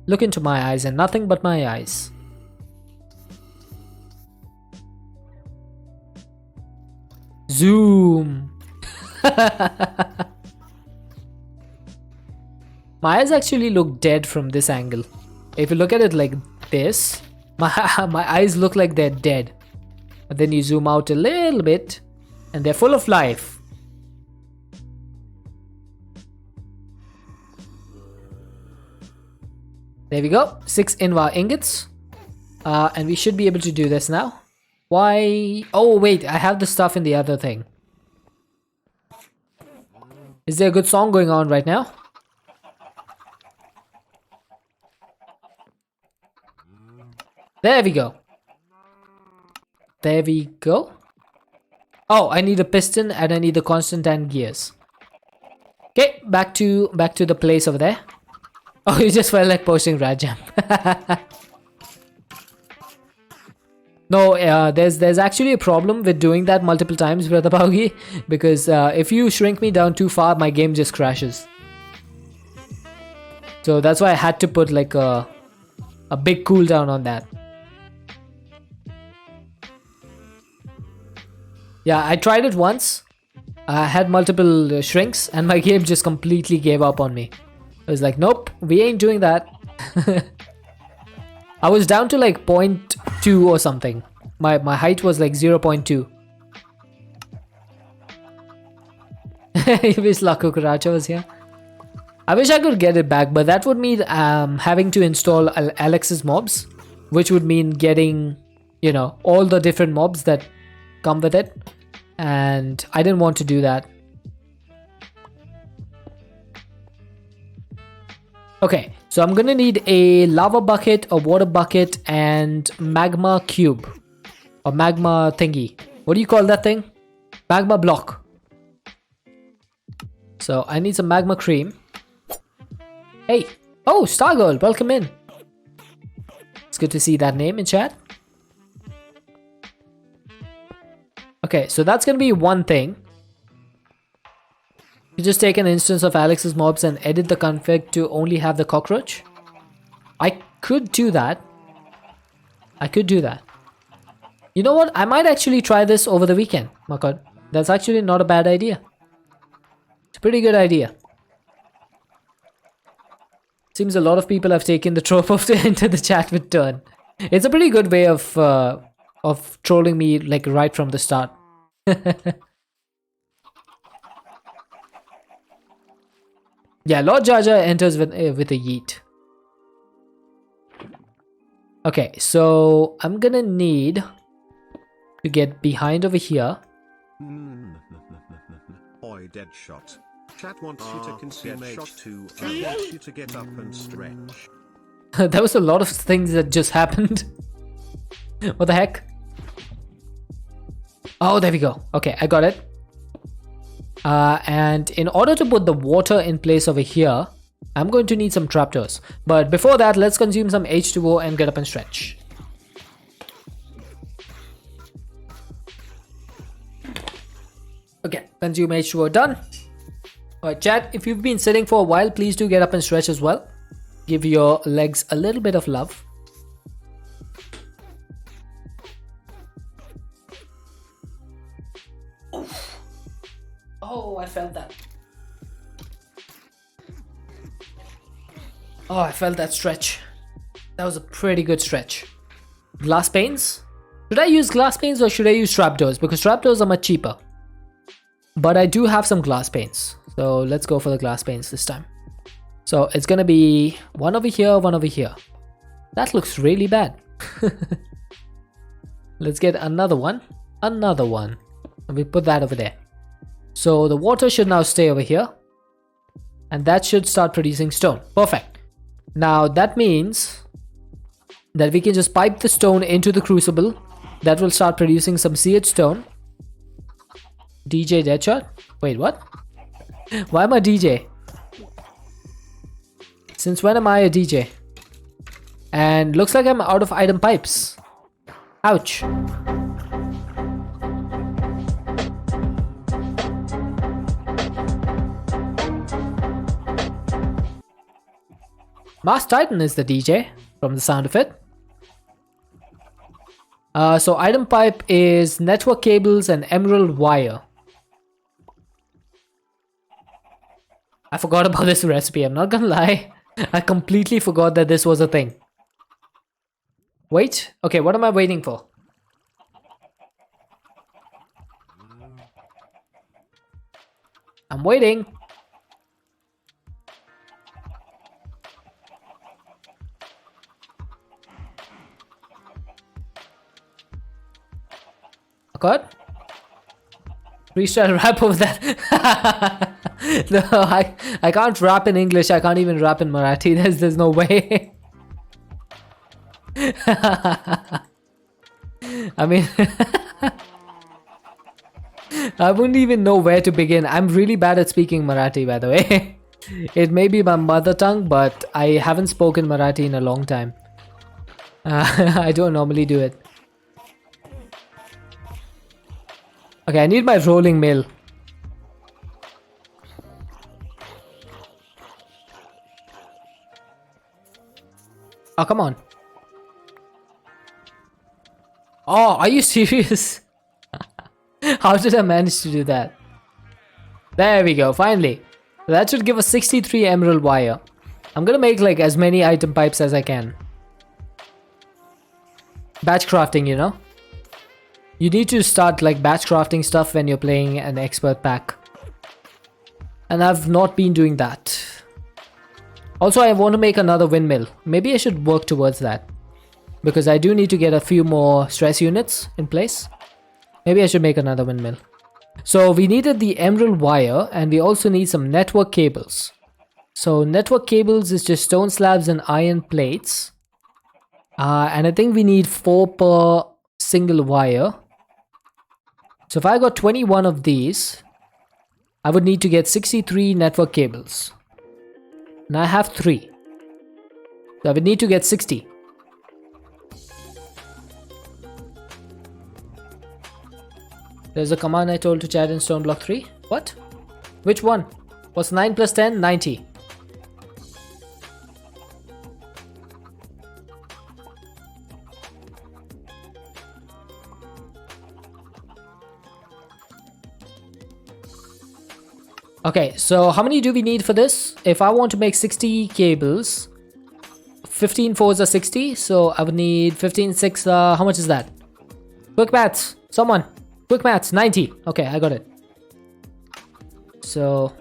Look into my eyes and nothing but my eyes. Zoom. My eyes actually look dead from this angle. If you look at it like this, my eyes look like they're dead. But then you zoom out a little bit and they're full of life. There we go. 6 invar ingots. And we should be able to do this now. Why? Oh wait, I have the stuff in the other thing. Is there a good song going on right now? There we go. There we go. Oh, I need a piston and I need the constantan gears. Okay, back to the place over there. Oh, you just felt like posting Rajam. No, there's actually a problem with doing that multiple times, Brother Paugi, because if you shrink me down too far, my game just crashes. So that's why I had to put like a big cooldown on that. Yeah, I tried it once. I had multiple shrinks and my game just completely gave up on me. I was like, nope, we ain't doing that. I was down to like 0.2 or something. My height was like 0.2. You wish La Cucaracha was here. I wish I could get it back, but that would mean having to install Alex's mobs, which would mean getting, you know, all the different mobs that come with it. and I didn't want to do that. Okay, so I'm gonna need a lava bucket, a water bucket, and magma cube. Or magma thingy. What do you call that thing? Magma block. So I need some magma cream. Hey! Oh, Stargirl, welcome in. It's good to see that name in chat. Okay, so that's gonna be one thing. You just take an instance of Alex's mobs and edit the config to only have the cockroach. I could do that. You know what? I might actually try this over the weekend, Makad. That's actually not a bad idea. It's a pretty good idea. Seems a lot of people have taken the trope of to enter the chat with turn. It's a pretty good way of trolling me like right from the start. Yeah, Lord Jar Jar enters with a yeet. Okay, so I'm gonna need to get behind over here.
Oi, dead shot. Chat wants you to consume H2 and wants you to get up and stretch.
There was a lot of things that just happened. What the heck? Oh, there we go. Okay, I got it. And in order to put the water in place over here, I'm going to need some trapdoors. But before that, let's consume some H2O and get up and stretch. Okay, consume H2O done. Alright, chat, if you've been sitting for a while, please do get up and stretch as well. Give your legs a little bit of love. Oh, I felt that. Oh, I felt that stretch. That was a pretty good stretch. Glass panes? Should I use glass panes or should I use trapdoors? Because trapdoors are much cheaper. But I do have some glass panes. So let's go for the glass panes this time. So it's gonna be one over here, one over here. That looks really bad. Let's get another one. Another one. And we put that over there. So the water should now stay over here. And that should start producing stone. Perfect. Now that means that we can just pipe the stone into the crucible. That will start producing some seared stone. DJ Deadshot? Wait, what? Why am I DJ? Since when am I a DJ? And looks like I'm out of item pipes. Ouch. Mars Titan is the DJ from the sound of it. So item pipe is network cables and emerald wire. I forgot about this recipe, I'm not gonna lie. I completely forgot that this was a thing. Wait, okay, what am I waiting for? I'm waiting. God? Freestyle rap over that. No, I can't rap in English. I can't even rap in Marathi. There's no way. I mean, I wouldn't even know where to begin. I'm really bad at speaking Marathi, by the way. It may be my mother tongue, but I haven't spoken Marathi in a long time. I don't normally do it. Okay, I need my rolling mill. Oh, come on. Oh, are you serious? How did I manage to do that? There we go, finally. That should give us 63 emerald wire. I'm gonna make like as many item pipes as I can. Batch crafting, you know? You need to start like batch crafting stuff when you're playing an expert pack. And I've not been doing that. Also, I want to make another windmill. Maybe I should work towards that. Because I do need to get a few more stress units in place. Maybe I should make another windmill. So we needed the emerald wire, and we also need some network cables. So network cables is just stone slabs and iron plates. And I think we need 4 per single wire. So if I got 21 of these, I would need to get 63 network cables. And I have 3. So I would need to get 60. There's a command I told to chat in stone block 3. What? Which one? What's 9 plus 10? 90. Okay, so how many do we need for this? If I want to make 60 cables, 15 fours are 60, so I would need 15 6. How much is that? Quick maths, someone. Quick maths, 90. Okay, I got it. So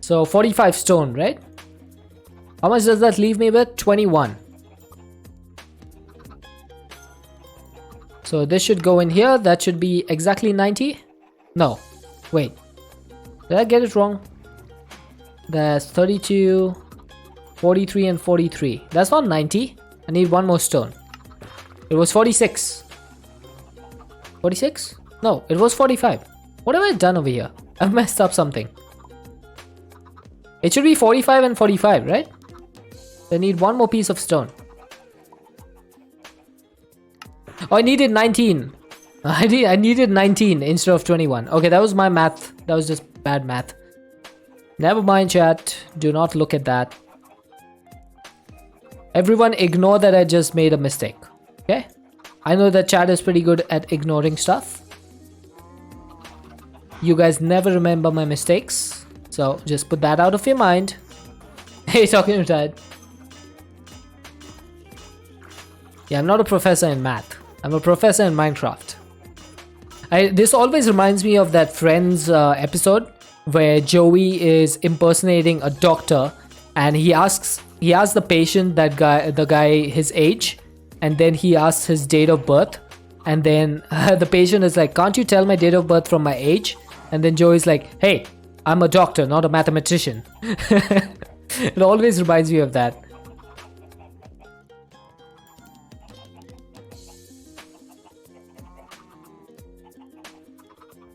So 45 stone, right? How much does that leave me with? 21. So this should go in here. That should be exactly 90. No, wait. Did I get it wrong? That's 32, 43 and 43. That's not 90. I need one more stone. It was 46. 46? No, it was 45. What have I done over here? I've messed up something. It should be 45 and 45, right? I need one more piece of stone. Oh, I needed 19. I needed 19 instead of 21. Okay, that was my math. That was just bad math. Never mind, chat. Do not look at that. Everyone ignore that I just made a mistake. Okay? I know that chat is pretty good at ignoring stuff. You guys never remember my mistakes. So just put that out of your mind. Hey, talking retired. Yeah, I'm not a professor in math. I'm a professor in Minecraft. This always reminds me of that Friends episode where Joey is impersonating a doctor, and he asks the patient, the guy his age, and then he asks his date of birth, and then the patient is like, "Can't you tell my date of birth from my age?" And then Joey's like, "Hey, I'm a doctor, not a mathematician." It always reminds me of that.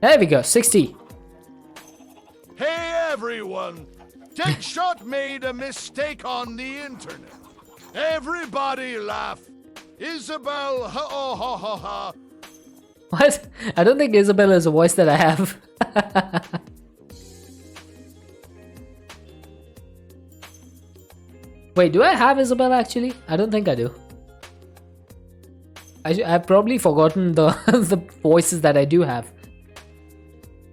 There we go, 60.
Hey everyone! Deadshot made a mistake on the internet. Everybody laugh. Isabel, ha ha ha ha ha.
What? I don't think Isabella is a voice that I have. Wait, do I have Isabella actually? I don't think I do. I've probably forgotten the the voices that I do have.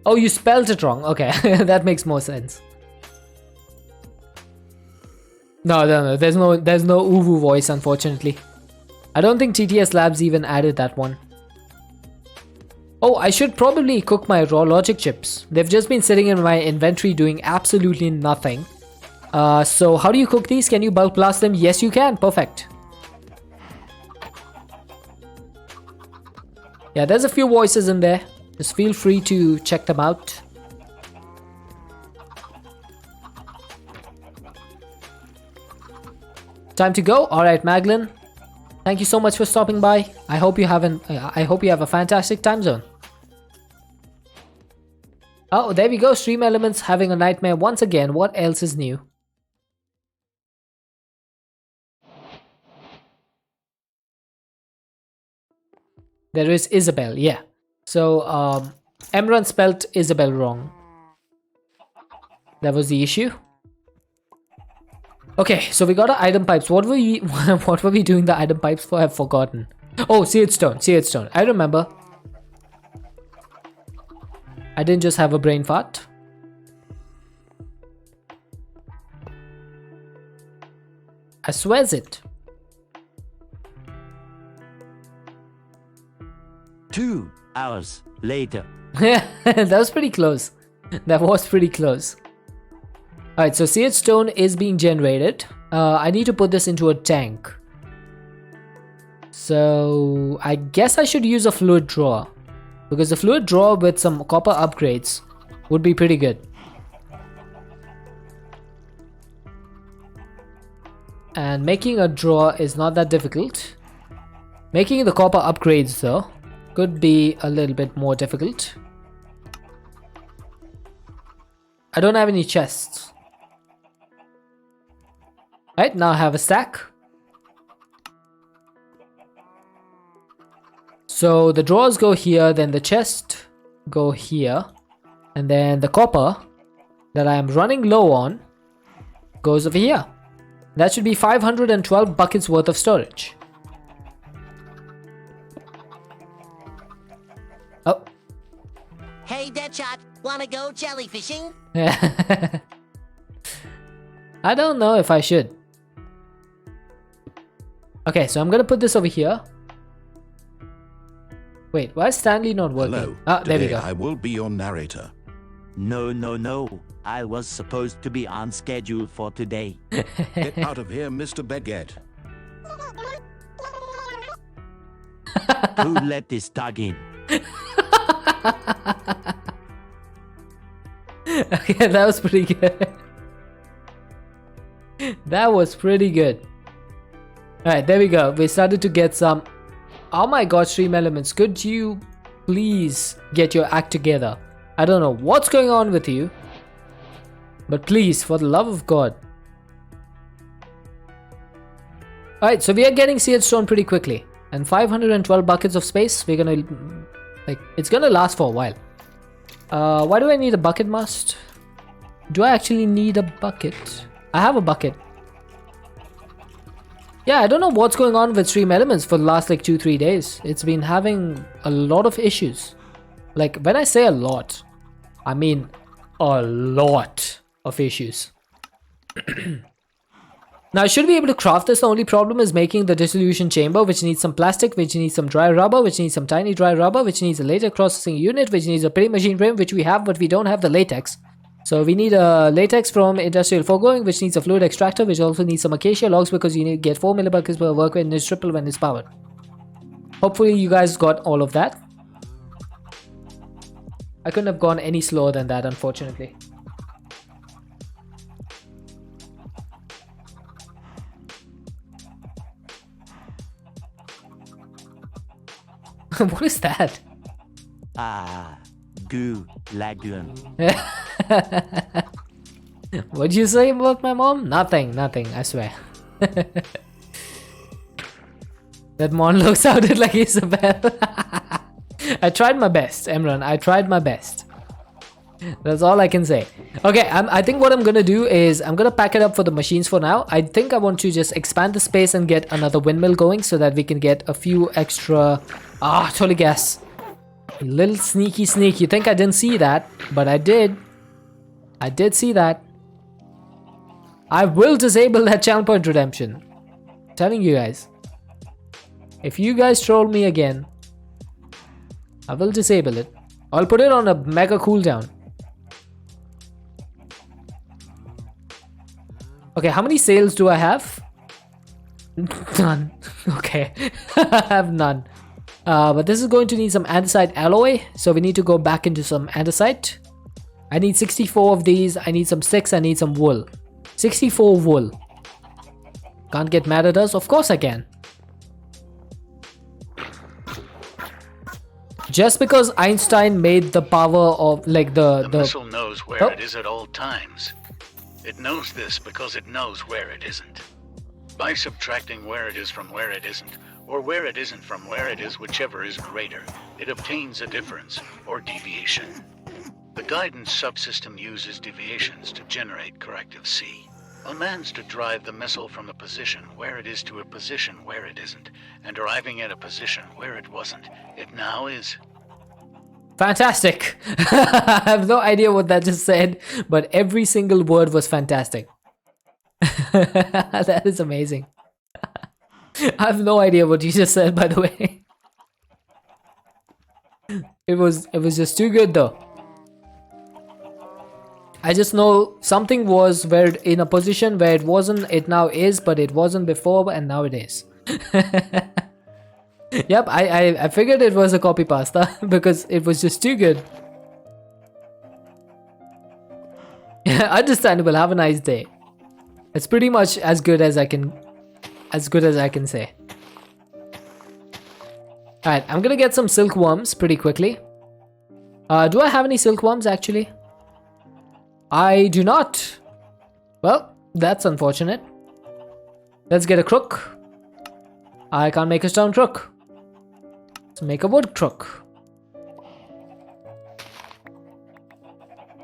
Oh, you spelled it wrong. Okay, that makes more sense. No. There's no Uwu voice, unfortunately. I don't think TTS Labs even added that one. Oh, I should probably cook my raw logic chips. They've just been sitting in my inventory doing absolutely nothing. So how do you cook these? Can you bulk blast them? Yes, you can. Perfect. Yeah, there's a few voices in there. Just feel free to check them out. Time to go. All right, Maglin. Thank you so much for stopping by. I hope you have a fantastic time zone. Oh, there we go. Stream Elements having a nightmare once again. What else is new? There is Isabel, yeah. So, Emran spelt Isabel wrong. That was the issue. Okay, so we got our item pipes. What were we doing the item pipes for? I've forgotten. Oh, seared stone. I remember. I didn't just have a brain fart. I swears it.
2 hours later.
That was pretty close. That was pretty close. Alright, so seared stone is being generated. I need to put this into a tank. So I guess I should use a fluid drawer, because the fluid drawer with some copper upgrades would be pretty good. And making a drawer is not that difficult. Making the copper upgrades though could be a little bit more difficult. I don't have any chests. Right, now I have a stack. So the drawers go here, then the chest go here, and then the copper that I am running low on goes over here. That should be 512 buckets worth of storage. Oh.
Hey, Deadshot, wanna go jellyfishing?
I don't know if I should. Okay, so I'm gonna put this over here. Wait, why is Stanley not working?
Hello.
Ah, there we
Today
go.
I will be your narrator.
No. I was supposed to be on schedule for today.
Get out of here, Mr. Baguette.
Who let this dog in?
Okay, that was pretty good. That was pretty good. Alright, there we go. We started to get some... Oh my god, Stream Elements, could you please get your act together? I don't know what's going on with you, but please, for the love of God. Alright, so we are getting seared stone pretty quickly. And 512 buckets of space, we're gonna... Like, it's gonna last for a while. Why do I need a bucket must? Do I actually need a bucket? I have a bucket. Yeah, I don't know what's going on with Stream Elements for the last like 2-3 days. It's been having a lot of issues. Like, when I say a lot, I mean a lot of issues. Now I should be able to craft this. The only problem is making the dissolution chamber, which needs some plastic, which needs some dry rubber, which needs some tiny dry rubber, which needs a latex processing unit, which needs a pretty machine frame, which we have, but we don't have the latex. So we need a latex from industrial foregoing, which needs a fluid extractor, which also needs some acacia logs, because you need to get 4 millibuckets per work when it's triple when it's powered. Hopefully you guys got all of that. I couldn't have gone any slower than that, unfortunately. What is that?
Goo Lagoon.
What'd you say about my mom? Nothing, I swear. That monologue sounded like Isabel. I tried my best, Emran. I tried my best. That's all I can say. Okay, I think what I'm gonna do is I'm gonna pack it up for the machines for now. I think I want to just expand the space and get another windmill going so that we can get a few extra... totally gas. Little sneaky sneak. You think I didn't see that, but I did. I did see that. I will disable that channel point redemption. I'm telling you guys. If you guys troll me again, I will disable it. I'll put it on a mega cooldown. Okay, how many sales do I have? None. Okay. I have none. But this is going to need some andesite alloy, so we need to go back into some andesite. I need 64 of these. I need some sticks. I need some wool. 64 wool. Can't get mad at us? Of course I can. Just because Einstein made the power of like
The missile knows where
Oh.
it is at all times. It knows this because it knows where it isn't. By subtracting where it is from where it isn't, or where it isn't from where it is, whichever is greater, it obtains a difference, or deviation. The guidance subsystem uses deviations to generate corrective C. A man's to drive the missile from a position where it is to a position where it isn't, and arriving at a position where it wasn't. It now is.
Fantastic. I have no idea what that just said, but every single word was fantastic. That is amazing. I have no idea what you just said, by the way. It was just too good though. I just know something was where in a position where it wasn't, it now is, but it wasn't before, and now it is. Yep, I figured it was a copy pasta because it was just too good. Understandable. Have a nice day. It's pretty much as good as I can say. Alright, I'm gonna get some silkworms pretty quickly. Do I have any silkworms actually? I do not. Well, that's unfortunate. Let's get a crook. I can't make a stone crook. Let's make a wood crook.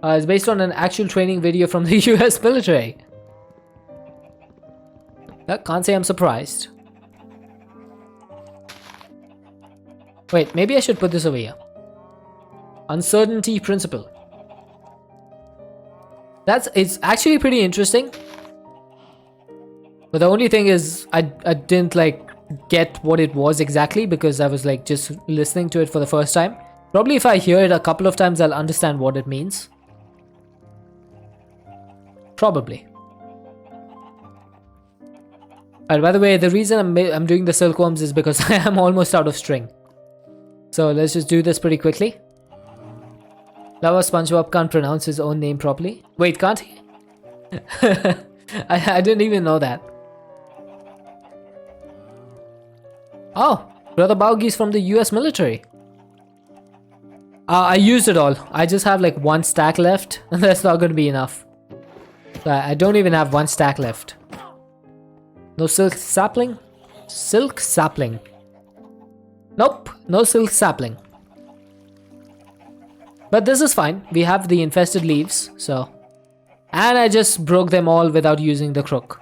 It's based on an actual training video from the US military. I can't say I'm surprised. Wait, maybe I should put this over here. Uncertainty principle. It's actually pretty interesting. But the only thing is I didn't like get what it was exactly because I was like just listening to it for the first time. Probably if I hear it a couple of times I'll understand what it means. Probably. Alright, by the way, the reason I'm doing the silkworms is because I am almost out of string. So let's just do this pretty quickly. Lava SpongeBob can't pronounce his own name properly. Wait, can't he? I didn't even know that. Oh, Brother Baugi's from the US military. I used it all. I just have like one stack left. And that's not going to be enough. I don't even have one stack left. No silk sapling? Silk sapling. Nope, no silk sapling. But this is fine. We have the infested leaves, so. And I just broke them all without using the crook.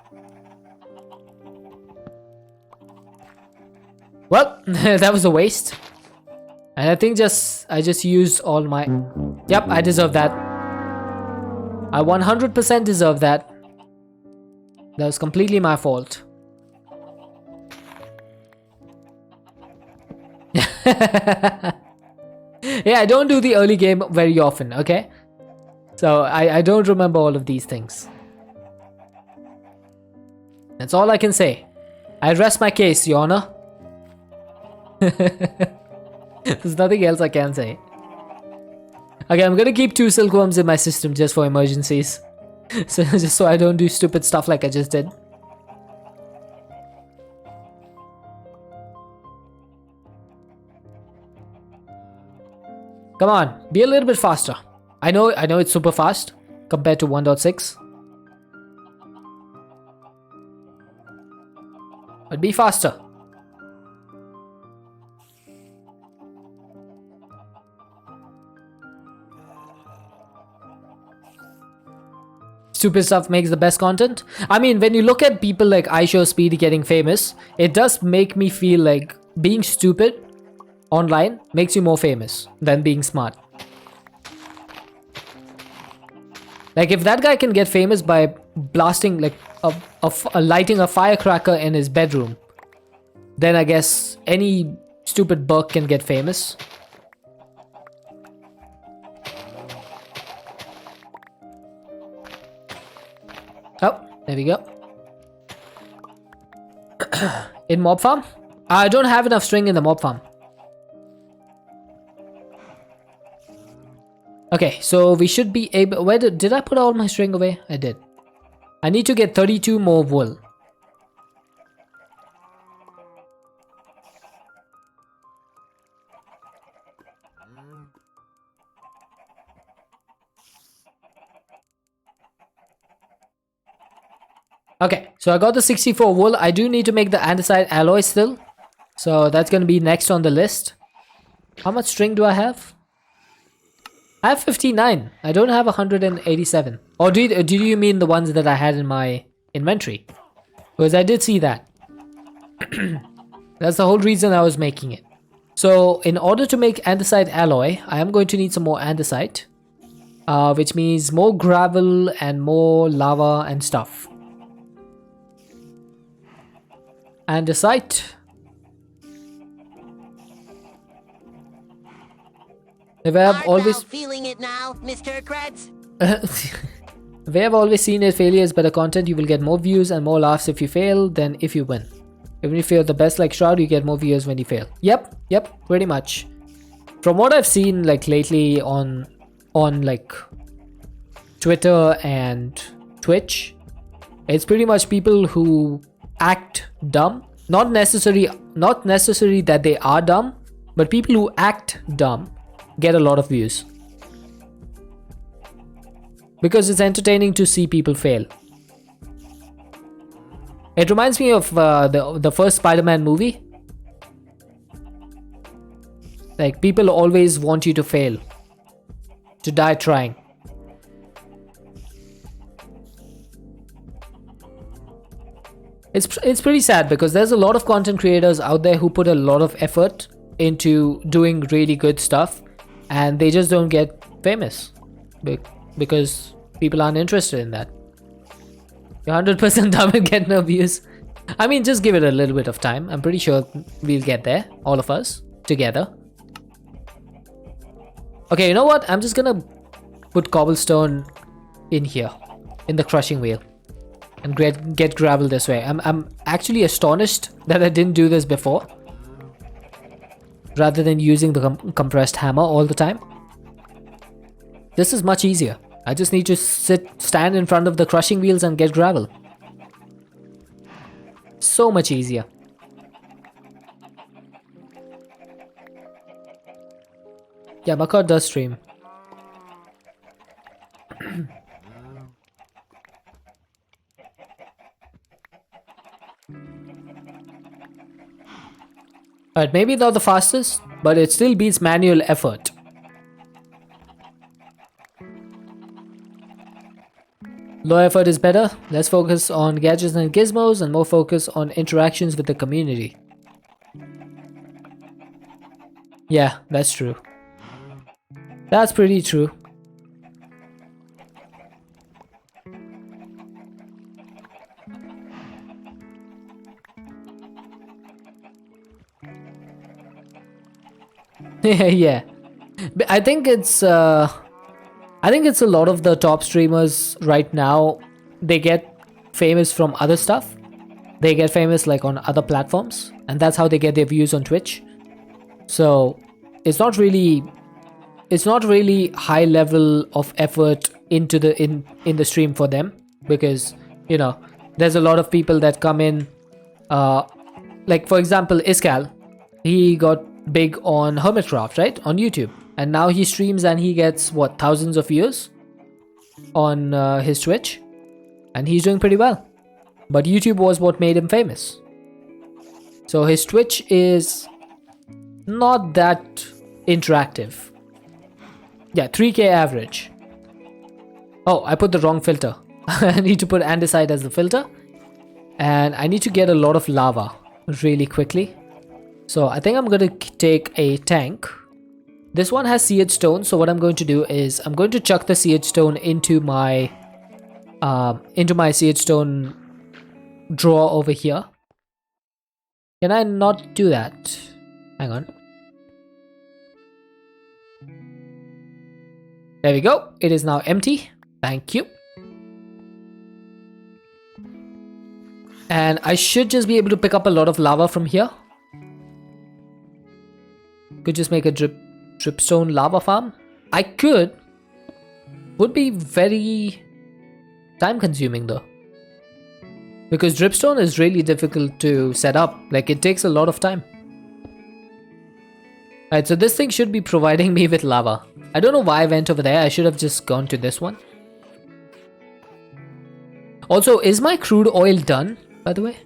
Well, that was a waste. And I think I just used all my... Yep, I deserve that. I 100% deserve that. That was completely my fault. Yeah, I don't do the early game very often, okay? So I don't remember all of these things. That's all I can say. I rest my case, Your Honor. There's nothing else I can say. Okay, I'm gonna keep 2 silkworms in my system just for emergencies. So just so I don't do stupid stuff like I just did. Come on, be a little bit faster. I know it's super fast compared to 1.6. But be faster. Stupid stuff makes the best content. I mean, when you look at people like iShowSpeed getting famous, it does make me feel like being stupid online makes you more famous than being smart. Like if that guy can get famous by blasting like lighting a firecracker in his bedroom, then I guess any stupid buck can get famous. Oh, there we go. In mob farm? I don't have enough string in the mob farm. Okay, so we should be able... Where did I put all my string away? I did. I need to get 32 more wool. Okay, so I got the 64 wool. I do need to make the andesite alloy still. So that's going to be next on the list. How much string do I have? I have 59. I don't have 187. Or did you mean the ones that I had in my inventory? Because I did see that. That's the whole reason I was making it. So in order to make andesite alloy, I am going to need some more andesite. Which means more gravel and more lava and stuff. Andesite. If I have
Art
always...
thou feeling it now, Mr. Kretz?
We have always seen it, failure is better content. You will get more views and more laughs if you fail than if you win. Even if you're the best like Shroud, you get more views when you fail. Yep, pretty much. From what I've seen like lately on like Twitter and Twitch, it's pretty much people who act dumb. Not necessarily that they are dumb, but people who act dumb get a lot of views. Because it's entertaining to see people fail. It reminds me of the first Spider-Man movie. Like, people always want you to fail. To die trying. It's pretty sad because there's a lot of content creators out there who put a lot of effort into doing really good stuff and they just don't get famous because people aren't interested in that. You're 100% dumb and get no views. I mean, just give it a little bit of time. I'm pretty sure we'll get there, all of us, together. Okay, you know what? I'm just gonna put cobblestone in here, in the crushing wheel, and get gravel this way. I'm actually astonished that I didn't do this before, rather than using the compressed hammer all the time. This is much easier. I just need to stand in front of the crushing wheels and get gravel. So much easier. Yeah, Makar does stream. Alright, maybe not the fastest, but it still beats manual effort. Low effort is better, less focus on gadgets and gizmos, and more focus on interactions with the community. Yeah, that's true. That's pretty true. Yeah. But I think it's a lot of the top streamers right now, they get famous from other stuff. They get famous like on other platforms, and that's how they get their views on Twitch. So it's not really high level of effort into in the stream for them, because you know there's a lot of people that come in, like for example Iskal, he got big on Hermitcraft, right, on YouTube, and now he streams and he gets what, thousands of views on his Twitch, and he's doing pretty well. But YouTube was what made him famous. So his Twitch is not that interactive. Yeah, 3k average. Oh, I put the wrong filter. I need to put andesite as the filter. And I need to get a lot of lava really quickly. So I think I'm going to take a tank. This one has seared stone. So what I'm going to do is I'm going to chuck the seared stone into my seared stone drawer over here. Can I not do that? Hang on. There we go. It is now empty. Thank you. And I should just be able to pick up a lot of lava from here. Could just make a dripstone lava farm. I could. Would be very time consuming though. Because dripstone is really difficult to set up. Like, it takes a lot of time. Alright, so this thing should be providing me with lava. I don't know why I went over there. I should have just gone to this one. Also, is my crude oil done, by the way?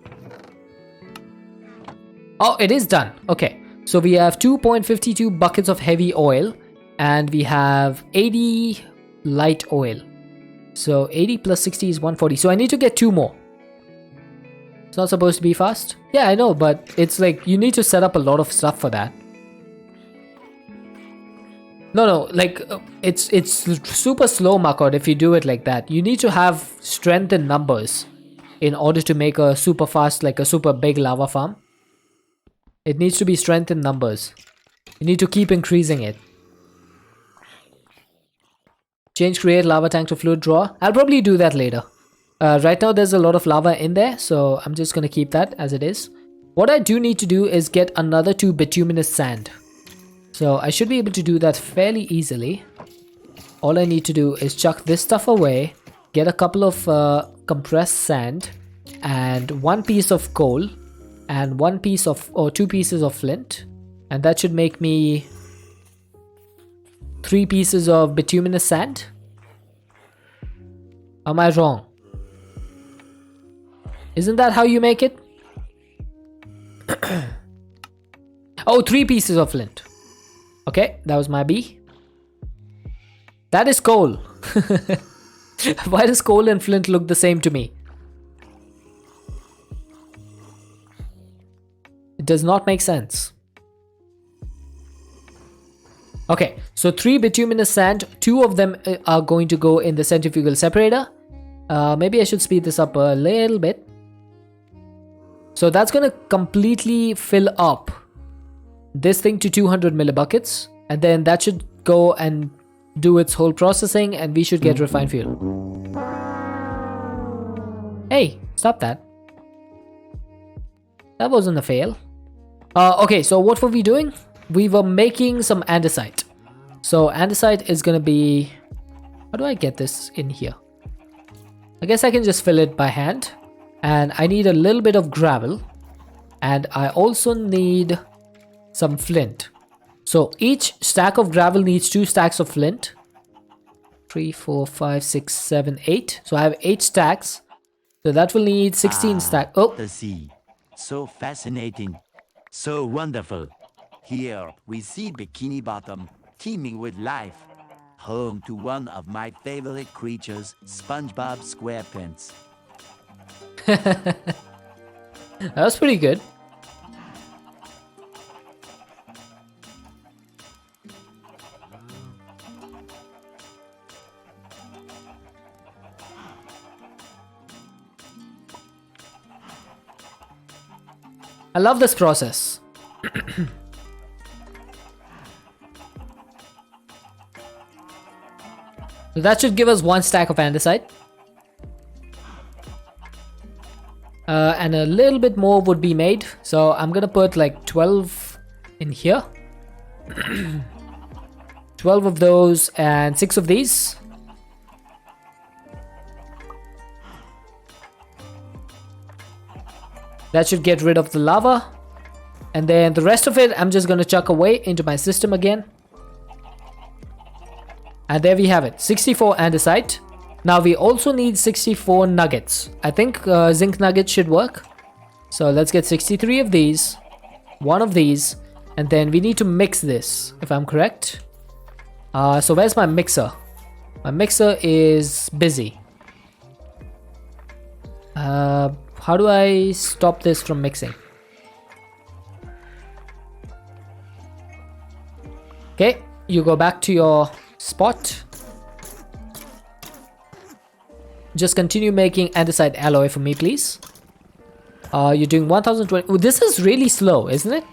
Oh, it is done. Okay. So we have 2.52 buckets of heavy oil. And we have 80 light oil. So 80 plus 60 is 140. So I need to get 2 more. It's not supposed to be fast. Yeah, I know. But it's like you need to set up a lot of stuff for that. No, like it's super slow, Makod, if you do it like that. You need to have strength in numbers in order to make a super fast, like a super big lava farm. It needs to be strength in numbers. You need to keep increasing it. Change create lava tank to fluid draw. I'll probably do that later. Right now there's a lot of lava in there, so I'm just gonna keep that as it is. What I do need to do is get another 2 bituminous sand. So I should be able to do that fairly easily. All I need to do is chuck this stuff away, get a couple of compressed sand, and 1 piece of coal, and 1 piece of, or 2 pieces of flint, and that should make me 3 pieces of bituminous sand. Am I wrong? Isn't that how you make it? Oh, 3 pieces of flint. Okay, that was my B. That is coal. Why does coal and flint look the same to me? It does not make sense. Okay, so 3 bituminous sand, 2 of them are going to go in the centrifugal separator. Maybe I should speed this up a little bit. So that's going to completely fill up this thing to 200 millibuckets, and then that should go and do its whole processing, and we should get refined fuel. Hey, stop that. That wasn't a fail. Okay, so what were we doing? We were making some andesite. So andesite is gonna be... How do I get this in here? I guess I can just fill it by hand. And I need a little bit of gravel. And I also need some flint. So each stack of gravel needs 2 stacks of flint. 3, 4, 5, 6, 7, 8. So I have 8 stacks. So that will need 16 stacks. Oh,
The sea. So fascinating. So wonderful. Here we see Bikini Bottom teeming with life. Home to one of my favorite creatures, SpongeBob SquarePants.
that was pretty good. I love this process. So that should give us 1 stack of andesite. And a little bit more would be made. So I'm gonna put like 12 in here. 12 of those and 6 of these. That should get rid of the lava. And then the rest of it, I'm just going to chuck away into my system again. And there we have it, 64 andesite. Now we also need 64 nuggets. I think zinc nuggets should work. So let's get 63 of these, 1 of these, and then we need to mix this, if I'm correct. So where's my mixer? My mixer is busy. How do I stop this from mixing? Okay, you go back to your spot. Just continue making andesite alloy for me, please. You're doing 1020. Oh, this is really slow, isn't it?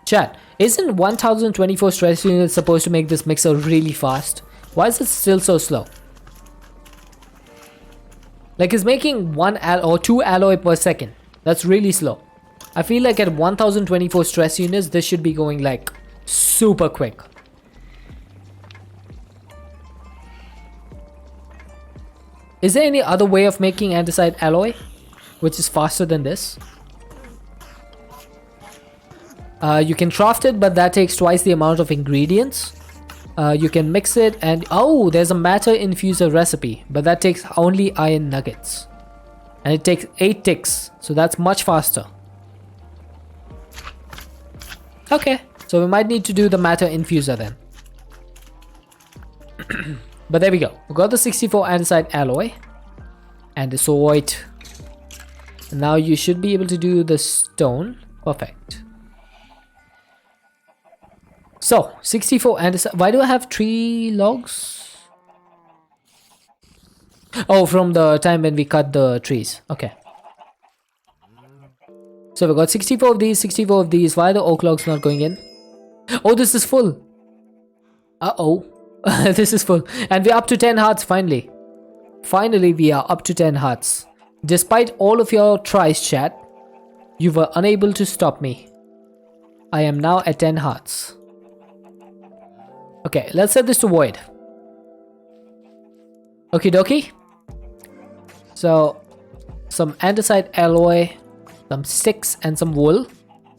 Chat, isn't 1024 stress units supposed to make this mixer really fast? Why is it still so slow? Like, it's making 1 or 2 alloy per second. That's really slow. I feel like at 1024 stress units, this should be going like super quick. Is there any other way of making andesite alloy which is faster than this? You can craft it, but that takes twice the amount of ingredients. You can mix it and... Oh, there's a matter infuser recipe, but that takes only iron nuggets. And it takes 8 ticks, so that's much faster. Okay, so we might need to do the matter infuser then. But there we go. We got the 64 andesite alloy. Andesite. And now you should be able to do the stone. Perfect. So, 64 andesite. Why do I have 3 logs? Oh, from the time when we cut the trees. Okay. So we got 64 of these, 64 of these. Why are the oak logs not going in? Oh, this is full. Uh-oh. This is full. And we're up to 10 hearts finally. Finally, we are up to 10 hearts. Despite all of your tries, chat, you were unable to stop me. I am now at 10 hearts. Okay, let's set this to void. Okie dokie. So, some andesite alloy, some sticks and some wool.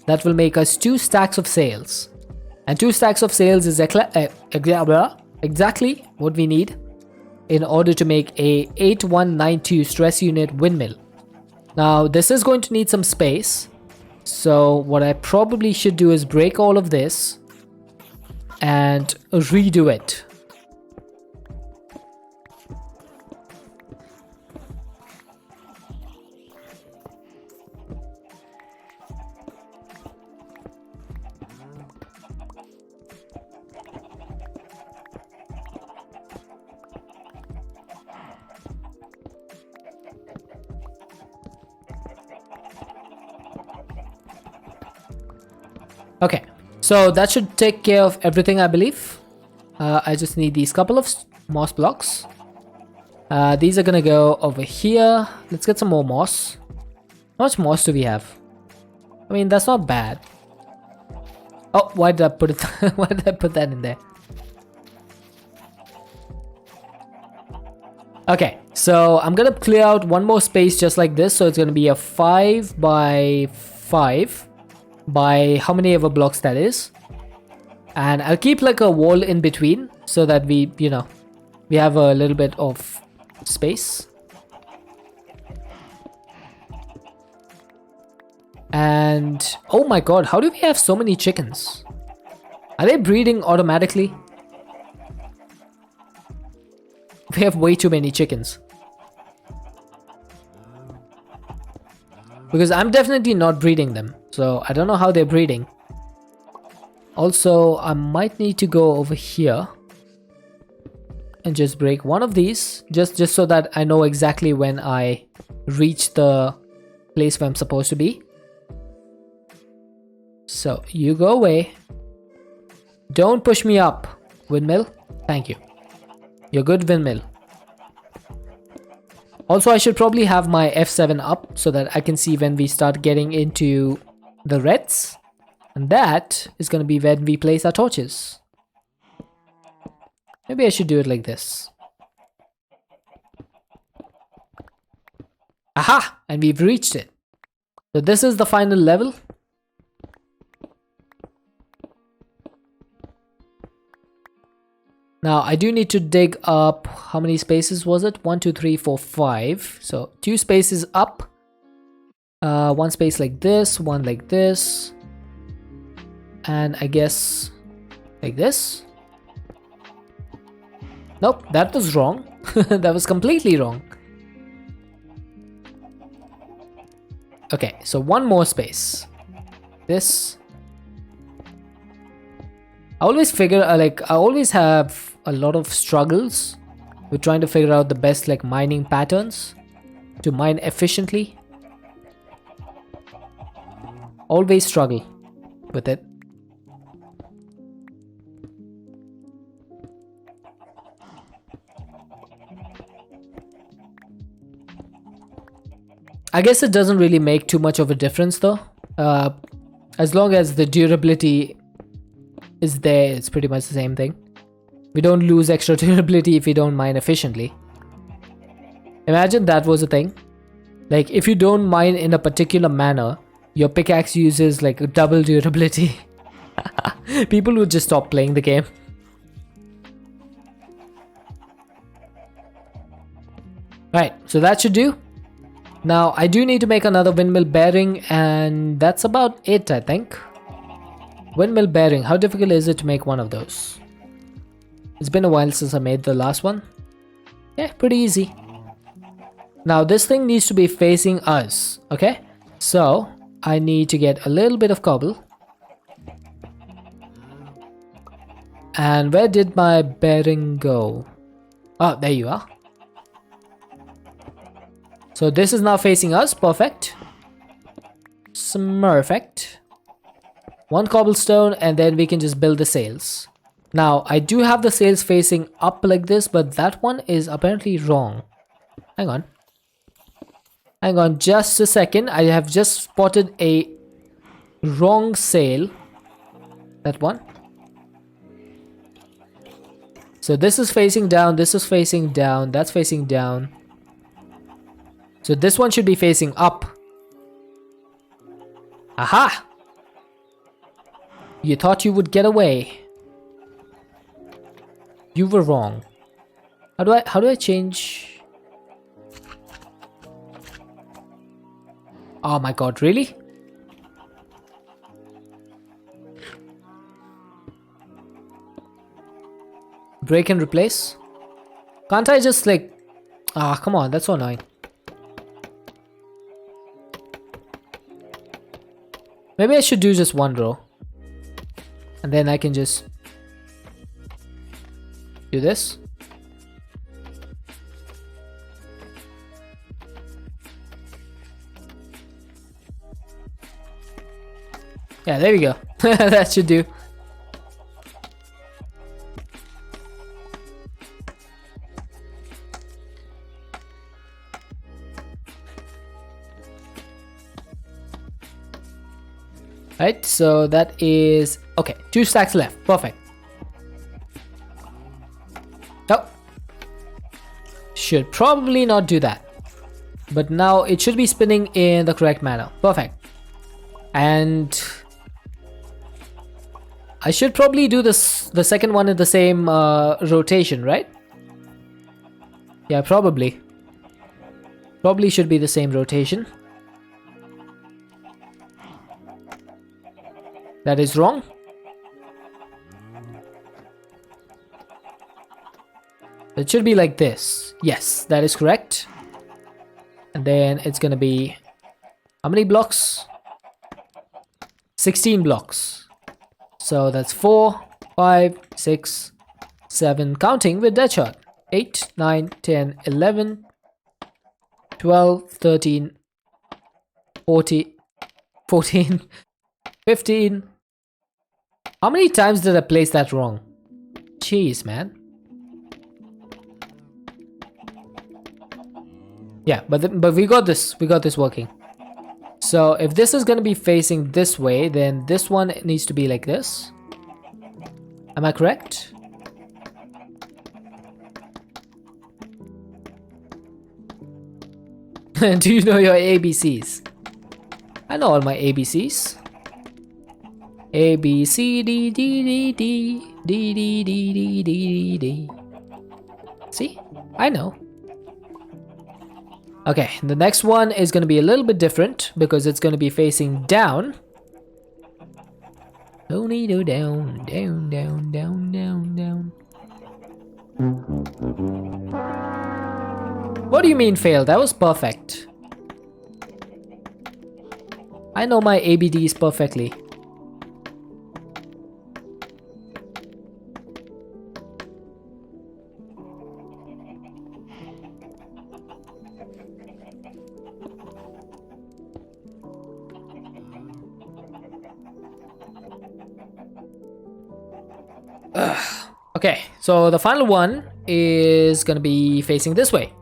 That will make us 2 stacks of sails. And 2 stacks of sails is exactly what we need in order to make a 8192 stress unit windmill. Now, this is going to need some space. So, what I probably should do is break all of this and redo it. Okay, so that should take care of everything, I believe. I just need these couple of moss blocks. These are gonna go over here. Let's get some more moss. How much moss do we have? I mean, that's not bad. Oh, why did I put it? Why did I put that in there? Okay, so I'm gonna clear out one more space just like this. So it's gonna be a 5 by 5 by how many ever blocks that is. And I'll keep like a wall in between so that we, you know, we have a little bit of space. And oh my god, how do we have so many chickens? Are they breeding automatically? We have way too many chickens. Because I'm definitely not breeding them. So I don't know how they're breeding. Also, I might need to go over here and just break one of these. Just so that I know exactly when I reach the place where I'm supposed to be. So you go away. Don't push me up, windmill. Thank you. You're good, windmill. Also, I should probably have my F7 up so that I can see when we start getting into the reds. And that is going to be when we place our torches. Maybe I should do it like this. Aha! And we've reached it. So this is the final level. Now, I do need to dig up, how many spaces was it? 1, 2, 3, 4, 5. So 2 spaces up. 1 space like this, 1 like this. And I guess like this. Nope, that was wrong. That was completely wrong. Okay, so 1 more space. This. I always figure, I always have a lot of struggles with trying to figure out the best like mining patterns to mine efficiently. Always struggle with it. I guess it doesn't really make too much of a difference though. As long as the durability is there, it's pretty much the same thing. We don't lose extra durability if we don't mine efficiently. Imagine that was a thing. Like if you don't mine in a particular manner, your pickaxe uses like double durability. People would just stop playing the game. Right, so that should do. Now I do need to make another windmill bearing, and that's about it, I think. Windmill bearing, how difficult is it to make one of those? It's been a while since I made the last one. Yeah, pretty easy. Now this thing needs to be facing us, okay? So I need to get a little bit of cobble. And where did my bearing go? Oh, there you are. So this is now facing us, perfect. Smurfect. 1 cobblestone and then we can just build the sails. Now, I do have the sails facing up like this, but that one is apparently wrong. Hang on. Hang on just a second. I have just spotted a wrong sail. That one. So this is facing down, this is facing down, that's facing down. So this one should be facing up. Aha! You thought you would get away. You were wrong. How do I change? Oh my god, really? Break and replace? Can't I just like... Ah, come on, that's so annoying. Maybe I should do just one row. And then I can just... do this. Yeah, there we go. That should do. Right, so that is... okay, 2 stacks left. Perfect. Oh. Should probably not do that. But now it should be spinning in the correct manner. Perfect. And... I should probably do this, the second one in the same rotation, right? Yeah, probably. Probably should be the same rotation. That is wrong. It should be like this. Yes, that is correct. And then it's gonna be... how many blocks? 16 blocks. So that's 4, 5, 6, 7, counting with that shot. 8, 9, 10, 11, 12, 13, 14, 15. How many times did I place that wrong? Jeez, man. Yeah, but we got this. We got this working. So if this is going to be facing this way, then this one needs to be like this. Am I correct? Do you know your ABCs? I know all my ABCs. A, B, C, D, D, D, D, D, D, D, D, D, D. See? I know. Okay, the next one is going to be a little bit different because it's going to be facing down. Do down, down, down, down, down, down. What do you mean fail? That was perfect. I know my ABDs perfectly. Okay, so the final one is gonna be facing this way.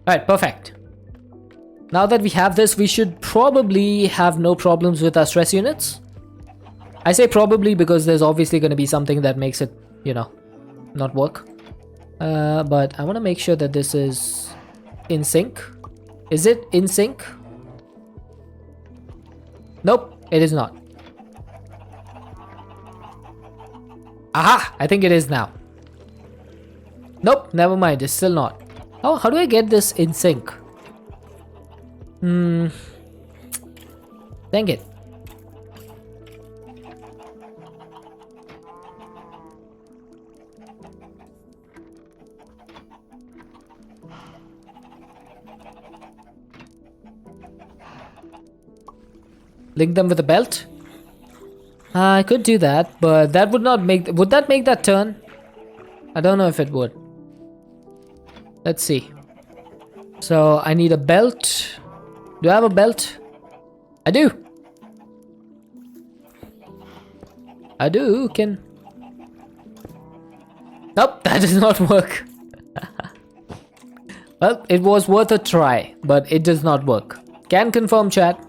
Alright, perfect. Now that we have this, we should probably have no problems with our stress units. I say probably because there's obviously going to be something that makes it, you know, not work. But I want to make sure that this is in sync. Is it in sync? Nope, it is not. Aha! I think it is now. Nope, never mind, it's still not. Oh, how do I get this in sync? Dang it. Link them with a belt? I could do that, but that would not make... would that make that turn? I don't know if it would. Let's see. So I need a belt. Do I have a belt? I do. I do. Nope, that does not work. Well, it was worth a try, but it does not work. Can confirm, chat.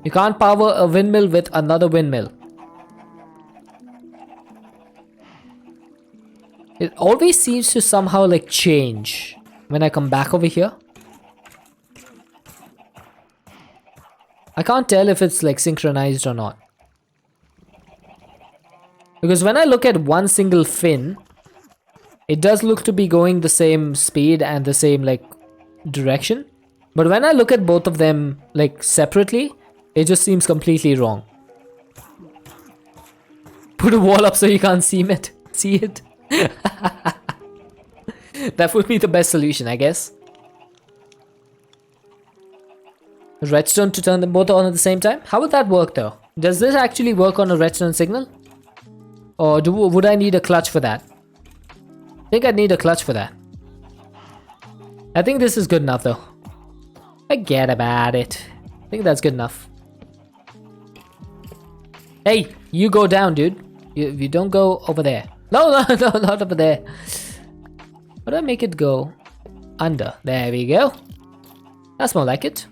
You can't power a windmill with another windmill. It always seems to somehow like change when I come back over here. I can't tell if it's like synchronized or not. Because when I look at one single fin, it does look to be going the same speed and the same like direction. But when I look at both of them like separately, it just seems completely wrong. Put a wall up so you can't see it. See it. That would be the best solution, I guess. Redstone to turn them both on at the same time? How would that work though? Does this actually work on a redstone signal? Or would I need a clutch for that? I think I'd need a clutch for that. I think this is good enough though. Forget about it. I think that's good enough. Hey, you go down, dude. You don't go over there. No, not over there. How do I make it go? Under. There we go. That's more like it.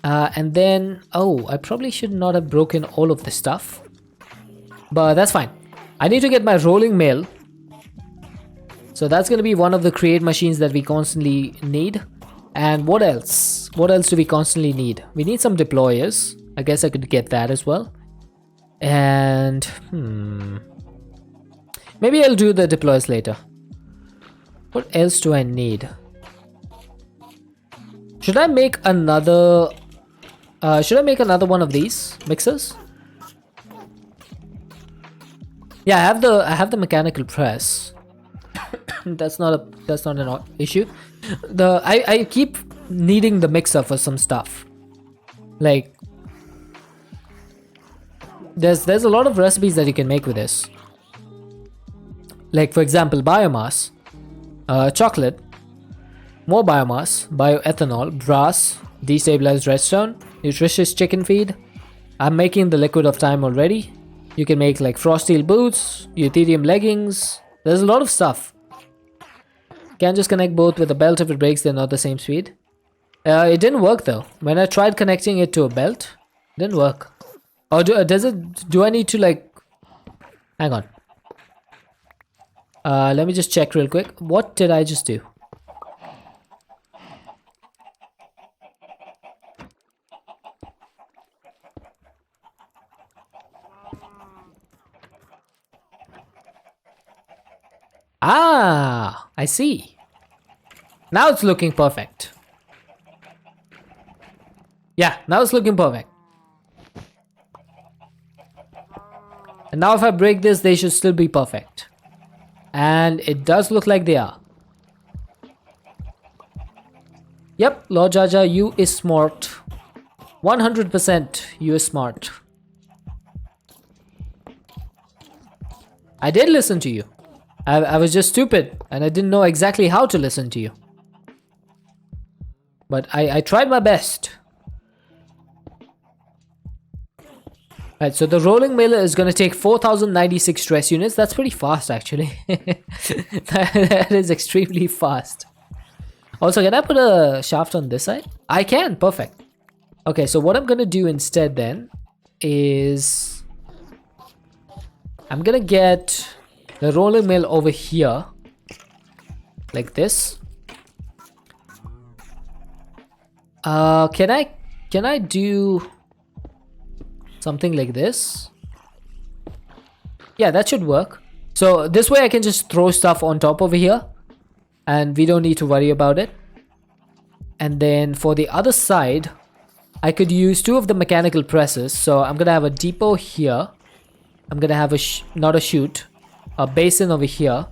And then, oh, I probably should not have broken all of this stuff. But that's fine. I need to get my rolling mill. So that's going to be one of the create machines that we constantly need. And what else? What else do we constantly need? We need some deployers. I guess I could get that as well. And, maybe I'll do the deployers later. What else do I need? Should I make another... one of these mixers? Yeah, I have the mechanical press. that's not an issue. I keep needing the mixer for some stuff. Like there's a lot of recipes that you can make with this. Like for example, biomass, chocolate, more biomass, bioethanol, brass, destabilized redstone, nutritious chicken feed. I'm making the liquid of time already. You can make like frost steel boots, Ethereum leggings. There's a lot of stuff. Can't just connect both with a belt. If it breaks, they're not the same speed. It didn't work though. When I tried connecting it to a belt, it didn't work. Or do I need to like... Hang on. Let me just check real quick. What did I just do? Ah, I see. Now it's looking perfect. Yeah, now it's looking perfect. And now if I break this, they should still be perfect. And it does look like they are. Yep, Lord Jaja, you is smart. 100% you is smart. I did listen to you. I was just stupid and I didn't know exactly how to listen to you. But I tried my best. Right, so the rolling mill is going to take 4096 stress units. That's pretty fast actually. That is extremely fast. Also, can I put a shaft on this side? I can, perfect. Okay, so what I'm going to do instead then is... I'm going to get the rolling mill over here. Like this. Can I do something like this? Yeah, that should work. So this way I can just throw stuff on top over here and we don't need to worry about it. And then for the other side, I could use two of the mechanical presses. So I'm gonna have a depot here. I'm gonna have not a chute, a basin over here,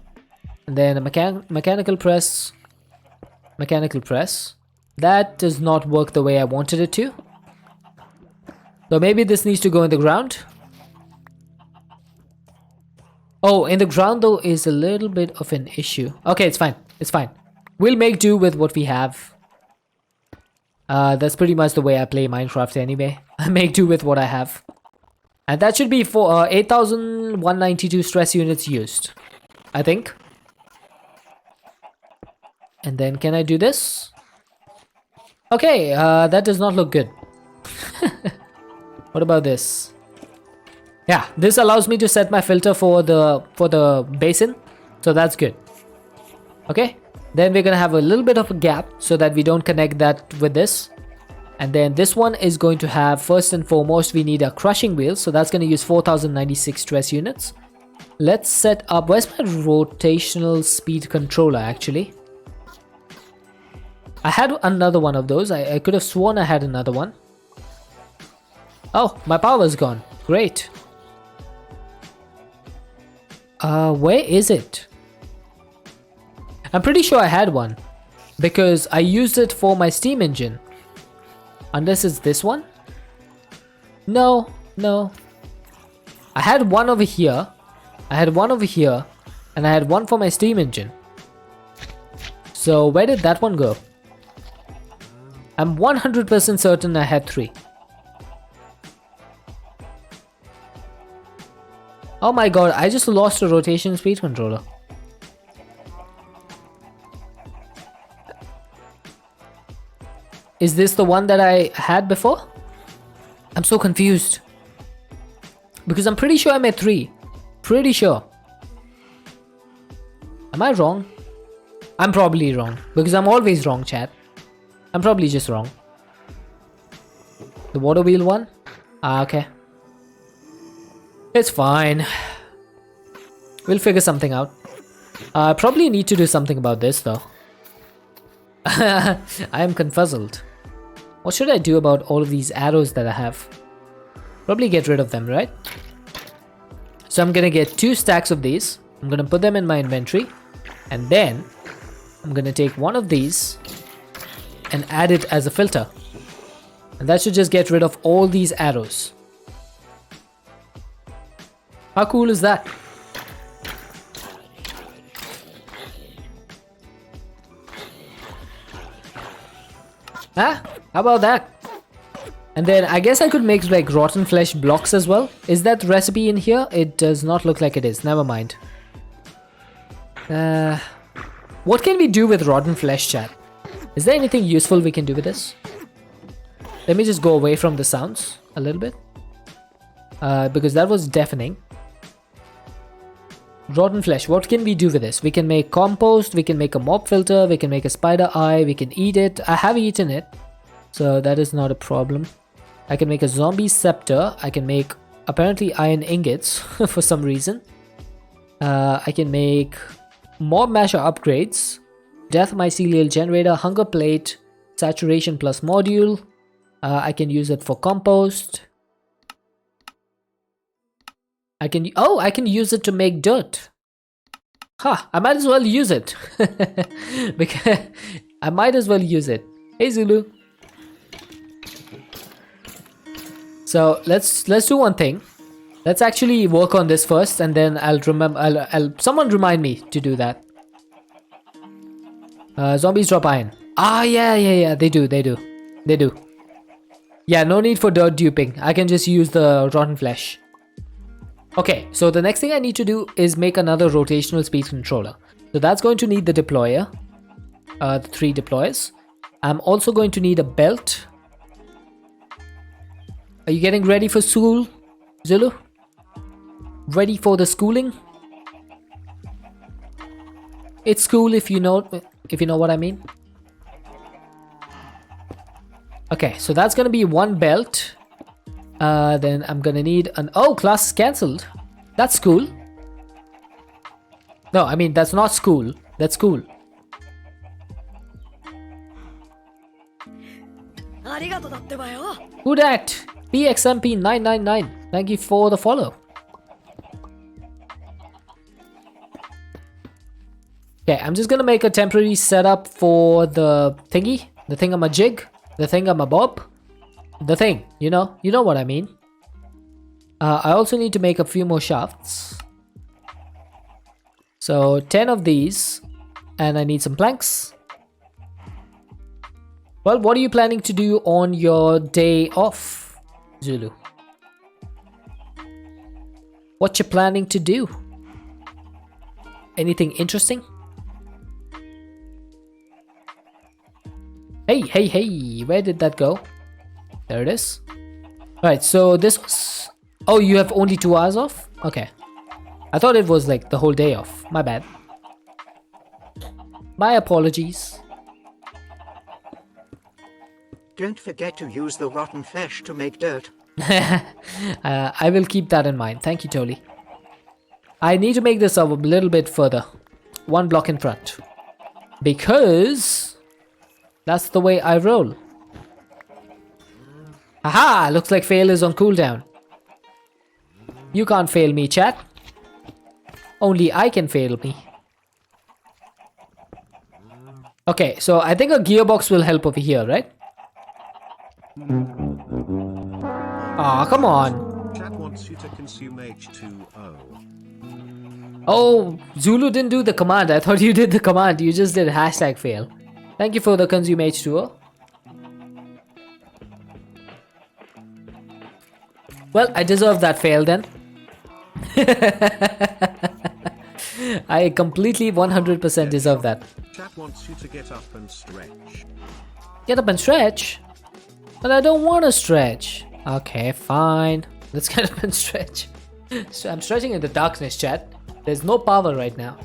and then a mechanical press. That does not work the way I wanted it to. So maybe this needs to go in the ground. Oh, in the ground though is a little bit of an issue. Okay, it's fine. It's fine. We'll make do with what we have. That's pretty much the way I play Minecraft anyway. I make do with what I have. And that should be for 8,192 stress units used, I think. And then can I do this? Okay, that does not look good. What about this? Yeah, this allows me to set my filter for the basin, so that's good. Okay, then we're gonna have a little bit of a gap so that we don't connect that with this. And then this one is going to have, first and foremost, we need a crushing wheel, so that's gonna use 4,096 stress units. Let's set up, where's my rotational speed controller actually? I had another one of those. I could have sworn I had another one. Oh, my power's gone. Great. Where is it? I'm pretty sure I had one because I used it for my steam engine. Unless it's this one? No, no. I had one over here. I had one over here. And I had one for my steam engine. So where did that one go? I'm 100% certain I had 3. Oh my god, I just lost a rotation speed controller. Is this the one that I had before? I'm so confused. Because I'm pretty sure I made 3. Pretty sure. Am I wrong? I'm probably wrong. Because I'm always wrong, chat. I'm probably just wrong. The water wheel one? Ah, okay. It's fine. We'll figure something out. I probably need to do something about this though. I am confuzzled. What should I do about all of these arrows that I have? Probably get rid of them, right? So I'm gonna get 2 stacks of these. I'm gonna put them in my inventory. And then I'm gonna take one of these and add it as a filter. And that should just get rid of all these arrows. How cool is that? Huh? How about that? And then I guess I could make like rotten flesh blocks as well. Is that recipe in here? It does not look like it is. Never mind. What can we do with rotten flesh, chat? Is there anything useful we can do with this? Let me just go away from the sounds a little bit. Because that was deafening. Rotten flesh, what can we do with this? We can make compost, we can make a mob filter, we can make a spider eye, we can eat it. I have eaten it, so that is not a problem. I can make a zombie scepter. I can make apparently iron ingots for some reason. I can make mob masher upgrades, death mycelial generator, hunger plate, saturation plus module. I can use it for compost. I can use it to make dirt. Ha, I might as well use it. Because I might as well use it. Hey Zulu. So let's do one thing. Let's actually work on this first, and then I'll someone remind me to do that. Zombies drop iron. Ah, yeah. They do. Yeah, no need for dirt duping. I can just use the rotten flesh. Okay, so the next thing I need to do is make another rotational speed controller. So that's going to need the deployer, the 3 deployers. I'm also going to need a belt. Are you getting ready for school, Zulu? Ready for the schooling? It's school if you know what I mean. Okay, so that's gonna be 1 belt. Then I'm gonna need an... Oh, class is cancelled. That's cool. No, I mean, that's not school. That's cool. Who dat? PXMP999. Thank you for the follow. Okay, I'm just gonna make a temporary setup for the thingy. The thingamajig. The thingamabob. The thing, you know what I mean. I also need to make a few more shafts. So 10 of these, and I need some planks. Well, what are you planning to do on your day off, Zulu? What you planning to do? Anything interesting? Hey, where did that go? There it is. Alright, so this was... Oh, you have only 2 hours off? Okay. I thought it was like the whole day off. My bad. My apologies.
Don't forget to use the rotten flesh to make dirt.
I will keep that in mind. Thank you, Toli. I need to make this up a little bit further. 1 block in front. Because that's the way I roll. Haha! Looks like fail is on cooldown. You can't fail me, chat. Only I can fail me. Okay, so I think a gearbox will help over here, right? Aw, come on.
Chat wants you to consume H2O.
Oh, Zulu didn't do the command. I thought you did the command. You just did hashtag fail. Thank you for the consume H2O. Well, I deserve that fail then. I completely 100% deserve that.
Chat wants you to get up and stretch.
Get up and stretch? But I don't want to stretch. Okay, fine. Let's get up and stretch. So I'm stretching in the darkness, chat. There's no power right now.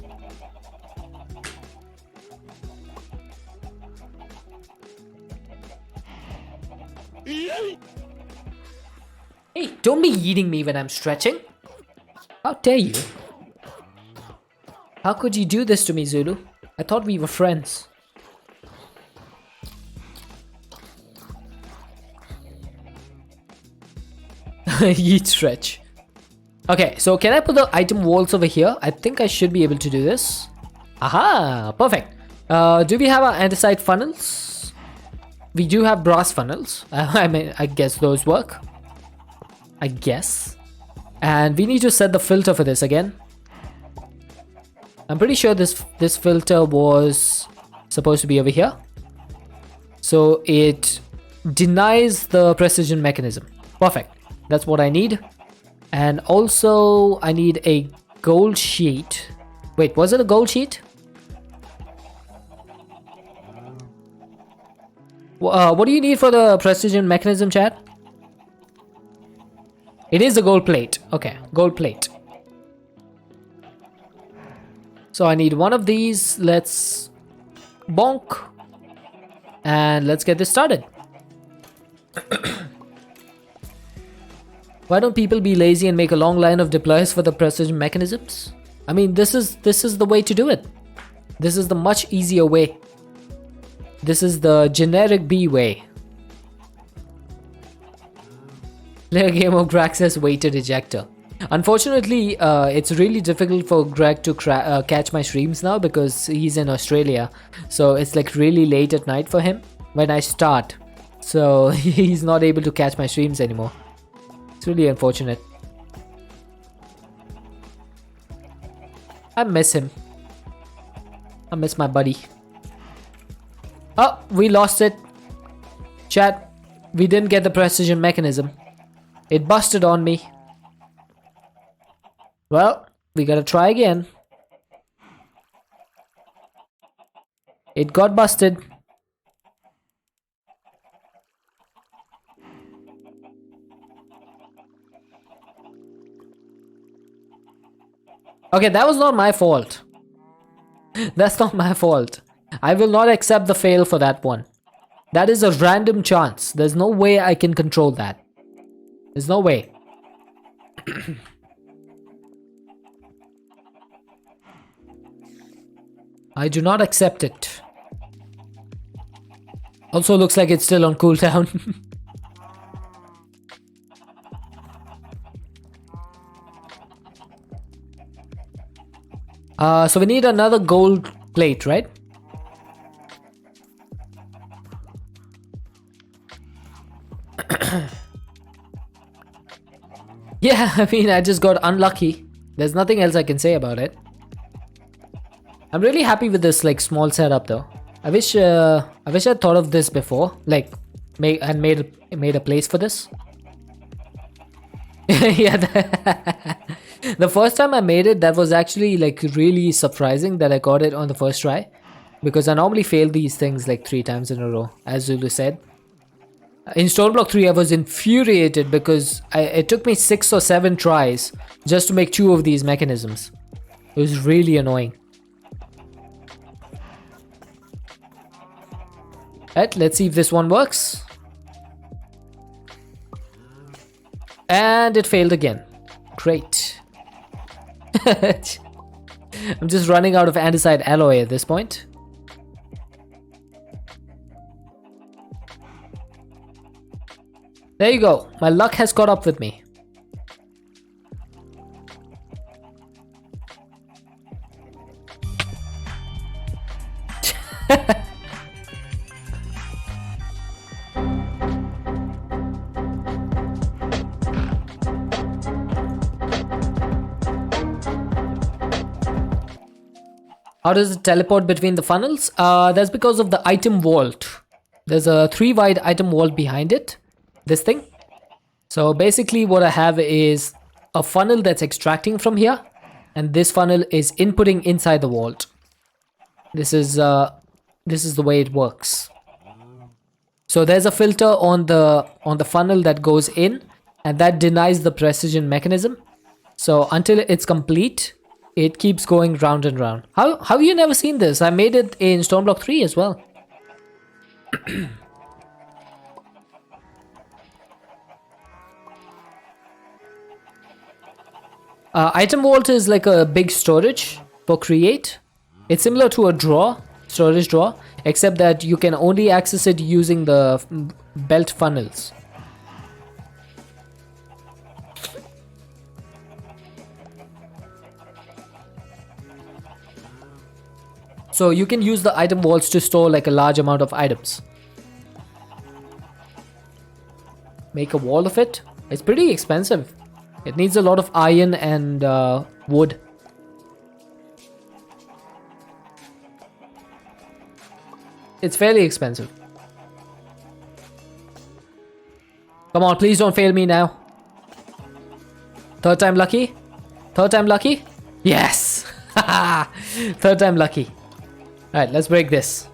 Hey, don't be eating me when I'm stretching. How dare you? How could you do this to me, Zulu? I thought we were friends. Yeet stretch. Okay, so can I put the item walls over here? I think I should be able to do this. Aha, perfect. Do we have our andesite funnels? We do have brass funnels. I mean, I guess those work. I guess. And we need to set the filter for this again. I'm pretty sure this filter was supposed to be over here. So it denies the precision mechanism. Perfect. That's what I need. And also I need a gold sheet. Wait, was it a gold sheet? What do you need for the precision mechanism, chat? It is a gold plate. Okay, gold plate. So I need 1 of these. Let's bonk. And let's get this started. Why don't people be lazy and make a long line of deploys for the precision mechanisms? I mean, this is the way to do it. This is the much easier way. This is the generic B way. Player game of Greg says weighted ejector. Unfortunately, it's really difficult for Greg to catch my streams now because he's in Australia. So it's like really late at night for him when I start. So he's not able to catch my streams anymore. It's really unfortunate. I miss him. I miss my buddy. Oh, we lost it. Chat, we didn't get the precision mechanism. It busted on me. Well, we gotta try again. It got busted. Okay, that was not my fault. That's not my fault. I will not accept the fail for that one. That is a random chance. There's no way I can control that. There's no way. I do not accept it. Also looks like it's still on cooldown. So we need another gold plate, right? Yeah, I mean, I just got unlucky. There's nothing else I can say about it. I'm really happy with this like small setup though. I wish I'd thought of this before, like made a place for this. Yeah, the first time I made it, that was actually like really surprising that I got it on the first try, because I normally fail these things like 3 times in a row, as Zulu said. In Stone Block 3, I was infuriated because it took me 6 or 7 tries just to make 2 of these mechanisms. It was really annoying. Right, let's see if this one works. And it failed again. Great. I'm just running out of andesite alloy at this point. There you go. My luck has caught up with me. How does it teleport between the funnels? That's because of the item vault. There's a 3 wide item vault behind it. This thing. So basically what I have is a funnel that's extracting from here, and this funnel is inputting inside the vault. This is the way it works. So there's a filter on the funnel that goes in, and that denies the precision mechanism. So until it's complete, it keeps going round and round. How have you never seen this? I made it in Stone Block 3 as well. Item vault is like a big storage for create. It's similar to a storage drawer, except that you can only access it using the belt funnels. So you can use the item vaults to store like a large amount of items. Make a wall of it. It's pretty expensive. It needs a lot of iron and wood. It's fairly expensive. Come on, please don't fail me now. 3rd time lucky? 3rd time lucky? Yes! 3rd time lucky. Alright, let's break this.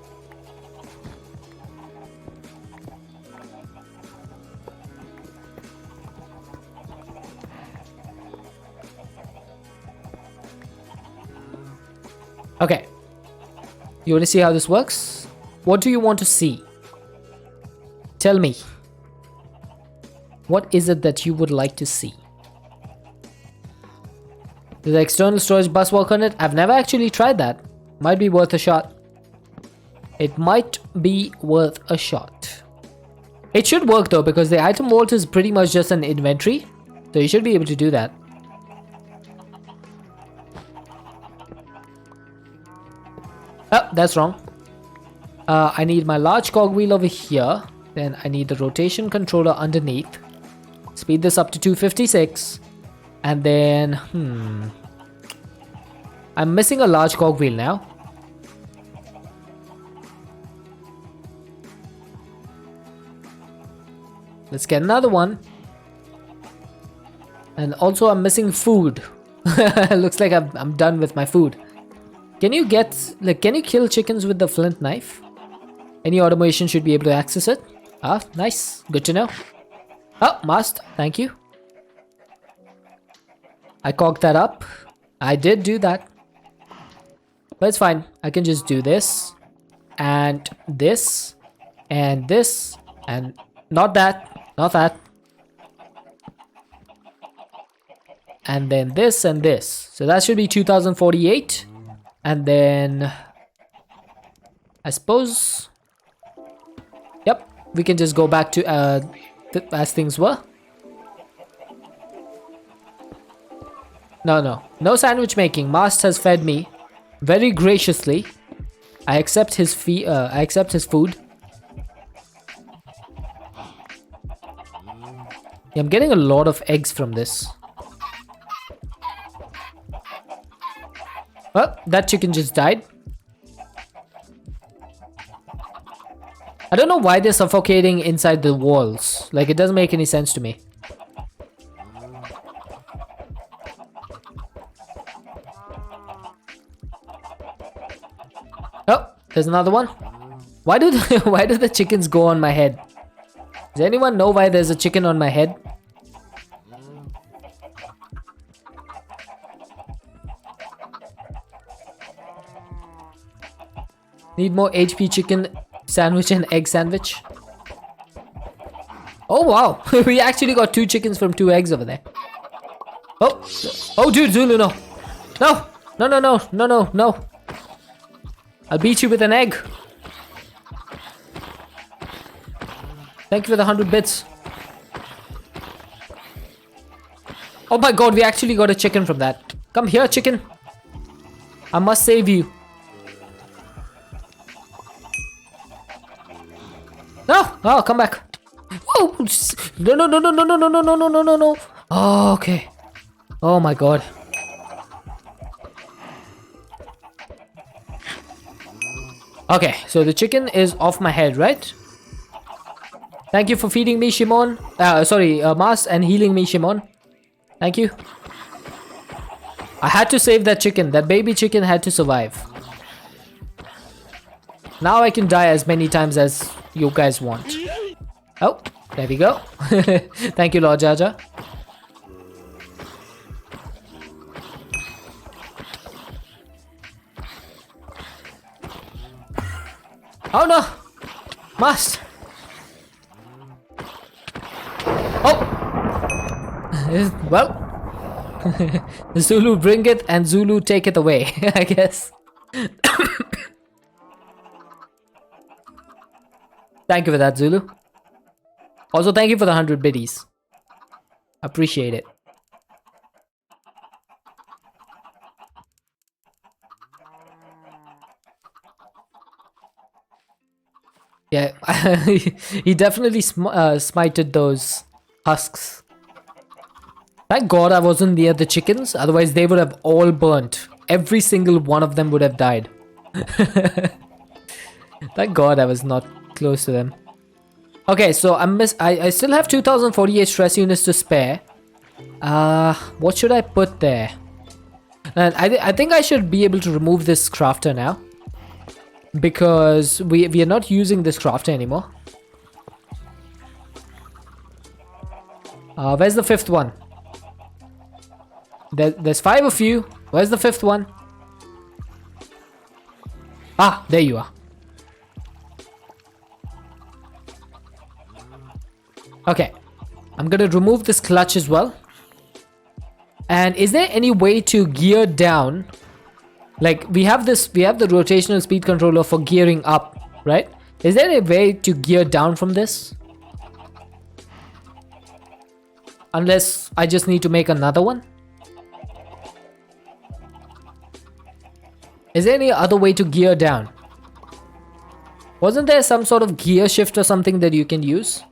Okay. You want to see how this works? What do you want to see? Tell me. What is it that you would like to see? Does the external storage bus work on it? I've never actually tried that. Might be worth a shot. It might be worth a shot. It should work though, because the item vault is pretty much just an inventory. So you should be able to do that. Oh, that's wrong. I need my large cogwheel over here. Then I need the rotation controller underneath. Speed this up to 256. And then, I'm missing a large cogwheel now. Let's get another one. And also I'm missing food. Looks like I'm done with my food. Can you kill chickens with the flint knife? Any automation should be able to access it. Ah, nice. Good to know. Oh, must. Thank you. I cocked that up. I did do that. But it's fine. I can just do this. And this. And this. And not that. Not that. And then this and this. So that should be 2048. And then I suppose, yep, we can just go back to as things were. No sandwich making. Mast has fed me very graciously. I accept his food. Yeah, I'm getting a lot of eggs from this. Oh, that chicken just died. I don't know why they're suffocating inside the walls. Like, it doesn't make any sense to me. Oh, there's another one. Why do why do the chickens go on my head? Does anyone know why there's a chicken on my head? Need more HP chicken sandwich and egg sandwich. Oh wow, we actually got 2 chickens from 2 eggs over there. Oh, oh dude, Zulu, no. No, no, no, no, no, no, no. I'll beat you with an egg. Thank you for the 100 bits. Oh my god, we actually got a chicken from that. Come here, chicken. I must save you. No! Oh, come back. Whoa! No, no, no, no, no, no, no, no, no, no, no, no, no. Oh, okay. Oh my god. Okay, so the chicken is off my head, right? Thank you for feeding me, Shimon. Mas, and healing me, Shimon. Thank you. I had to save that chicken. That baby chicken had to survive. Now I can die as many times as you guys want. Oh, there we go. Thank you, Lord Jaja. Oh no! Must! Oh! Well, Zulu bring it and Zulu take it away, I guess. Thank you for that, Zulu. Also, thank you for the 100 biddies. Appreciate it. Yeah, he definitely smited those husks. Thank God I wasn't near the chickens, otherwise they would have all burnt. Every single one of them would have died. Thank God I was not close to them. Okay, so I still have 2048 stress units to spare. What should I put there? And I think I should be able to remove this crafter now, because we are not using this crafter anymore. Where's the 5th one? There's 5 of you. Where's the 5th one? Ah, there you are. Okay, I'm gonna remove this clutch as well. And is there any way to gear down? Like, we have the rotational speed controller for gearing up, right? Is there a way to gear down from this? Unless I just need to make another one. Is there any other way to gear down? Wasn't there some sort of gear shift or something that you can use?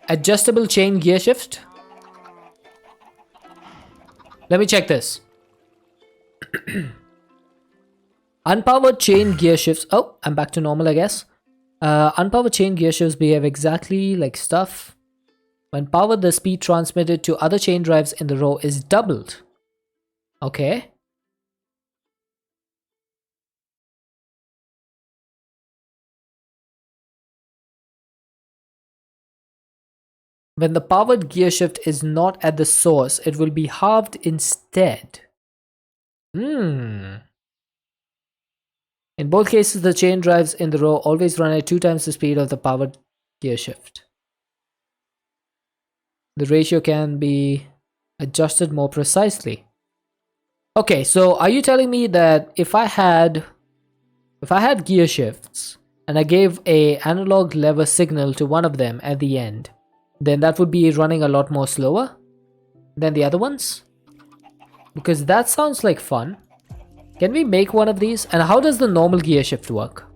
Adjustable chain gear shift? Let me check this. Unpowered chain gear shifts. Oh, I'm back to normal, I guess. Unpowered chain gear shifts behave exactly like stuff. When powered, the speed transmitted to other chain drives in the row is doubled. Okay. When the powered gear shift is not at the source, it will be halved instead. In both cases, the chain drives in the row always run at 2 times the speed of the powered gear shift. The ratio can be adjusted more precisely. Okay, so are you telling me that if I had gear shifts and I gave a analog lever signal to one of them at the end, then that would be running a lot more slower than the other ones? Because that sounds like fun. Can we make one of these? And how does the normal gear shift work?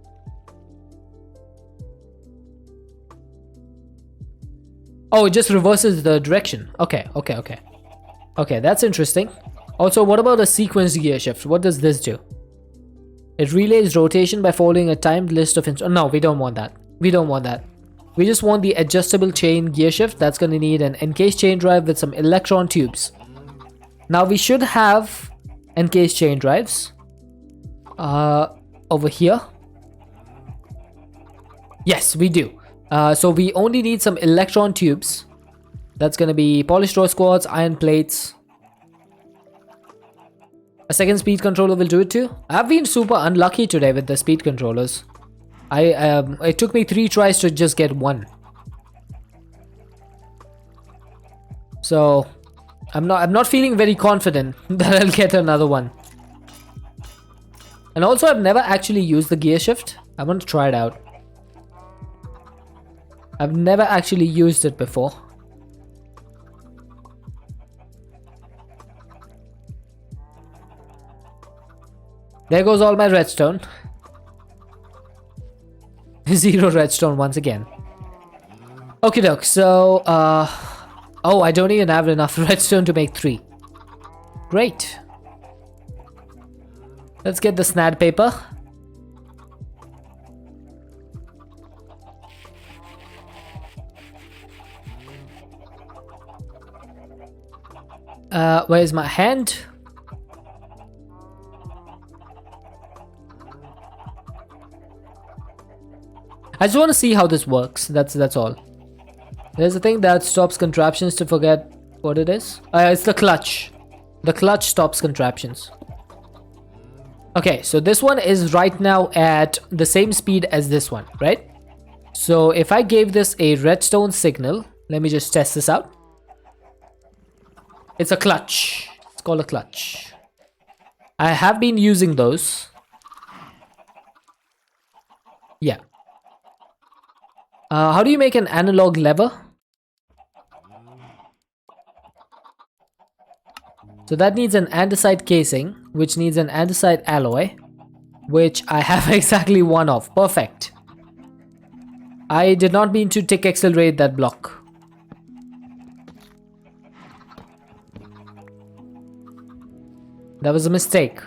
Oh, it just reverses the direction. Okay, that's interesting. Also, what about a sequenced gear shift? What does this do? It relays rotation by following a timed list of no, we don't want that. We don't want that. We just want the adjustable chain gear shift. That's going to need an encased chain drive with some electron tubes. Now we should have encased chain drives over here. Yes, we do. So we only need some electron tubes. That's going to be polished rose quartz, iron plates. A second speed controller will do it too. I've been super unlucky today with the speed controllers. It took me 3 tries to just get one. So I'm not feeling very confident that I'll get another one. And also, I've never actually used the gear shift. I want to try it out. I've never actually used it before. There goes all my redstone. 0 redstone once again. Okay, doke. So, oh, I don't even have enough redstone to make 3. Great. Let's get the snad paper. Where's my hand? I just want to see how this works. That's all. There's a thing that stops contraptions to forget what it is. It's the clutch. The clutch stops contraptions. Okay, so this one is right now at the same speed as this one, right? So if I gave this a redstone signal, let me just test this out. It's a clutch. It's called a clutch. I have been using those. Yeah. How do you make an analog lever? So that needs an andesite casing, which needs an andesite alloy, which I have exactly one of. Perfect. I did not mean to tick accelerate that block. That was a mistake.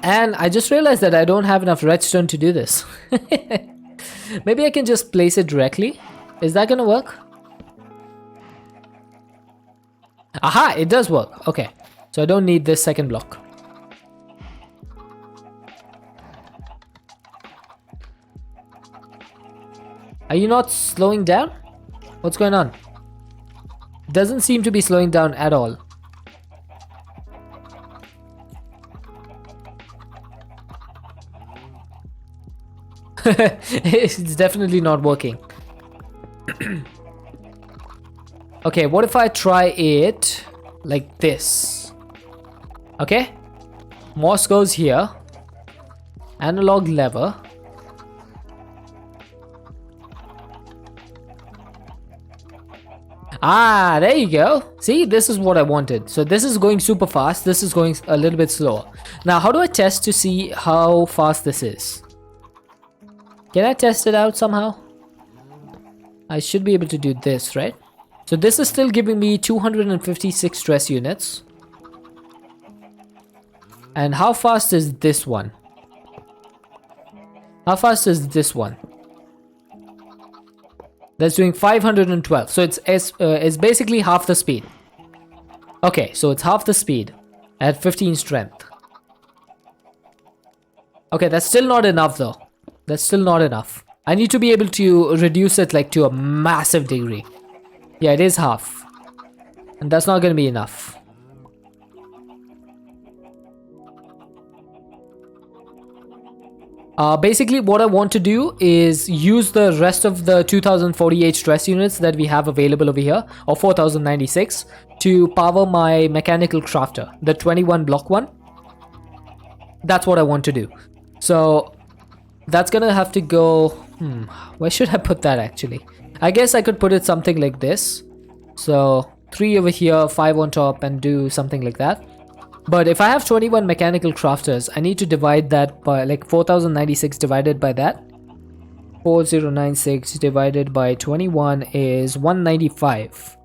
And I just realized that I don't have enough redstone to do this. Maybe I can just place it directly. Is that gonna work? Aha, it does work. Okay, so I don't need this second block. Are you not slowing down? What's going on? Doesn't seem to be slowing down at all. It's definitely not working. Okay, what if I try it like this? Okay, Morse goes here. Analog lever. Ah, there you go. See, this is what I wanted. So this is going super fast. This is going a little bit slower. Now, how do I test to see how fast this is? Can I test it out somehow? I should be able to do this, right? So this is still giving me 256 stress units. And how fast is this one? How fast is this one? That's doing 512. So it's basically half the speed. Okay, so it's half the speed at 15 strength. Okay, that's still not enough though. That's still not enough. I need to be able to reduce it like to a massive degree. Yeah, it is half. And that's not going to be enough. Basically, what I want to do is use the rest of the 2048 stress units that we have available over here, or 4096, to power my mechanical crafter, the 21 block one. That's what I want to do. So that's gonna have to go... where should I put that actually? I guess I could put it something like this. So 3 over here, 5 on top, and do something like that. But if I have 21 mechanical crafters, I need to divide that by like 4096 divided by that. 4096 divided by 21 is 195.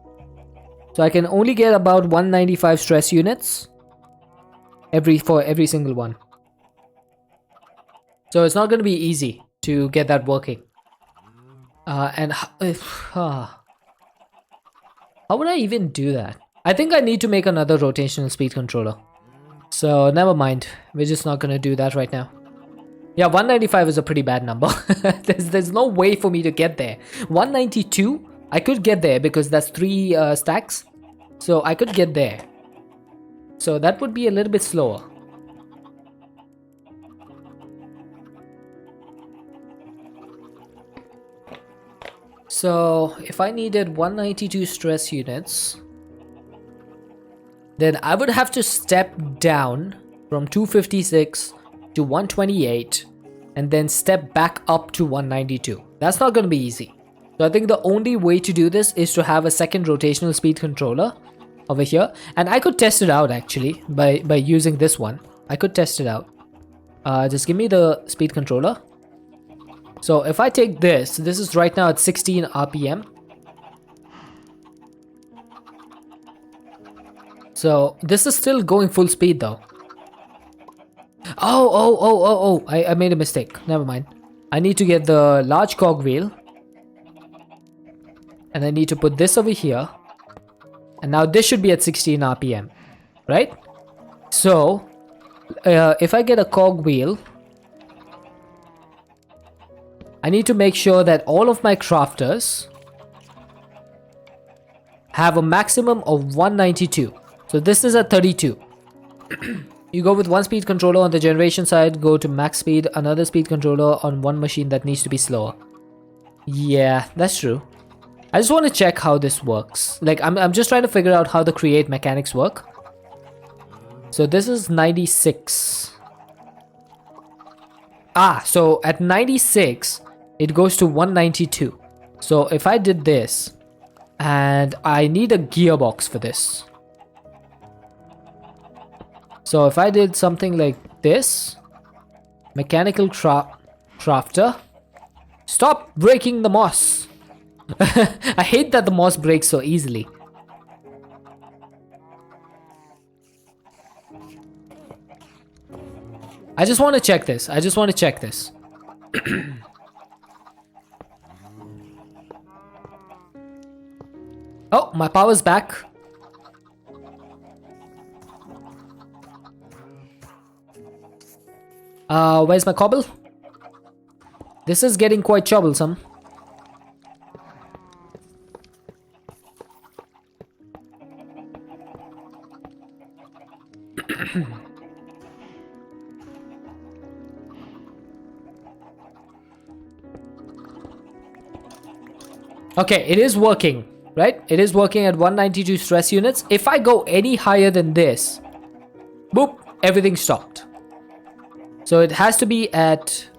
So I can only get about 195 stress units for every single one. So it's not going to be easy to get that working. How would I even do that? I think I need to make another rotational speed controller. So never mind. We're just not going to do that right now. Yeah, 195 is a pretty bad number. there's no way for me to get there. 192, I could get there because that's 3 stacks. So I could get there. So that would be a little bit slower. So if I needed 192 stress units, then I would have to step down from 256 to 128 and then step back up to 192. That's not going to be easy. So I think the only way to do this is to have a second rotational speed controller over here. And I could test it out actually by using this one. I could test it out. Just give me the speed controller. So if I take this is right now at 16 RPM. So this is still going full speed though. Oh, I made a mistake. Never mind. I need to get the large cogwheel. And I need to put this over here. And now this should be at 16 RPM. Right? So, if I get a cogwheel, I need to make sure that all of my crafters have a maximum of 192. So this is at 32. You go with one speed controller on the generation side, go to max speed, another speed controller on one machine that needs to be slower. Yeah, that's true. I just want to check how this works. Like, I'm just trying to figure out how the create mechanics work. So this is 96. So at 96, it goes to 192. So if I did this, and I need a gearbox for this. So if I did something like this, mechanical crafter, stop breaking the moss. I hate that the moss breaks so easily. I just want to check this. Oh, my power's back. Where's my cobble? This is getting quite troublesome. Okay, it is working, right? It is working at 192 stress units. If I go any higher than this, boop, everything stopped. So it has to be at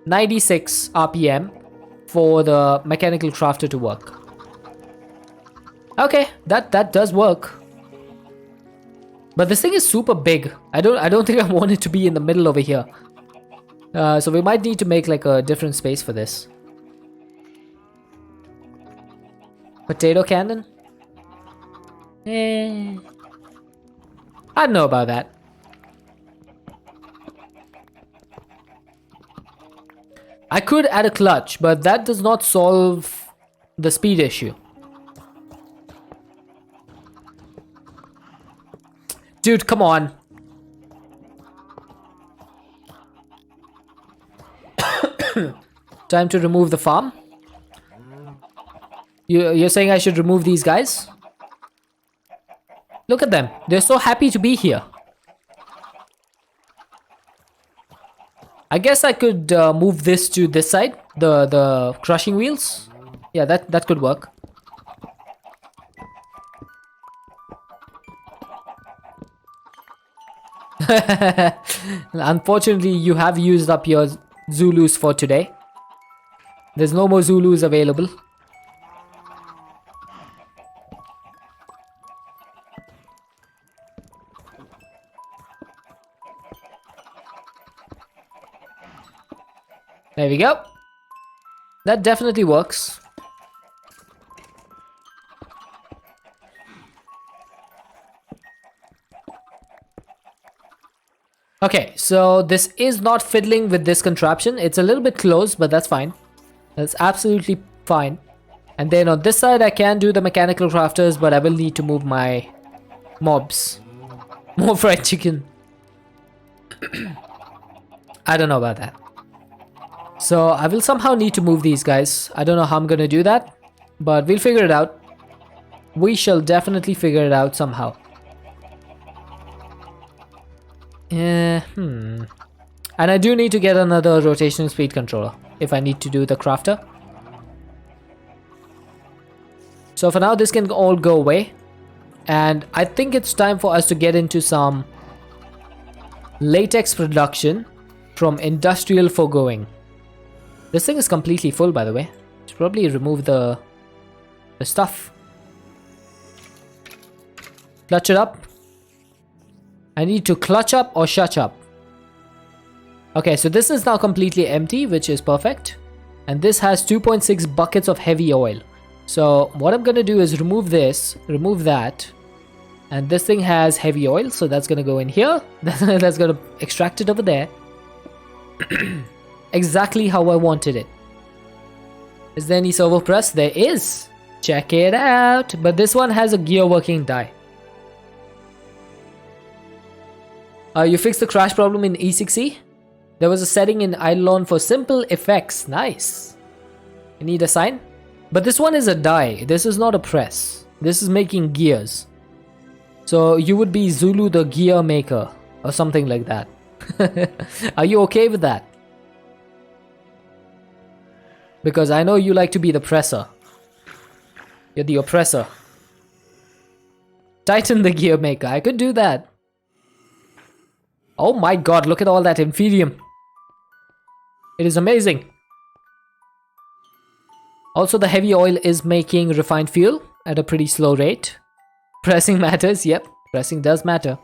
96 RPM for the mechanical crafter to work. Okay, that does work. But this thing is super big. I don't think I want it to be in the middle over here. So we might need to make like a different space for this. Potato cannon? I don't know about that. I could add a clutch, but that does not solve the speed issue. Dude, come on. Time to remove the farm. You're saying I should remove these guys? Look at them. They're so happy to be here. I guess I could move this to this side. The crushing wheels. Yeah, that could work. Unfortunately, you have used up your Zulus for today. There's no more Zulus available. There we go. That definitely works. Okay, so this is not fiddling with this contraption. It's a little bit close, but that's fine. That's absolutely fine. And then on this side, I can do the mechanical crafters, but I will need to move my mobs. More fried chicken. I don't know about that. So I will somehow need to move these guys. I don't know how I'm gonna do that, but we'll figure it out. We shall definitely figure it out somehow. And I do need to get another rotational speed controller if I need to do the crafter. So for now, this can all go away. And I think it's time for us to get into some latex production from industrial foregoing. This thing is completely full, by the way. Should probably remove the stuff. Clutch it up. I need to clutch up or shut up. Okay, so this is now completely empty, which is perfect. And this has 2.6 buckets of heavy oil. So what I'm gonna do is remove this, remove that. And this thing has heavy oil, so that's gonna go in here. That's gonna extract it over there. Exactly how I wanted it. Is there any servo press? There is. Check it out. But this one has a gear working die. You fixed the crash problem in E6E? There was a setting in Eidolon for simple effects. Nice. You need a sign? But this one is a die. This is not a press. This is making gears. So you would be Zulu the gear maker or something like that. Are you okay with that? Because I know you like to be the presser. You're the oppressor. Titan the gear maker. I could do that. Oh my god, look at all that Inferium. It is amazing. Also, the heavy oil is making refined fuel at a pretty slow rate. Pressing matters, yep. Pressing does matter.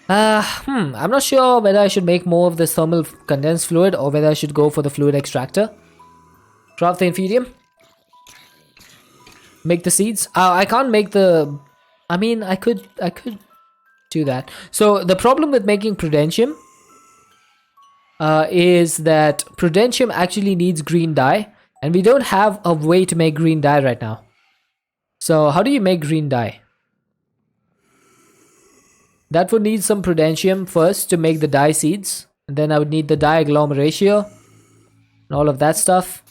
I'm not sure whether I should make more of this thermal condensed fluid or whether I should go for the fluid extractor. Craft the Inferium. Make the seeds. I can't make the... I mean, I could do that. So the problem with making Prudentium is that Prudentium actually needs green dye, and we don't have a way to make green dye right now. So how do you make green dye? That would need some Prudentium first to make the dye seeds, and then I would need the dye agglomeration and all of that stuff.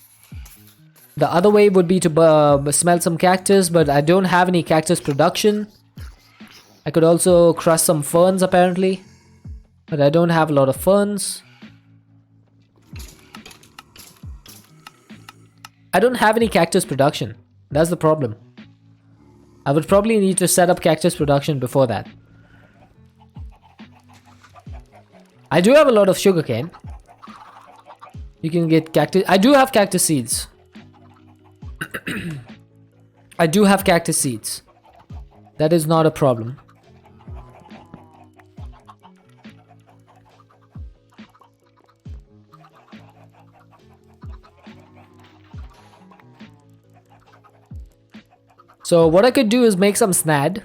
The other way would be to smelt some cactus, but I don't have any cactus production. I could also crush some ferns apparently, but I don't have a lot of ferns. I don't have any cactus production. That's the problem. I would probably need to set up cactus production before that. I do have a lot of sugarcane. You can get cactus. I do have cactus seeds. I do have cactus seeds. That is not a problem. So what I could do is make some snad.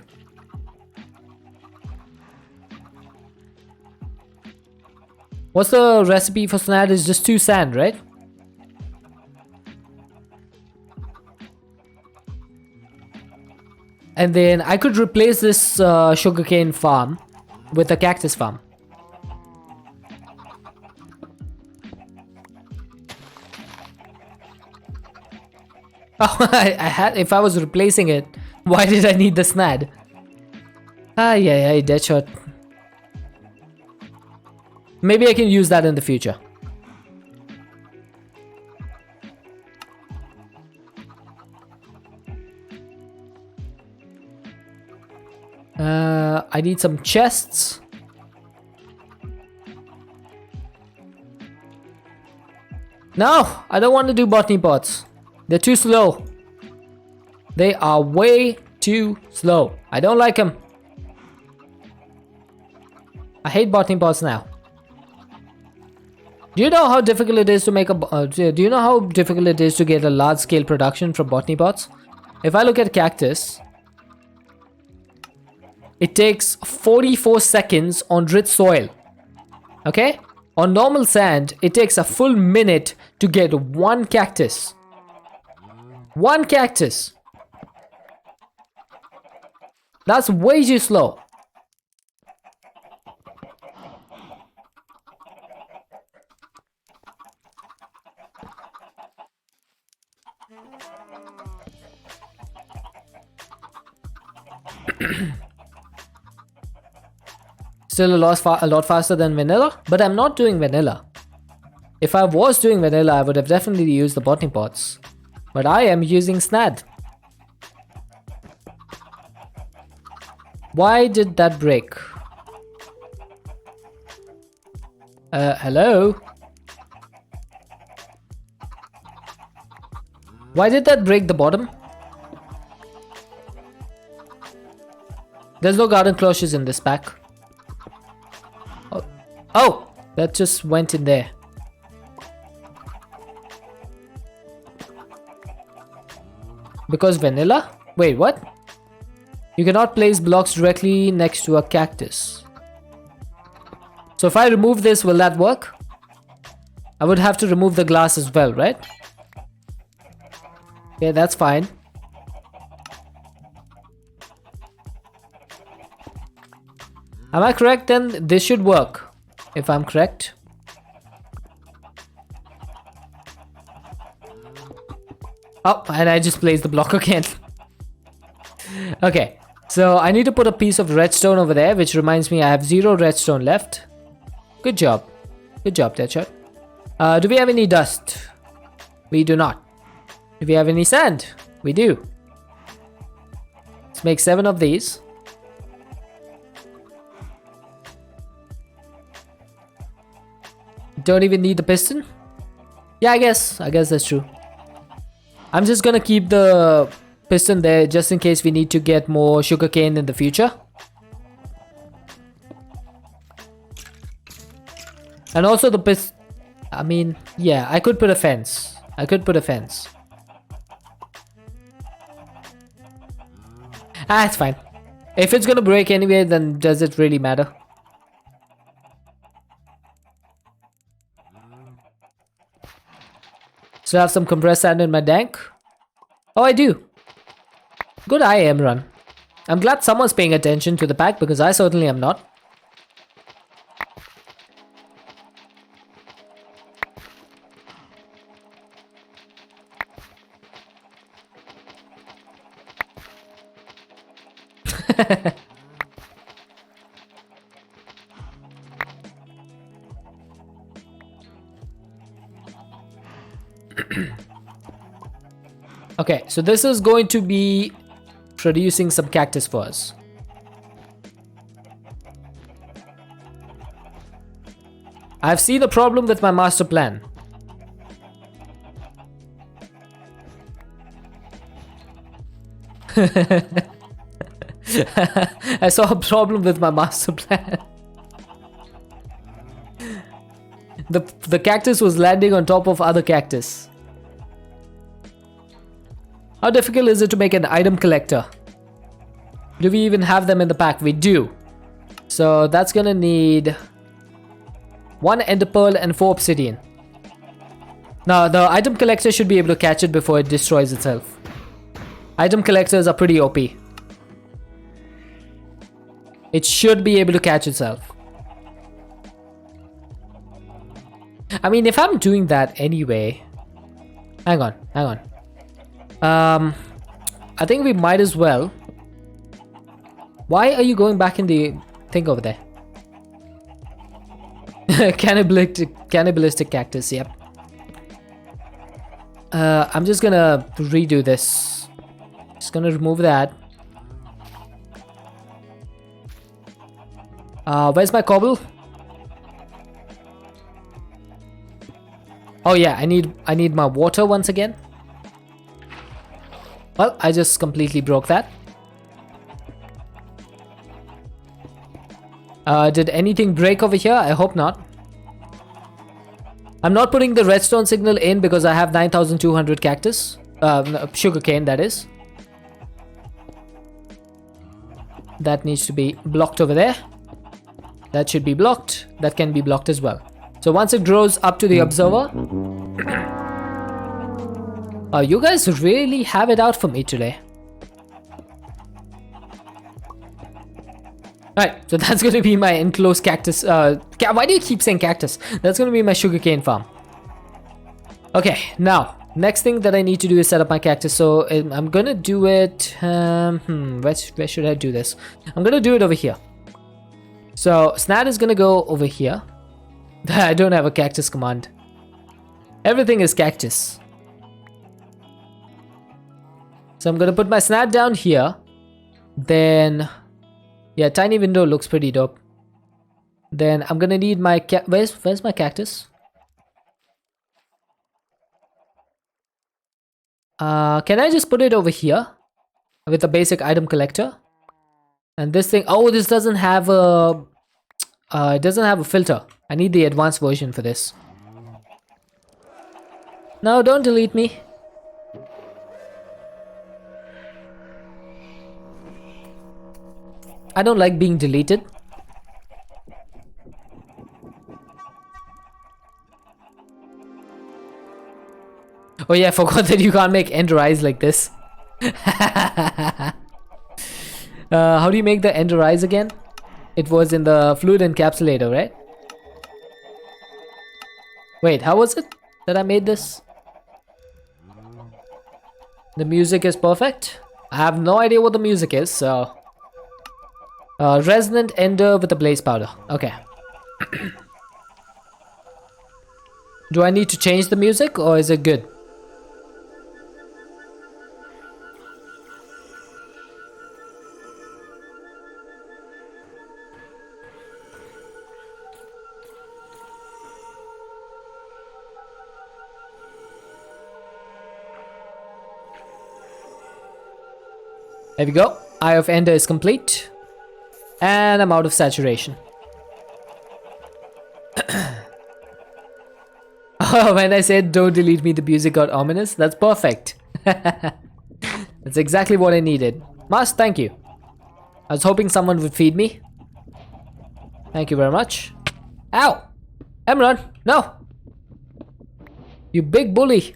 What's the recipe for snad? Is just 2 sand, right? And then I could replace this sugarcane farm with a cactus farm. Oh, I had. If I was replacing it, why did I need the snad? Yeah, dead shot. Maybe I can use that in the future. I need some chests. No, I don't want to do botany pots. They're too slow. They are way too slow. I don't like them. I hate botany pots now. Do you know how difficult it is to make a... do you know how difficult it is to get a large-scale production from botany pots? If I look at cactus, it takes 44 seconds on rich soil Okay? On normal sand, it takes a full minute to get one cactus. One cactus. That's way too slow. Still a lot faster than vanilla, but I'm not doing vanilla. If I was doing vanilla, I would have definitely used the botany pots. But I am using Snad. Why did that break? Hello? Why did that break the bottom? There's no garden cloches in this pack. Oh, that just went in there. Because vanilla? Wait, what? You cannot place blocks directly next to a cactus. So if I remove this, will that work? I would have to remove the glass as well, right? Yeah, that's fine. Am I correct then? This should work. If I'm correct. Oh, and I just placed the block again. Okay, so I need to put a piece of redstone over there, which reminds me I have 0 redstone left. Good job. Good job, Deadshot. Do we have any dust? We do not. Do we have any sand? We do. Let's make 7 of these. Don't even need the piston? Yeah, I guess that's true. I'm just gonna keep the piston there just in case we need to get more sugarcane in the future. And also the piston, I mean, yeah, I could put a fence. I could put a fence. Ah, it's fine. If it's gonna break anyway, then does it really matter? So I have some compressed sand in my tank. Oh, I do. Good IAM run. I'm glad someone's paying attention to the pack because I certainly am not. Okay, so this is going to be producing some cactus for us. I've seen a problem with my master plan. I saw a problem with my master plan. The cactus was landing on top of other cactus. How difficult is it to make an item collector? Do we even have them in the pack? We do. So that's gonna need 1 ender pearl and 4 obsidian. Now the item collector should be able to catch it before it destroys itself. Item collectors are pretty OP. It should be able to catch itself. I mean, if I'm doing that anyway... Hang on. I think we might as well. Why are you going back in the thing over there? Cannibalistic cactus, yep. I'm just gonna redo this. Just gonna remove that. Where's my cobble? Oh yeah, I need my water once again. Well, I just completely broke that. Did anything break over here? I hope not. I'm not putting the redstone signal in because I have 9,200 cactus. Sugarcane, that is. That needs to be blocked over there. That should be blocked. That can be blocked as well. So once it grows up to the observer, you guys really have it out for me today. Alright, so that's going to be my enclosed cactus. Why do you keep saying cactus? That's going to be my sugarcane farm. Okay, now, next thing that I need to do is set up my cactus. So I'm going to do it... where should I do this? I'm going to do it over here. So Snad is going to go over here. I don't have a cactus command. Everything is cactus. So I'm going to put my Snad down here. Then... yeah, tiny window looks pretty dope. Then I'm gonna need my where's my cactus? Can I just put it over here with a basic item collector? And this thing, oh, this doesn't have a it doesn't have a filter. I need the advanced version for this. No, don't delete me. I don't like being deleted. Oh yeah, I forgot that you can't make ender eyes like this. How do you make the ender eyes again? It was in the fluid encapsulator, right? Wait, how was it that I made this? The music is perfect. I have no idea what the music is, so... resonant ender with a blaze powder. Okay. Do I need to change the music or is it good? There we go. Eye of Ender is complete. And I'm out of saturation. Oh, when I said don't delete me, the music got ominous. That's perfect. That's exactly what I needed. Mas, thank you. I was hoping someone would feed me. Thank you very much. Ow! Emron, no! You big bully.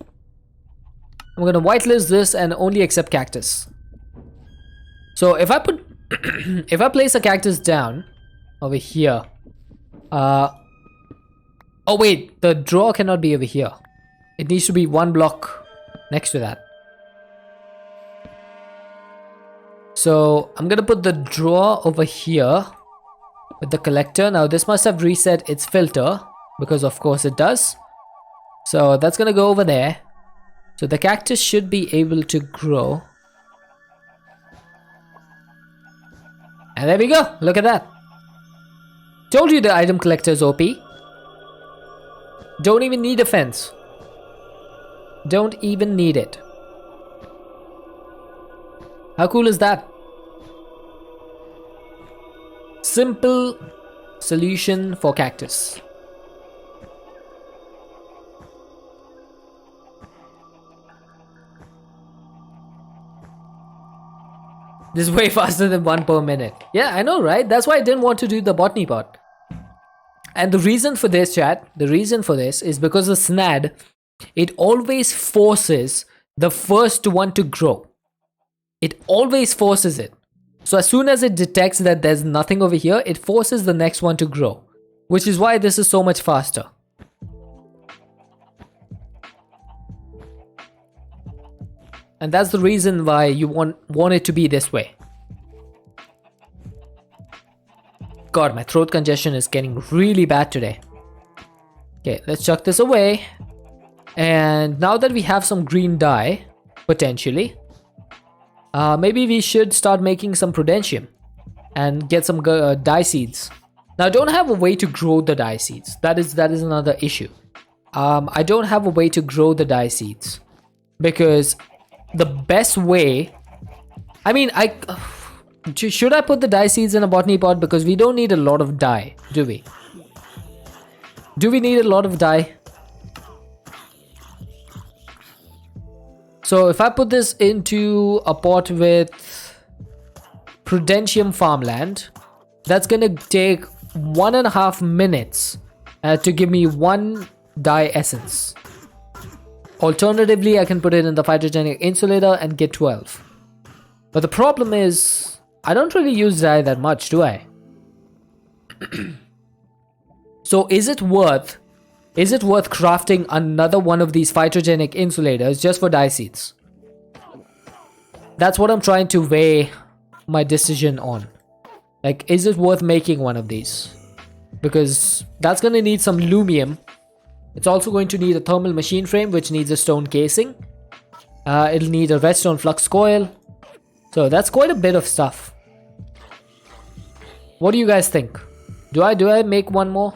I'm gonna whitelist this and only accept cactus. So if I put... if I place a cactus down over here, oh wait, the drawer cannot be over here. It needs to be one block next to that. So I'm gonna put the drawer over here with the collector. Now this must have reset its filter because of course it does. So that's gonna go over there. So the cactus should be able to grow. And there we go, look at that. Told you the item collector is OP. Don't even need a fence. Don't even need it. How cool is that? Simple solution for cactus. This is way faster than 1 per minute. Yeah, I know, right? That's why I didn't want to do the botany part. And the reason for this, chat, the reason for this is because the SNAD, it always forces the first one to grow. It always forces it. So as soon as it detects that there's nothing over here, it forces the next one to grow. Which is why this is so much faster. And that's the reason why you want it to be this way. God, my throat congestion is getting really bad today. Okay, let's chuck this away. And now that we have some green dye, potentially, maybe we should start making some prudentium and get some dye seeds. Now, I don't have a way to grow the dye seeds. That is another issue. I don't have a way to grow the dye seeds because the best way, I mean, should I put the dye seeds in a botany pot? Because we don't need a lot of dye, do we? Do we need a lot of dye? So if I put this into a pot with prudentium farmland, that's gonna take 1.5 minutes to give me 1 dye essence. Alternatively, I can put it in the phytogenic insulator and get 12. But the problem is, I don't really use dye that much, do I? So is it worth crafting another one of these phytogenic insulators just for dye seeds? That's what I'm trying to weigh my decision on. Like, is it worth making one of these? Because that's going to need some lumium. It's also going to need a thermal machine frame, which needs a stone casing. It'll need a redstone flux coil. So that's quite a bit of stuff. What do you guys think? Do I make one more?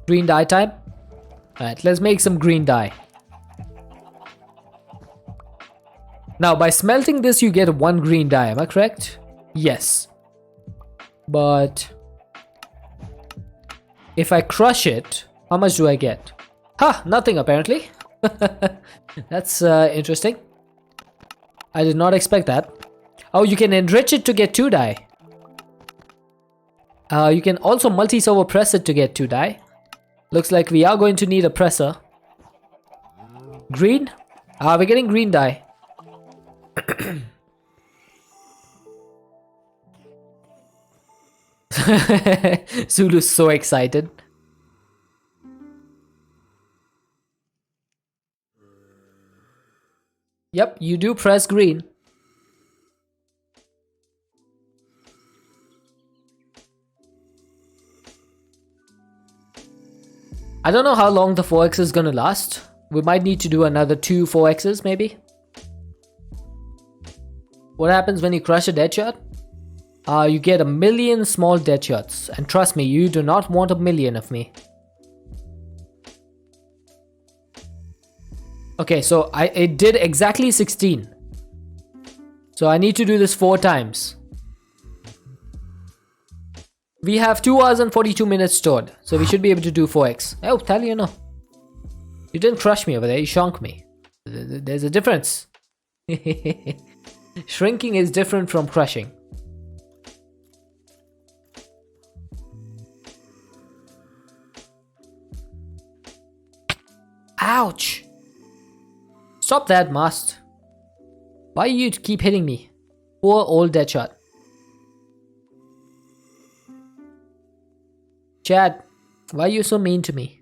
Green dye time? Alright, let's make some green dye. Now, by smelting this, you get 1 green dye. Am I correct? Yes. But if I crush it, how much do I get? Ha! Nothing apparently. That's interesting. I did not expect that. Oh, you can enrich it to get 2 dye. You can also multi-servo press it to get 2 dye. Looks like we are going to need a presser. Green? We're getting green dye. Zulu's so excited. Yep, you do press green. I don't know how long the 4x is gonna last. We might need to do another 2 4x's maybe. What happens when you crush a dead shot? You get 1,000,000 small dead shots. And trust me, you do not want 1,000,000 of me. Okay, so it did exactly 16. So I need to do this 4 times. We have 2 hours and 42 minutes stored. So we should be able to do 4x. Oh, tell you no. You didn't crush me over there, you shrunk me. There's a difference. Shrinking is different from crushing. Ouch! Stop that, Mast. Why you keep hitting me? Poor old Deadshot. Chad, why are you so mean to me?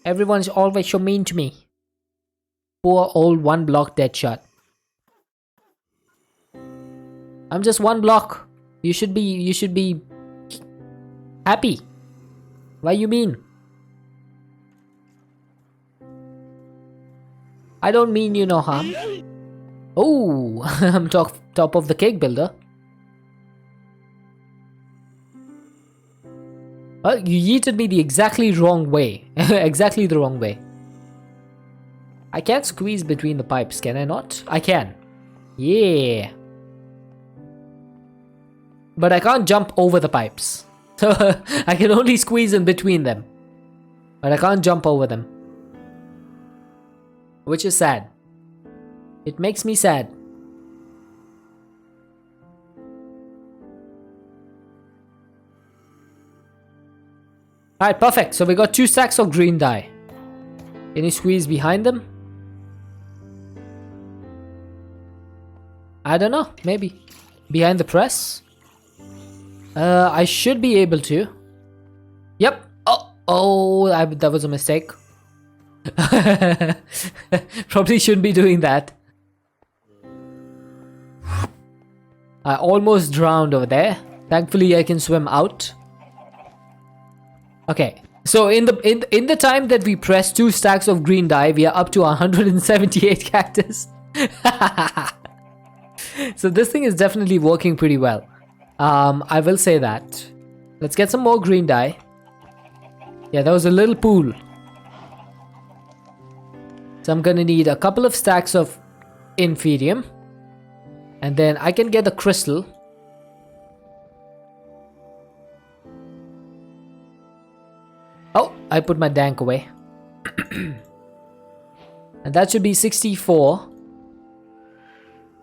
Everyone's always so mean to me. Poor old 1 block Deadshot. I'm just 1 block. You should be happy. Why you mean? I don't mean you no harm. Oh, I'm top of the cake builder. Well, you yeeted me the exactly wrong way. Exactly the wrong way. I can't squeeze between the pipes, can I not? I can. Yeah. But I can't jump over the pipes. So I can only squeeze in between them. But I can't jump over them. Which is sad. It makes me sad. Alright, perfect. So we got 2 stacks of green dye. Can you squeeze behind them? I don't know. Maybe. Behind the press? I should be able to. Yep. That was a mistake. Probably shouldn't be doing that. I almost drowned over there. Thankfully, I can swim out. Okay. So in the time that we press 2 stacks of green dye, we are up to 178 cactus. So this thing is definitely working pretty well. I will say that. Let's get some more green dye. Yeah, there was a little pool. So I'm gonna need a couple of stacks of inferium. And then I can get the crystal. Oh, I put my dank away. And that should be 64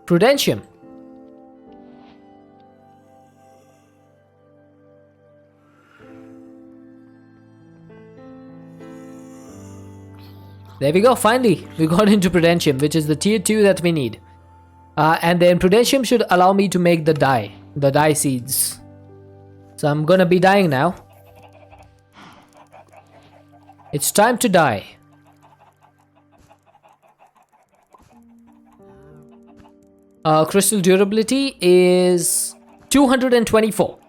Prudentium. There we go, finally we got into Prudentium, which is the tier 2 that we need. And then Prudentium should allow me to make the dye seeds. So I'm gonna be dyeing now. It's time to dye. Crystal durability is 224.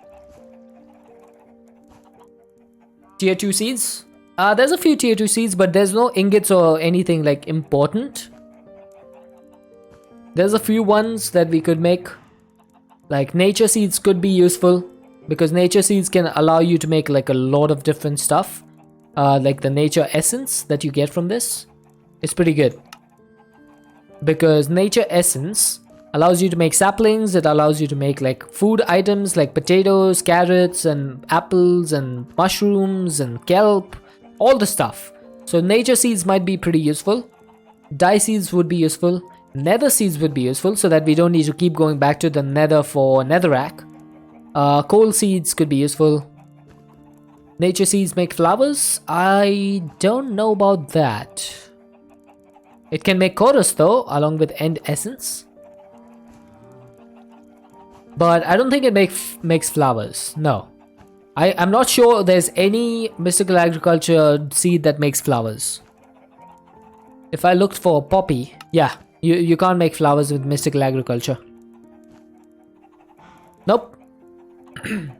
Tier 2 seeds. There's a few tier 2 seeds, but there's no ingots or anything like important. There's a few ones that we could make. Like nature seeds could be useful, because nature seeds can allow you to make like a lot of different stuff. Like the nature essence that you get from this. It's pretty good. Because nature essence allows you to make saplings, it allows you to make like food items like potatoes, carrots, and apples, and mushrooms, and kelp. All the stuff. So nature seeds might be pretty useful. Dye seeds would be useful. Nether seeds would be useful, so that we don't need to keep going back to the nether for netherrack. Coal seeds could be useful. Nature seeds make flowers? I don't know about that. It can make chorus though, along with end essence. But I don't think it makes flowers. No. I'm not sure there's any mystical agriculture seed that makes flowers. If I looked for poppy, yeah, you can't make flowers with mystical agriculture. Nope.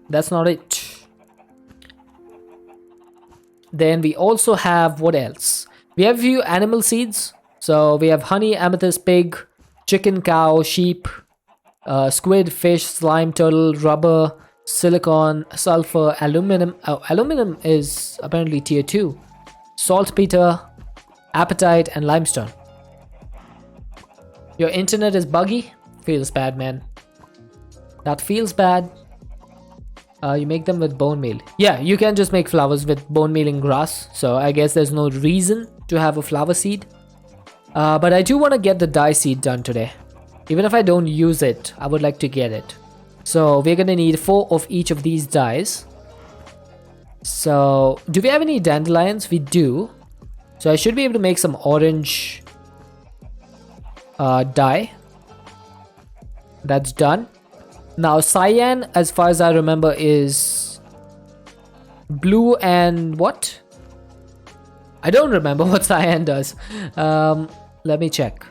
That's not it. Then we also have, what else? We have a few animal seeds. So we have honey, amethyst, pig, chicken, cow, sheep, squid, fish, slime, turtle, rubber, silicon, sulfur, aluminum. Oh, aluminum is apparently tier 2. Saltpeter, apatite, and limestone. Your internet is buggy? Feels bad, man. That feels bad. You make them with bone meal. Yeah, you can just make flowers with bone meal and grass. So I guess there's no reason to have a flower seed. But I do want to get the dye seed done today. Even if I don't use it, I would like to get it. So we're gonna need 4 of each of these dyes. So do we have any dandelions? We do. So I should be able to make some orange dye. That's done. Now cyan, as far as I remember, is blue and what? I don't remember what cyan does. Let me check.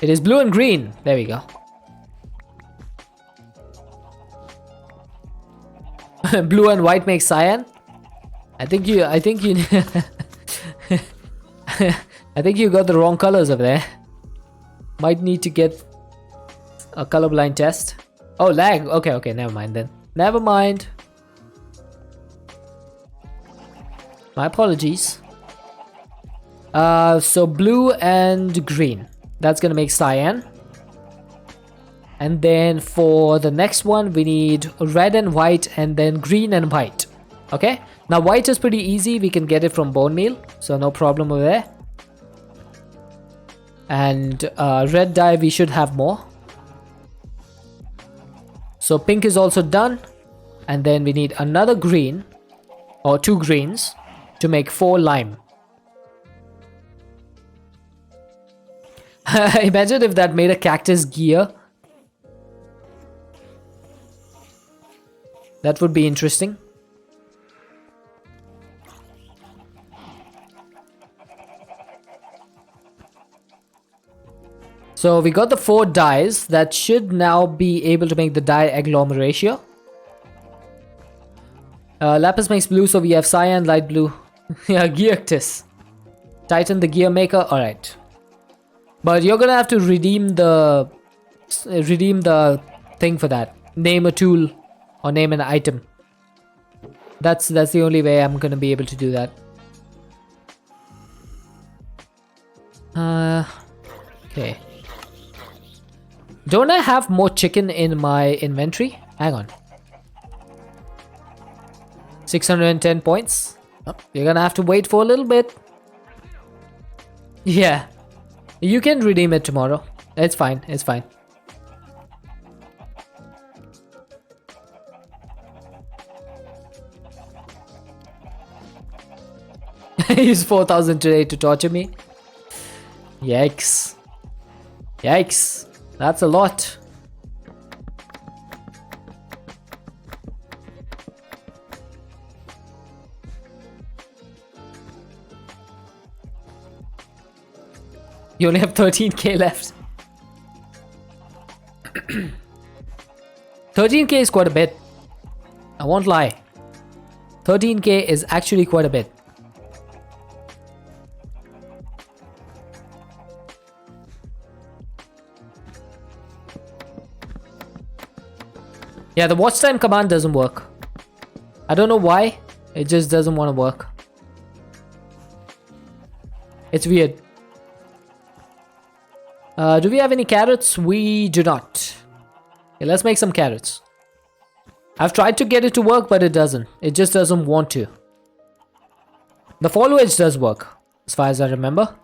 It is blue and green. There we go. Blue and white makes cyan. I think you I think you got the wrong colors over there. Might need to get a colorblind test. Oh, lag. Okay, never mind then. Never mind. My apologies. So blue and green. That's gonna make cyan. And then for the next one, we need red and white, and then green and white. Okay? Now white is pretty easy. We can get it from bone meal. So no problem over there. And red dye, we should have more. So pink is also done. And then we need another green, or 2 greens, to make 4 lime. Imagine if that made a cactus gear. That would be interesting. So we got the 4 dyes that should now be able to make the dye agglomeration. Lapis makes blue, so we have cyan, light blue. Yeah, Gearctis. Titan the gear maker. Alright. But you're gonna have to redeem the thing for that. Name a tool or name an item. That's the only way I'm gonna be able to do that. Okay. Don't I have more chicken in my inventory? Hang on. 610 points. You're gonna have to wait for a little bit. Yeah. You can redeem it tomorrow. It's fine. It's fine. Use 4,000 today to torture me. Yikes. Yikes. That's a lot. You only have 13k left. 13k is quite a bit. I won't lie. 13k is actually quite a bit. Yeah, the watch time command doesn't work. I don't know why. It just doesn't want to work. It's weird. Do we have any carrots? We do not. Okay, let's make some carrots. I've tried to get it to work, but it doesn't. It just doesn't want to. The foliage does work, as far as I remember.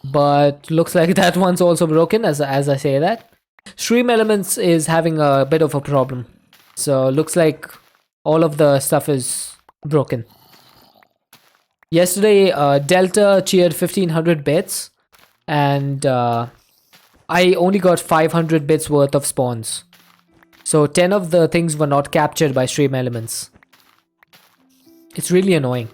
But looks like that one's also broken as I say that. Stream Elements is having a bit of a problem. So looks like all of the stuff is broken. Yesterday, Delta cheered 1500 bits. And I only got 500 bits worth of spawns. So 10 of the things were not captured by Stream Elements. It's really annoying.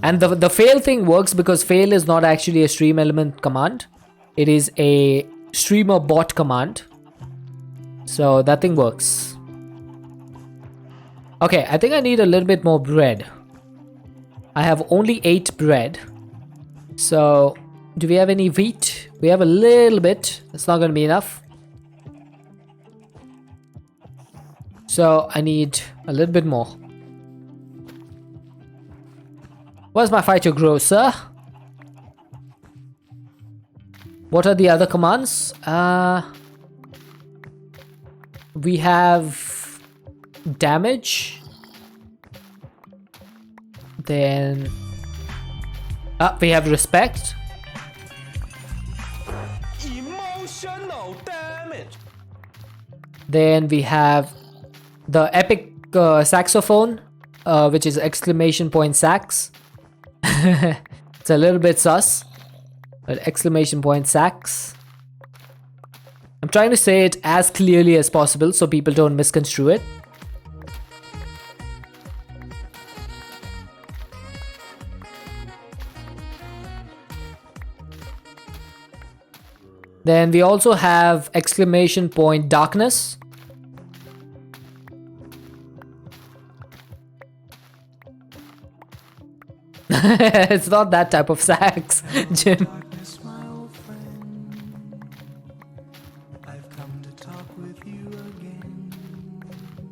And the fail thing works because fail is not actually a Stream Element command. It is a streamer bot command. So that thing works. Okay, I think I need a little bit more bread. I have only 8 bread. So, do we have any wheat? We have a little bit. It's not going to be enough. So, I need a little bit more. Where's my fighter grow, sir? What are the other commands? We have damage. Then we have respect.
Emotional damage.
Then we have the epic saxophone, which is exclamation point sax. It's a little bit sus, but exclamation point sax. I'm trying to say it as clearly as possible so people don't misconstrue it. Then we also have exclamation point darkness. It's not that type of sax, Jim.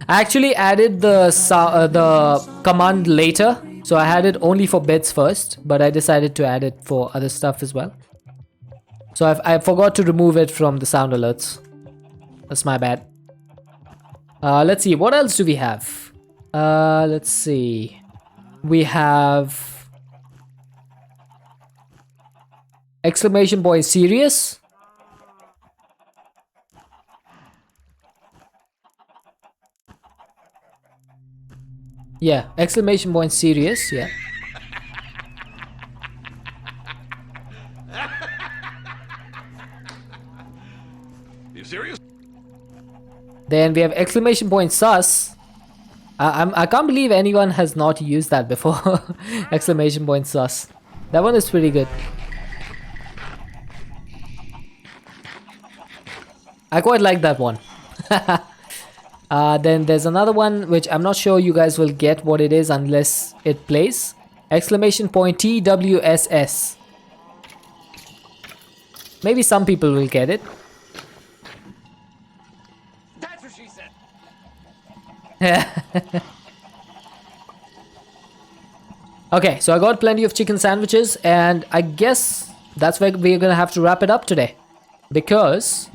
I actually added the command later, so I had it only for bits first, but I decided to add it for other stuff as well. So I forgot to remove it from the sound alerts. That's my bad. Let's see, what else do we have? Let's see. We have exclamation point serious. Yeah, exclamation point serious, yeah.
You serious?
Then we have exclamation point sus. I can't believe anyone has not used that before. Exclamation point sus. That one is pretty good. I quite like that one. Then there's another one which I'm not sure you guys will get what it is unless it plays. Exclamation point TWSS. Maybe some people will get it.
That's what she said.
Okay, so I got plenty of chicken sandwiches, and I guess that's where we're gonna have to wrap it up today, because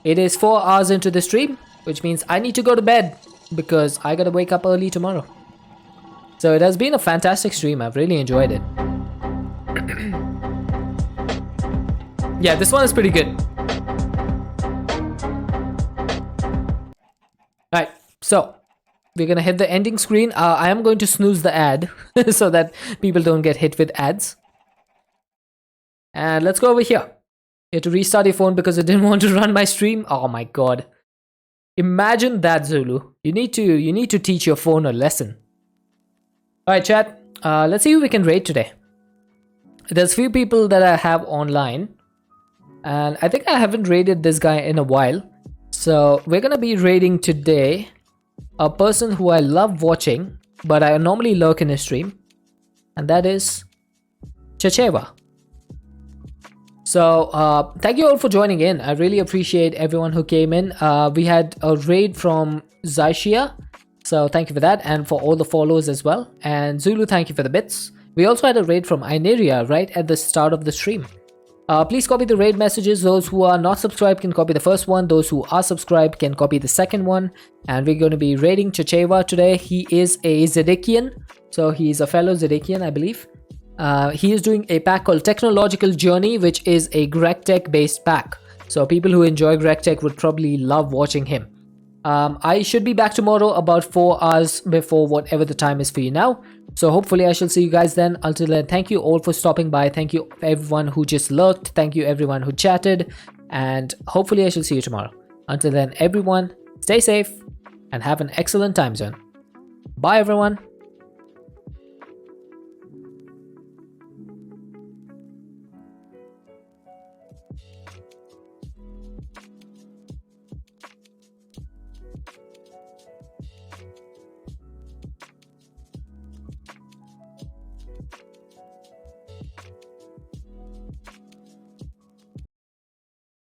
it is 4 hours into the stream which means I need to go to bed because I gotta wake up early tomorrow. So it has been a fantastic stream. I've really enjoyed it. Yeah, this one is pretty good. Alright, so we're gonna hit the ending screen. I am going to snooze the ad so that people don't get hit with ads. And let's go over here. You have to restart your phone because it didn't want to run my stream. Oh my god. Imagine that, Zulu. You need to teach your phone a lesson. Alright, chat. Let's see who we can raid today. There's few people that I have online. And I think I haven't raided this guy in a while. So we're gonna be raiding today a person who I love watching, but I normally lurk in his stream. And that is Chachewa. So thank you all for joining in. I really appreciate everyone who came in. We had a raid from Zaishia, so thank you for that, and for all the follows as well. And Zulu, thank you for the bits. We also had a raid from Ineria right at the start of the stream. Please copy the raid messages. Those who are not subscribed can copy the first one. Those who are subscribed can copy the second one. And we're going to be raiding Chachewa today. He is a Zedekian, so he's a fellow Zedekian, I believe. He is doing a pack called Technological Journey, which is a GregTech based pack. So people who enjoy GregTech would probably love watching him. I should be back tomorrow about 4 hours before whatever the time is for you now. So hopefully I shall see you guys then. Until then, thank you all for stopping by. Thank you everyone who just lurked. Thank you everyone who chatted. And hopefully I shall see you tomorrow. Until then, everyone, stay safe and have an excellent time zone. Bye everyone.